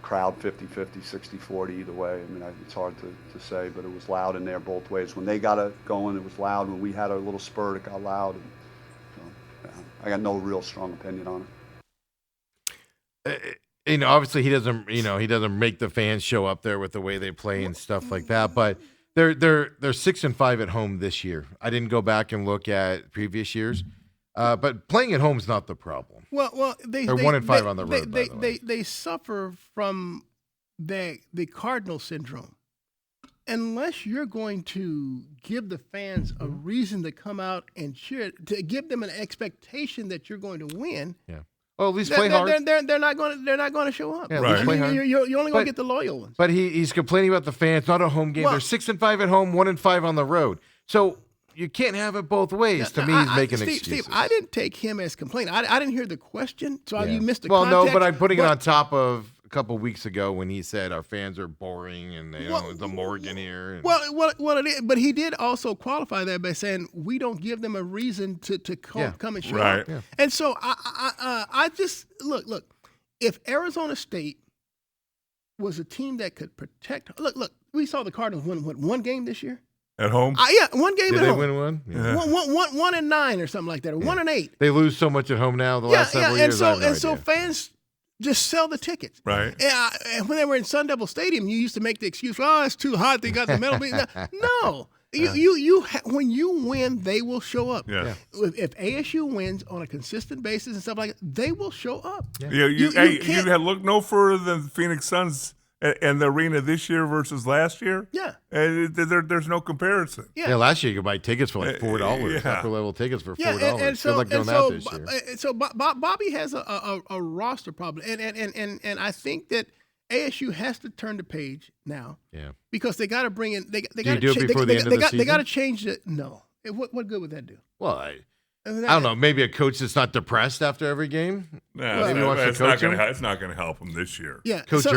crowd 50-50, 60-40 either way. It's hard to say, but it was loud in there both ways. When they got it going, it was loud. When we had a little spurt, it got loud. And, I got no real strong opinion on it. Obviously he doesn't make the fans show up there with the way they play and stuff like that, but they're 6-5 at home this year. I didn't go back and look at previous years. But playing at home is not the problem. Well, they're 1-5 on the road. They suffer from the Cardinal syndrome. Unless you're going to give the fans a reason to come out and cheer, to give them an expectation that you're going to win. Yeah. Well, at least play hard. They're not going to show up. Yeah, right. Play hard. You're only going to get the loyal ones. But he's complaining about the fans. Not a home game. They're 6-5 at home, 1-5 on the road. So. You can't have it both ways. To me, he's making excuses. Steve, I didn't take him as complaining. I didn't hear the question, so you missed the context. Well, no, but I'm putting it on top of a couple weeks ago when he said our fans are boring and the Morgan here. And, well, it is, but he did also qualify that by saying we don't give them a reason to come and show up. Yeah. And so I just look. If Arizona State was a team that could protect, look, we saw the Cardinals win one game this year. At home? One game at home. Did they win one? Yeah. 1-9 or something like that, or 1-8. They lose so much at home now the last several years. So fans just sell the tickets. Right. And when they were in Sun Devil Stadium, you used to make the excuse, it's too hot, they got the metal. No. When you win, they will show up. Yeah. If ASU wins on a consistent basis and stuff like that, they will show up. Yeah. You had looked no further than the Phoenix Suns and the arena this year versus last year. Yeah. And there's no comparison. Yeah, last year you could buy tickets for like $4. Upper level tickets for $4. And so, Good luck doing that this year. So Bobby has a roster problem. And I think that ASU has to turn the page now. Yeah. Because they got to bring in. They got to do it before the end of the season? They got to change it. No. What good would that do? Well, I don't know. Maybe a coach that's not depressed after every game. No, it's not going to help him this year. Yeah, Coach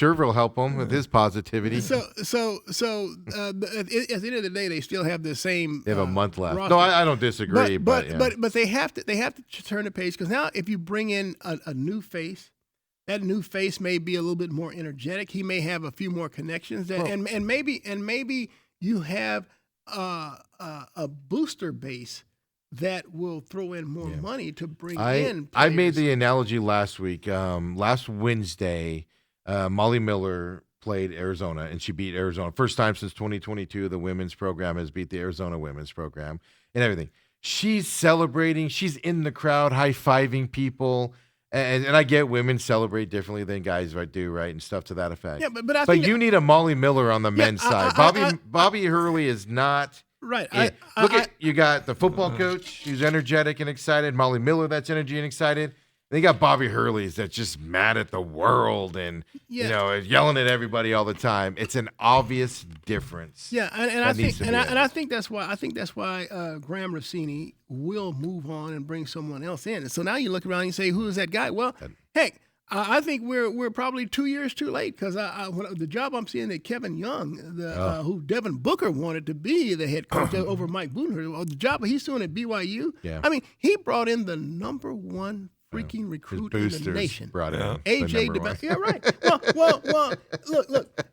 Irv will help him with his positivity. So at the end of the day, they still have the same. They have a month left. roster. No, I don't disagree. But they have to turn the page because now if you bring in a new face, that new face may be a little bit more energetic. He may have a few more connections, and maybe you have a booster base that will throw in more money to bring in. I made players. the analogy last week. Last Wednesday, Molly Miller played Arizona, and she beat Arizona. First time since 2022, the women's program has beat the Arizona women's program and everything. She's celebrating. She's in the crowd, high-fiving people. And I get women celebrate differently than guys do, right, and stuff to that effect. Yeah, but I But think you need a Molly Miller on the men's side. I- Bobby Hurley is not. right. You got the football coach who's energetic and excited. Molly Miller, that's energy and excited. Then you got Bobby Hurley's that's just mad at the world and yelling at everybody all the time. It's an obvious difference. Yeah, and that I needs think to be and I added. think that's why Graham Rossini will move on and bring someone else in. And so now you look around and you say, who is that guy? Well, heck, I think we're probably 2 years too late because the job I'm seeing that Kevin Young, who Devin Booker wanted to be the head coach over Mike Budenholzer, the job he's doing at BYU. Yeah. I mean, he brought in the number one freaking recruit in the Boosters nation. brought in the AJ number one. DeBell. Yeah, right. Well, look.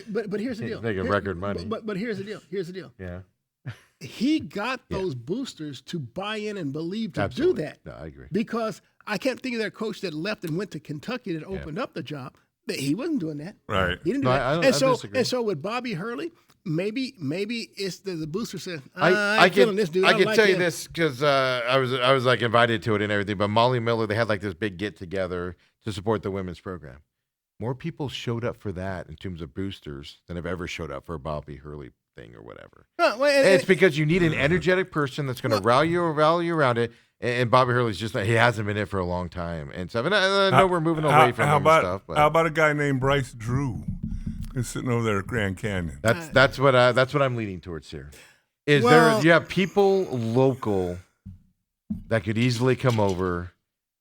But here's the deal. Making record money. But here's the deal. Here's the deal. Yeah, He got those boosters to buy in and believe to absolutely. do that. No, I agree. Because I can't think of their coach that left and went to Kentucky that opened up the job. That he wasn't doing that. Right. He didn't do No, that. I and so disagree. and so with Bobby Hurley, maybe it's the booster said, I I'm feeling can this dude. I can like tell you him." this because I was like invited to it and everything. But Molly Miller, they had like this big get together to support the women's program. More people showed up for that in terms of boosters than have ever showed up for a Bobby Hurley thing or whatever. It's because you need an energetic person that's going to rally you around it. And Bobby Hurley's just he hasn't been it for a long time and stuff. And I know we're moving away from him and stuff. But How about a guy named Bryce Drew? He's sitting over there at Grand Canyon. that's what I'm leaning towards here. Is Well- you have people local that could easily come over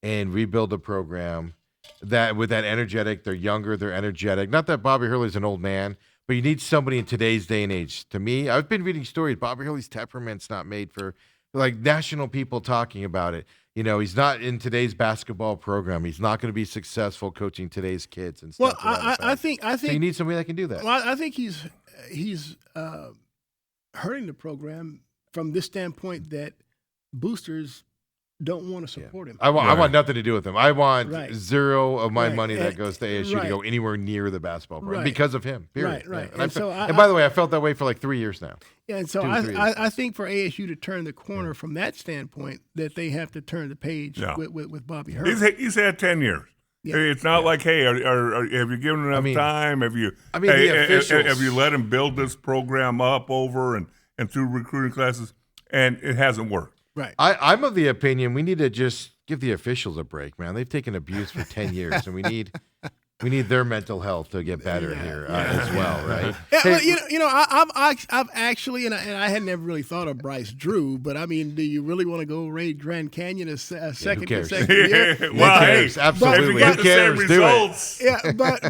and rebuild the program that with that energetic. They're younger, they're energetic. Not that Bobby Hurley's an old man, but you need somebody in today's day and age. To me, I've been reading stories. Bobby Hurley's temperament's not made for like national people talking about it. You know, he's not in today's basketball program. He's not going to be successful coaching today's kids and Well, stuff. to that I effect. think So you need somebody that can do that. Well, I think he's hurting the program from this standpoint that boosters don't want to support him. I want nothing to do with him. I want Right. zero of my Right. money that And- goes to ASU to right. go anywhere near the basketball program Right. because of him. Period. Right. Yeah. And, And so and by the way, I felt that way for like 3 years now. Yeah, and so 2 to 3 years. I think for ASU to turn the corner from that standpoint, that they have to turn the page Yeah. with Bobby Hurley. He's had 10 years. Yeah. It's not like, hey, have you given enough mean- time? Have you? I mean, hey, the officials- have you let him build this program up over and through recruiting classes? And it hasn't worked. Right. I'm of the opinion we need to just give the officials a break, man. They've taken abuse for 10 years, and we need their mental health to get better here as well, right? Yeah, Hey, well, I've actually, and I had never really thought of Bryce Drew, but I mean, do you really want to go raid Grand Canyon a second cares? consecutive year? Well, Who hey, cares? Absolutely. if you got Who the same cares? Do it. results, Yeah, but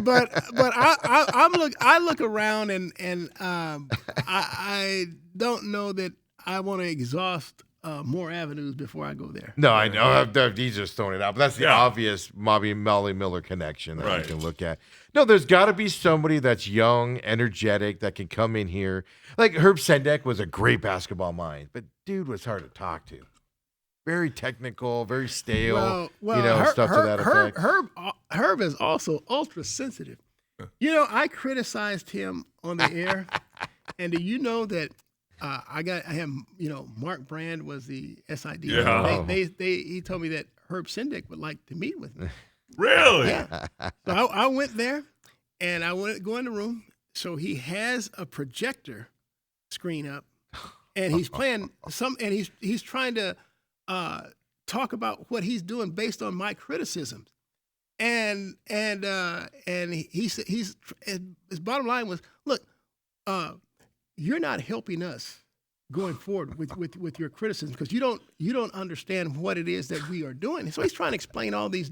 I look around and I don't know that I want to exhaust more avenues before I go there. No, I know. He's just throwing it out. But that's the Yeah. obvious Molly Miller connection that Right. you can look at. No, there's got to be somebody that's young, energetic, that can come in here. Like Herb Sendek was a great basketball mind, but dude was hard to talk to. Very technical, very stale, stuff to that effect. Herb is also ultra sensitive. You know, I criticized him on the air, and do you know that Mark Brand was the SID. Yeah. He told me that Herb Sendek would like to meet with me. really? Yeah. So I went there, and I went go in the room. So he has a projector screen up, and he's playing and he's trying to talk about what he's doing based on my criticisms. And he said his bottom line was, look, you're not helping us going forward with your criticism because you don't understand what it is that we are doing. So he's trying to explain all this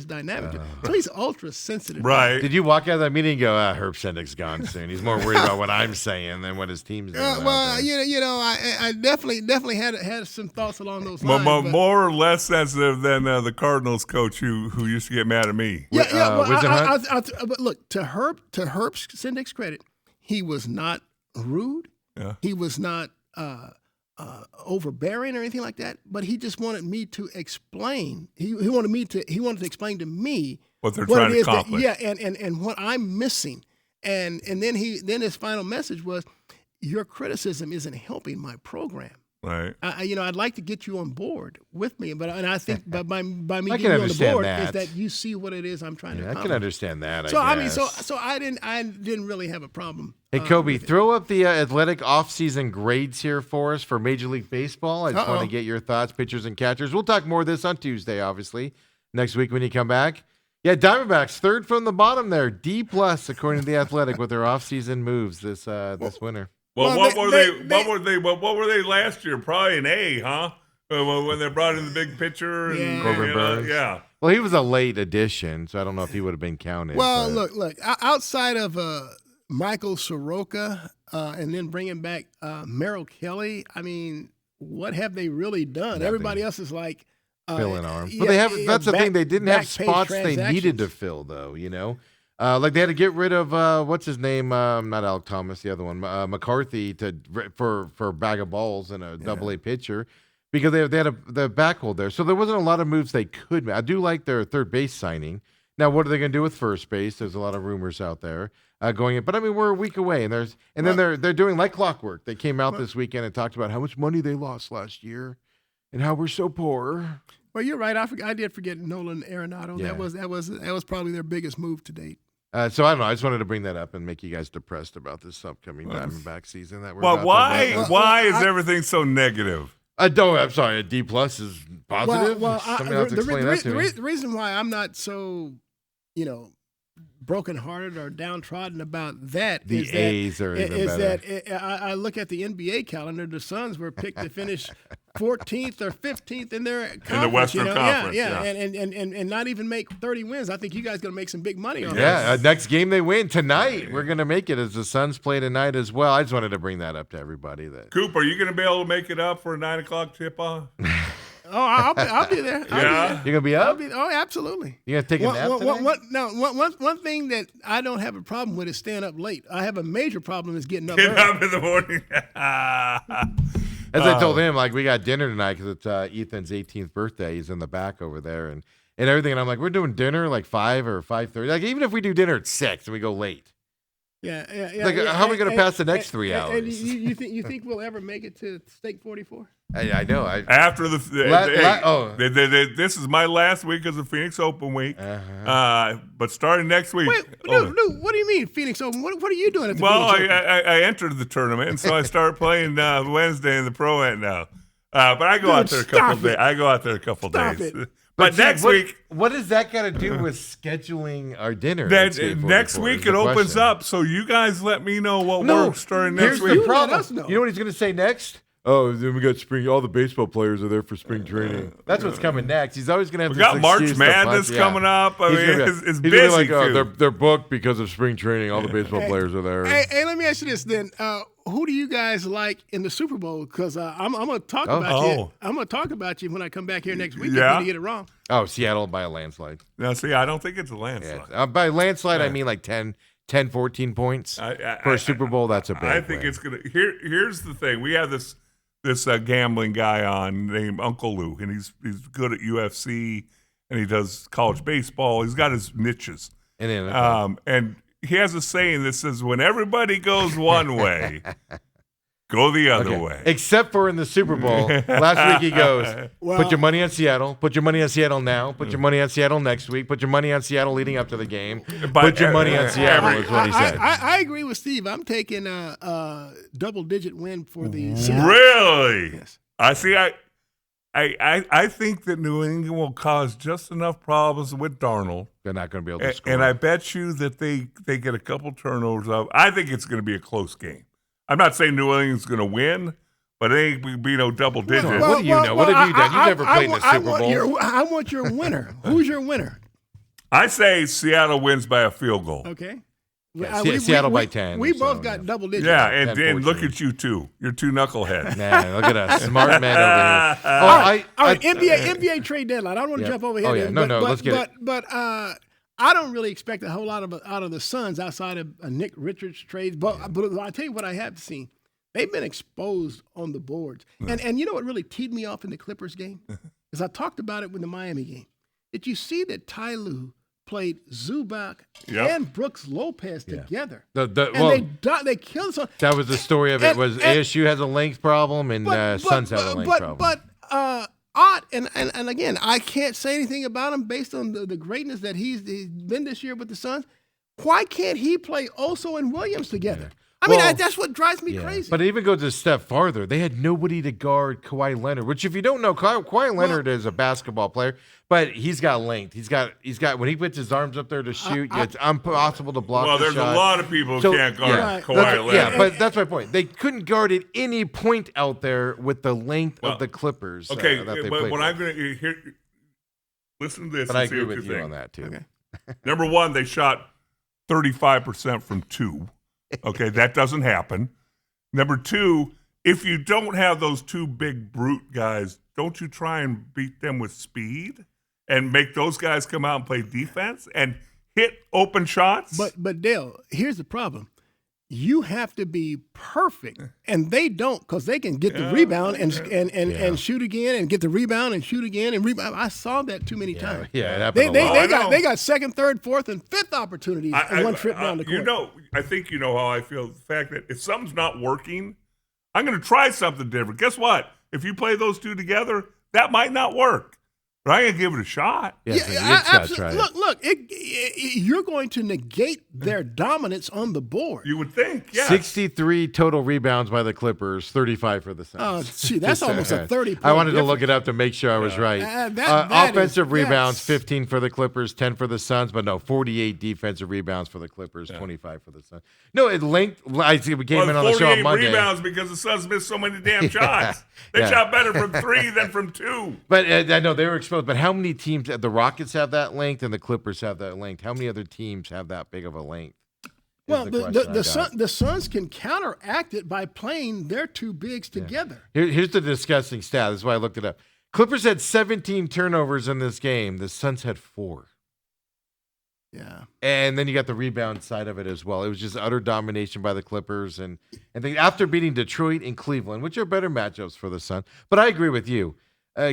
dynamic. So he's ultra sensitive. Right. Did you walk out of that meeting and go, Herb Sendik's gone soon? He's more worried about what I'm saying than what his team's doing. out Well, there. I definitely had some thoughts along those lines. but- More or less sensitive than the Cardinals coach who used to get mad at me. Yeah, well, Wisdom Hunt? but look, to Herb Sendik's credit, he was not rude. Yeah. He was not overbearing or anything like that. But he just wanted me to explain. He wanted to explain to me What they're what trying it to is that, accomplish. and what I'm missing. And then his final message was, your criticism isn't helping my program. Right. I'd like to get you on board with me, and I think by me I getting can you on the understand board that. is that you see what it is I'm trying to Yeah, I accomplish. can understand that. So I mean, guess. so I didn't really have a problem. Hey, Kobe, throw up the athletic offseason grades here for us for Major League Baseball. I just want to get your thoughts, pitchers and catchers. We'll talk more of this on Tuesday, obviously, next week when you come back. Yeah, Diamondbacks, third from the bottom there, D+, according to the Athletic, with their offseason moves this winter. Well, Well, what were they last year? Probably an A, huh? When they brought in the big pitcher and Yeah. Corbin Burns. yeah. Well, he was a late addition, so I don't know if he would have been counted. Well, but- look, outside of Michael Soroka and then bringing back Merrill Kelly, I mean, what have they really done? Nothing. Everybody else is like filling arms. yeah, But they have yeah, that's the thing. They didn't have back page spots they needed to transactions. fill, though, you know? Like they had to get rid of what's his name? Not Alec Thomas, the other one, McCarthy, for a bag of balls and a double A pitcher because they had the back hold there. So there wasn't a lot of moves they could make. I do like their third base signing. Now, what are they going to do with first base? There's a lot of rumors out there going in, but I mean we're a week away, and then they're doing like clockwork. They came out this weekend and talked about how much money they lost last year and how we're so poor. Well, you're right. I did forget Nolan Arenado. Yeah. That was probably their biggest move to date. So I don't know. I just wanted to bring that up and make you guys depressed about this upcoming Diamondback season that we're. Well, about to why wrap up. why is everything so negative? I'm sorry. A D+ is positive. Well, Somebody else explain that to me. the reason why I'm not so, brokenhearted or downtrodden about that The is A's are even better. I look at the NBA calendar. The Suns were picked to finish 14th or 15th in their conference, Western Conference, Yeah, yeah. and not even make 30 wins. I think you guys going to make some big money on Yeah, that. next game they win tonight. We're gonna make it as the Suns play tonight as well. I just wanted to bring that up to everybody. That Coop, are you going to be able to make it up for a 9 o'clock tip off? Oh, I'll be there. Yeah. you're gonna be up. Oh, absolutely. You're gonna take a nap tonight? One thing that I don't have a problem with is staying up late. I have a major problem is getting up Get early. up in the morning. As I told him, like we got dinner tonight because it's Ethan's 18th birthday. He's in the back over there and everything. And I'm like, we're doing dinner like 5 or 5:30. Like even if we do dinner at 6 and we go late, Yeah. Like, how are we gonna pass the next 3 And hours? you think we'll ever make it to Steak 44? I know. After this is my last week as a Phoenix Open week. But starting next week. Wait, dude, what do you mean Phoenix Open? What are you doing at the Well, Phoenix Open? I entered the tournament, and so I started playing Wednesday in the Pro-Am now. But I go out there a couple stop days. it. I go out there a couple Stop days. it. But next week, what does that got to do with scheduling our dinner? at then Skate next 44 week is it the opens question. up. So you guys let me know what works starting Here's next the week. You let problem. us know. You know what he's going to say next? Oh, then we got spring. All the baseball players are there for spring training. That's what's coming next. He's always going to have We this got March excuse to Madness punch- yeah. coming up. I He's mean, gonna be- it's he's gonna be busy. like, oh, too. they're booked because of spring training. All the baseball players are there. Hey, let me ask you this then. Who do you guys like in the Super Bowl? Because I'm going to talk about you. Oh. I'm going to talk about you when I come back here next week. Yeah. If you get it wrong. Oh, Seattle by a landslide. Now, see, I don't think it's a Yeah. landslide. By landslide, I mean like 10, 14 points. For a Super Bowl, that's a big I think win. it's gonna. Here's the thing. We have this gambling guy on named Uncle Lou, and he's good at UFC, and he does college baseball. He's got his niches, And then, and he has a saying that says, "When everybody goes one way, go the other way." except for in the Super Bowl. Last week he goes, put your money on Seattle. Put your money on Seattle now. Put your money on Seattle next week. Put your money on Seattle leading up to the game. But Put your money on Seattle is what he said. I agree with Steve. I'm taking a double-digit win for the Seahawks. Really? Yes. I see. I think that New England will cause just enough problems with Darnold. They're not going to be able to score. And I bet you that they get a couple turnovers. I think it's going to be a close game. I'm not saying New England's going to win, but it ain't be no double digit. What do you know? What have you done? You've never played in the Super Bowl. I want your winner. Who's your winner? I say Seattle wins by a field goal. Okay. Yeah, Seattle by 10 We or both so, got yeah. double digits. Yeah, and look Unfortunately. at you two. You're two knuckleheads. Man, look at us, smart men over here. All right, NBA trade deadline. I don't want to Yeah. jump over here. Oh, yeah. No, let's get it. But I don't really expect a whole lot out of the Suns outside of Nick Richards trades. But I'll tell you what I have seen. They've been exposed on the boards. And you know what really teed me off in the Clippers game? Because I talked about it with the Miami game. Did you see that Ty Lue played Zubac Yep. and Brooks Lopez together? Well, They killed some. that was the story of it. Was and- ASU has a length problem and Suns have a length problem. But Ott, and again, I can't say anything about him based on the greatness that he's been this year with the Suns. Why can't he play Oso and Williams together? I mean, Well, that's what drives me crazy. But it even goes a step farther. They had nobody to guard Kawhi Leonard, which if you don't know, Kawhi Leonard is a basketball player, but he's got length. He's got when he puts his arms up there to shoot, it's impossible to block Well, the there's shot. a lot of people who So, can't guard yeah. Kawhi That's- Leonard. Yeah, but that's my point. They couldn't guard at any point out there with the length of the Clippers. Okay, that they but played what with. I'm going to hear, listen to this But and I see agree what with you you think. on that too. Okay. Number one, they shot 35% from two. Okay, that doesn't happen. Number two, if you don't have those two big brute guys, don't you try and beat them with speed and make those guys come out and play defense and hit open shots? But Dale, here's the problem. You have to be perfect, and they don't, because they can get the rebound and shoot again, and get the rebound and shoot again and rebound. I saw that too many times. Yeah, it happened a lot. They got second, third, fourth, and fifth opportunities in one trip down the court. You know, I think you know how I feel. The fact that if something's not working, I'm going to try something different. Guess what? If you play those two together, that might not work. But I'm going to give it a shot. Yeah, so you gotta try it. Look, you're going to negate their dominance on the board. You would think, yeah. 63 total rebounds by the Clippers, 35 for the Suns. Oh, gee, that's almost a 30-point I wanted to look difference. it up to make sure I was right. That Offensive is- rebounds, that's- 15 for the Clippers, 10 for the Suns, but no, 48 defensive rebounds for the Clippers, 25 for the Suns. No, it linked. I see we came in on the show on 48 Monday. rebounds because the Suns missed so many damn shots. They yeah. shot better from three than from two. But I know they were exposed. But how many teams? The Rockets have that length, and the Clippers have that length. How many other teams have that big of a length? Well, the Suns can counteract it by playing their two bigs together. Here's the disgusting stat. This is why I looked it up. Clippers had 17 turnovers in this game. The Suns had 4. Yeah. And then you got the rebound side of it as well. It was just utter domination by the Clippers. And after beating Detroit and Cleveland, which are better matchups for the Suns. But I agree with you.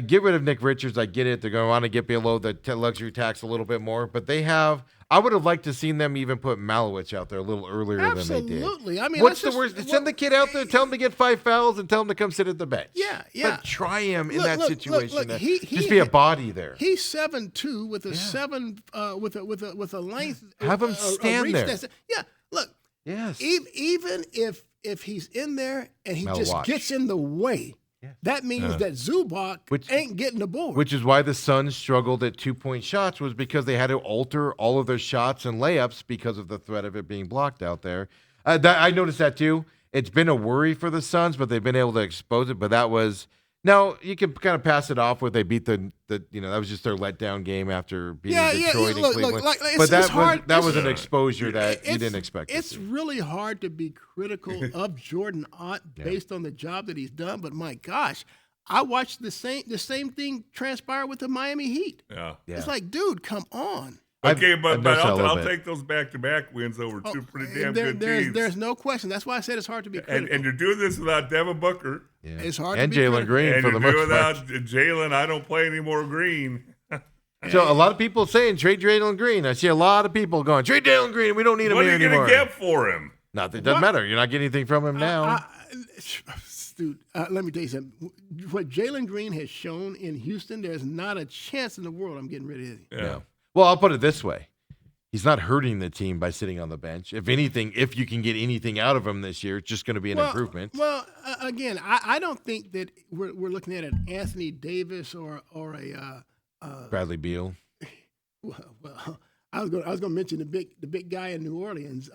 Get rid of Nick Richards. I get it. They're going to want to get below the luxury tax a little bit more. But they have – I would have liked to seen them even put Malowich out there a little earlier than they did. Absolutely. I mean, What's that's the just- worst? Send the kid out there, tell him to get 5 fouls, and tell him to come sit at the bench. Yeah. But try him in Look, that look, situation. look, Just be a body there. He's 7'2" with a 7 with a length. Have him a stand reach there. that's- Yeah. Look. Yes. Even if he's in there and he just Malowich. gets in the way, that means that Zubac ain't getting the board. Which is why the Suns struggled at 2-point shots, was because they had to alter all of their shots and layups because of the threat of it being blocked out there. I noticed that too. It's been a worry for the Suns, but they've been able to expose it. But that was now you can kind of pass it off with they beat the that was just their letdown game after beating Detroit and Cleveland. But that was an exposure that you didn't expect. It's really hard to be critical of Jordan Ott based on the job that he's done. But my gosh, I watched the same thing transpire with the Miami Heat. Yeah. It's like, dude, come on. Okay, I've but noticed that a little I'll bit. take those back-to-back wins over two pretty damn good teams. There's no question. That's why I said it's hard to be critical. And you're doing this without Devin Booker. Yeah. It's hard and to be Jalen critical. Green And for you're the doing most part. without Jalen. I don't play any more Green. So a lot of people saying trade Jalen Green. I see a lot of people going trade Jalen Green. We don't need him What are here you anymore. going to get for him? Nothing. It doesn't matter. You're not getting anything from him now. Dude, let me tell you something. What Jalen Green has shown in Houston, there's not a chance in the world I'm getting rid of him. Yeah. Well, I'll put it this way. He's not hurting the team by sitting on the bench. If anything, if you can get anything out of him this year, it's just going to be an improvement. Well, again, I don't think that we're looking at an Anthony Davis or a Bradley Beal. well, I was going to mention the big guy in New Orleans,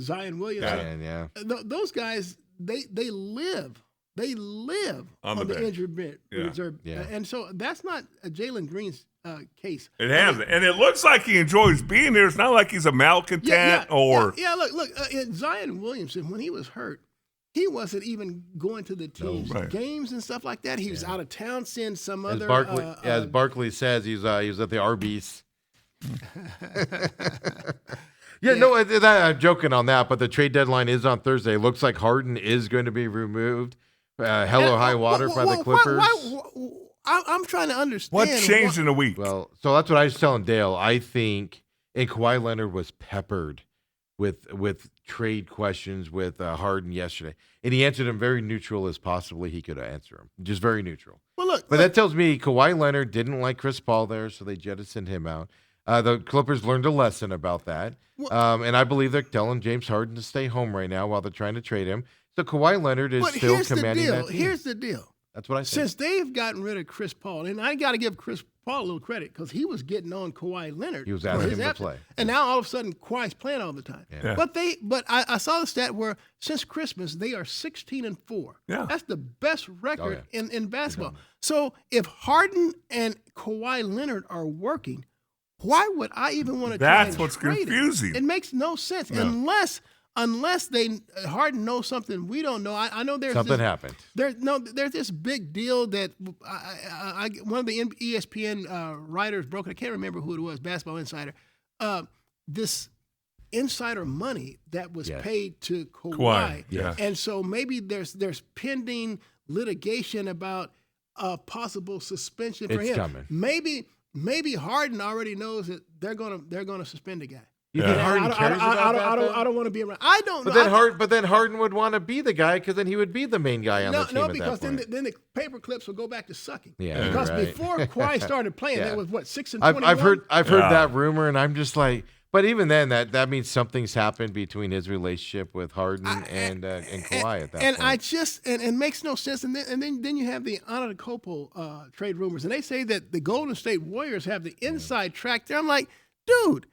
Zion Williamson. Yeah. Those guys, they live They live On the the bench. injured reserve. Yeah. And so that's not a Jalen Green's case. It has, and it looks like he enjoys being here. It's not like he's a malcontent or. Look. Zion Williamson, when he was hurt, he wasn't even going to the team's right. games and stuff like that. He was out of town seeing some As other. as Barkley says, he was at the Arby's. I'm joking on that, but the trade deadline is on Thursday. Looks like Harden is going to be removed. High water by the Clippers. I'm trying to understand. What changed in a week? Well, so that's what I was telling Dale. I think, and Kawhi Leonard was peppered with trade questions with Harden yesterday, and he answered them very neutral as possibly he could answer them, just very neutral. Well, look, But that tells me Kawhi Leonard didn't like Chris Paul there, so they jettisoned him out. The Clippers learned a lesson about that, and I believe they're telling James Harden to stay home right now while they're trying to trade him. So Kawhi Leonard is still commanding that team. Here's the deal. That's what I said. Since they've gotten rid of Chris Paul, and I got to give Chris Paul a little credit because he was getting on Kawhi Leonard. He was for asking his him to absence. play. And now all of a sudden Kawhi's playing all the time. Yeah. But I saw the stat where since Christmas they are 16-4. Yeah. That's the best record Oh, in basketball. So if Harden and Kawhi Leonard are working, why would I even want to try That's and what's trade him? confusing. It makes no sense unless they Harden knows something we don't know. I know there's Something this, happened. There's this big deal that one of the ESPN writers broke it. I can't remember who it was, Basketball Insider. This insider money that was paid to Kawhi. Yeah. And so maybe there's pending litigation about a possible suspension for It's him. coming. Maybe Harden already knows that they're gonna suspend a guy. You Yeah. think Harden cares about that? I don't want to be around. I don't But know. then Harden would want to be the guy because then he would be the main guy on the team at because that point. then the paper clips will go back to sucking. Yeah, because right. before Kawhi started playing, Yeah. that was what 6 and I've 21. I've heard Yeah. that rumor, and I'm just like, but even then, that means something's happened between his relationship with Harden and Kawhi at that and point. I just and it makes no sense. And then you have the Antetokounmpo trade rumors, and they say that the Golden State Warriors have the inside track there. I'm like, dude,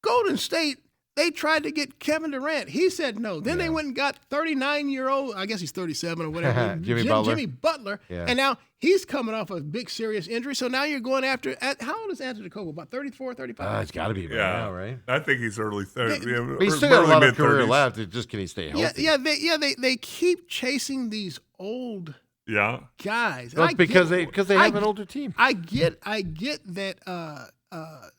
Golden State. They tried to get Kevin Durant. He said no. Then they went and got 39-year-old, I guess he's 37 or whatever, Jimmy Butler. Yeah. And now he's coming off a big serious injury. So now you're going after, how old is Antetokounmpo? About 34, 35? It's got to be by Yeah. now, right? I think he's early 30s. But he's still got a lot of career mid-30s. left. It's just can he stay healthy? They keep chasing these old Yeah. guys. Well, it's because they have an older team. I get that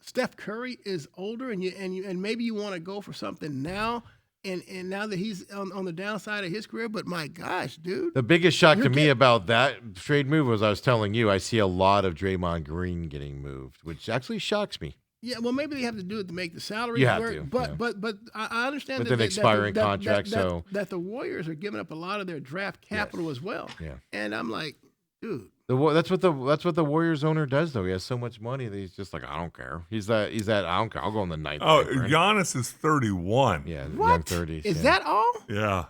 Steph Curry is older, and maybe you want to go for something now, and now that he's on the downside of his career. But my gosh, dude, The biggest shock You're to me getting- about that trade move was I was telling you I see a lot of Draymond Green getting moved, which actually shocks me. yeah. Well, maybe they have to do it to make the salary You have work. to, But yeah. but I understand With that an expiring contract, so- that the Warriors are giving up a lot of their draft capital as well. Yeah. And I'm like, dude. That's what the Warriors owner does though. He has so much money that he's just like, I don't care. He's that I don't care. I'll go in the ninth. Oh, inning, right? Giannis is 31. Yeah, young What 30s. is yeah. that all? Yeah.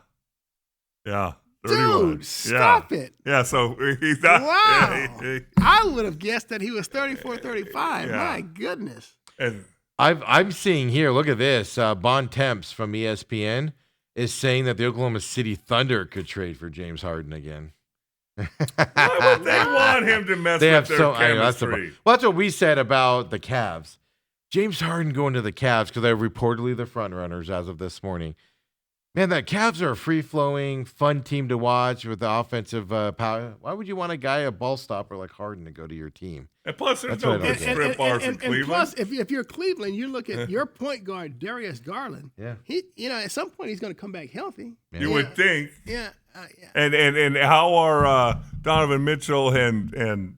Yeah. 31. Dude, stop it. Yeah, so he's not. Wow. I would have guessed that he was 34, 35. Yeah. My goodness. And I'm seeing here. Look at this. Bon Temps from ESPN is saying that the Oklahoma City Thunder could trade for James Harden again. why would they want him to mess They with have their so. I know, that's chemistry? that's what we said about the Cavs. James Harden going to the Cavs because they're reportedly the front runners as of this morning. Man, the Cavs are a free-flowing, fun team to watch with the offensive power. Why would you want a ball stopper like Harden to go to your team? And plus, there's That's no what I good don't get. strip bars in and Cleveland. plus, if you're Cleveland, you look at your point guard, Darius Garland. Yeah. He, at some point, he's going to come back healthy. you would think. Yeah. And how are Donovan Mitchell and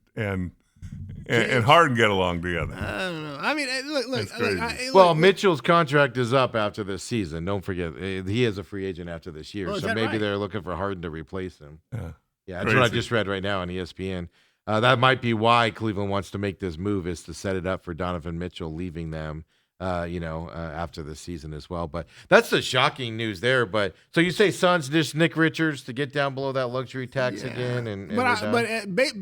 Harden get along together? I don't know. I mean, look. That's crazy. Well, Mitchell's contract is up after this season. Don't forget, he is a free agent after this year. Oh, is so that maybe right? they're looking for Harden to replace him. Yeah. Yeah, that's what I Crazy. just read right now on ESPN. That might be why Cleveland wants to make this move, is to set it up for Donovan Mitchell leaving them, after the season as well. But that's the shocking news there. But so you say Suns just Nick Richards to get down below that luxury tax again, and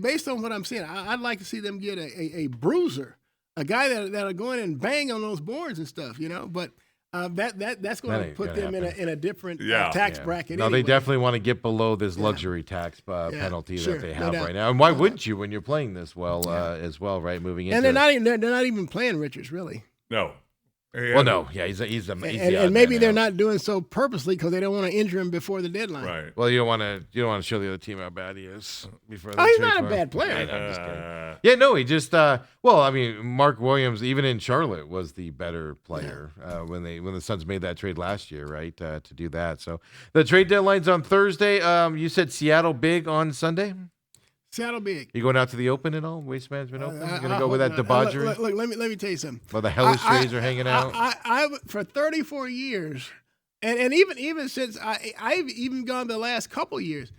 based on what I'm seeing, I'd like to see them get a bruiser, a guy that'll go in and bang on those boards and stuff, But that's going That to ain't put gonna them happen. in a different Yeah. tax Yeah. bracket. No, anyway. they definitely want to get below this luxury tax penalty sure, that they no have doubt. right now. And why wouldn't you when you're playing this well as well, right? Moving into And they're not even playing Richards really. No. well, no, yeah, he's the odd And maybe man they're out. not doing so purposely because they don't want to injure him before the deadline. Right. Well, you don't want to show the other team how bad he is before. Oh, they he's trade not a for him. bad player. I know, I'm just kidding. Uh, Yeah, no, he just well, I mean, Mark Williams, even in Charlotte, was the better player when the Suns made that trade last year, right? To do that. So the trade deadline's on Thursday. You said Seattle big on Sunday. Seattle big. You going out to the Open at all? Waste Management Open? You I gonna go with hope that not. debauchery? Look, let me tell you something. Well, the hellish trades are hanging out. I for 34 years, and even since I've even gone the last couple years,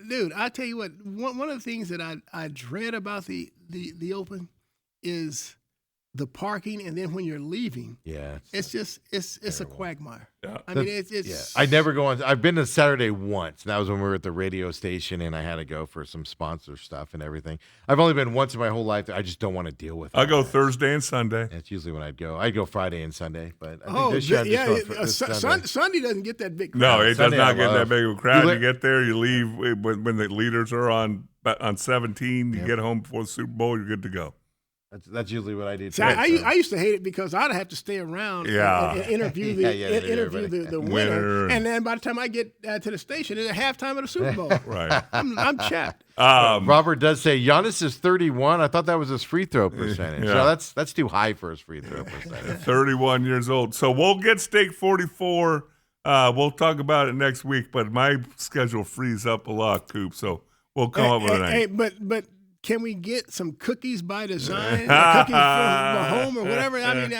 dude. I tell you what, one of the things that I dread about the Open is the parking, and then when you're leaving, Yeah. it's a quagmire. Yeah. I mean, it's I never go on. I've been to Saturday once. That was when we were at the radio station, and I had to go for some sponsor stuff and everything. I've only been once in my whole life. I just don't want to deal with it. I go Thursday and Sunday. That's usually when I'd go. I'd go Friday and Sunday, but I think Oh, this year I'm just yeah. going for this Sunday. Sunday doesn't get that big. No, crowd. it does Sunday not I get that love. big of a crowd. You You get there, you leave when the leaders are on 17. You get home before the Super Bowl, you're good to go. That's usually what I do. See, too, I so. used to hate it because I'd have to stay around Yeah. and interview the Yeah, interview interview everybody. the Winner. winner, and then by the time I get to the station, it's at halftime of the Super Bowl. Right. I'm chapped. Robert does say Giannis is 31. I thought that was his free throw percentage. Yeah. So that's too high for his free throw percentage. 31 years old. So we'll get Steak 44. We'll talk about it next week, but my schedule frees up a lot, Coop. So we'll come up with a Hey, name. but can we get some cookies by design, or cookies for home, or whatever? I mean,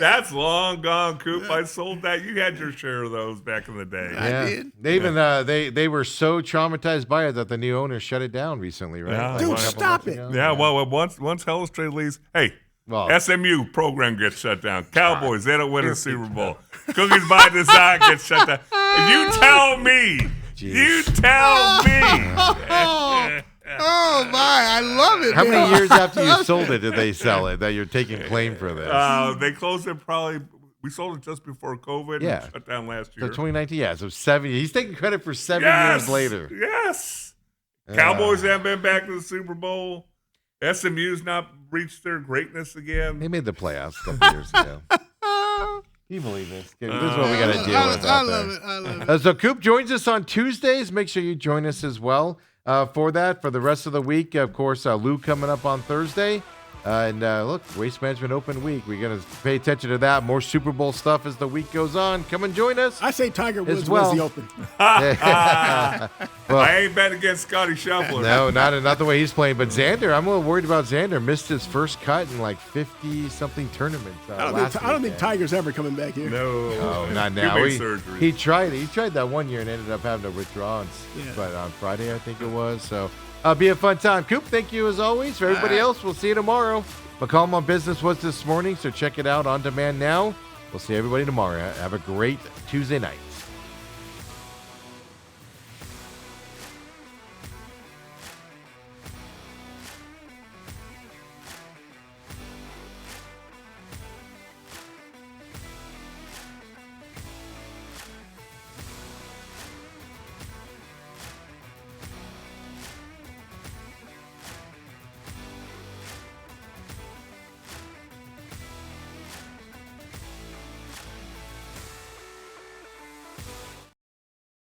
That's long gone, Coop. I sold that. You had your share of those back in the day. Yeah. did. They even they were so traumatized by it that the new owner shut it down recently, right? Yeah. Like Dude, a couple stop months it. ago. Yeah, well, once Hellas Trade leaves, hey, Well- SMU program gets shut down. Cowboys, they don't win a Super Bowl. Cookies by Design gets shut down. You tell me. Jeez. You tell me. Oh my, I love it. How man. many years after you sold it did they sell it that you're taking claim for this? They closed it probably. We sold it just before COVID. Yeah. And shut down last So year. 2019, yeah. So 7. He's taking credit for 7 Yes, years later. Yes. Cowboys haven't been back to the Super Bowl. SMU's not reached their greatness again. They made the playoffs a couple years ago. Can you believe this? This is what we got to deal with. I out love there. it. I love it. So Coop joins us on Tuesdays. Make sure you join us as well for that. For the rest of the week, of course, Lou coming up on Thursday. And look, Waste Management Open Week. We're going to pay attention to that. More Super Bowl stuff as the week goes on. Come and join us. I say Tiger Woods well. wins the Open. I ain't betting against Scotty Scheffler. No, not the way he's playing. But Xander, I'm a little worried about Xander. Missed his first cut in like 50-something tournaments. I don't think weekend. Tiger's ever coming back here. No. Oh, not He now. made surgery. He tried that one year and ended up having to withdraw. Yeah. But on Friday, I think it was. So be a fun time. Coop, thank you as always. For everybody else, we'll see you tomorrow. McCallum on Business was this morning, so check it out on demand now. We'll see everybody tomorrow. Have a great Tuesday night.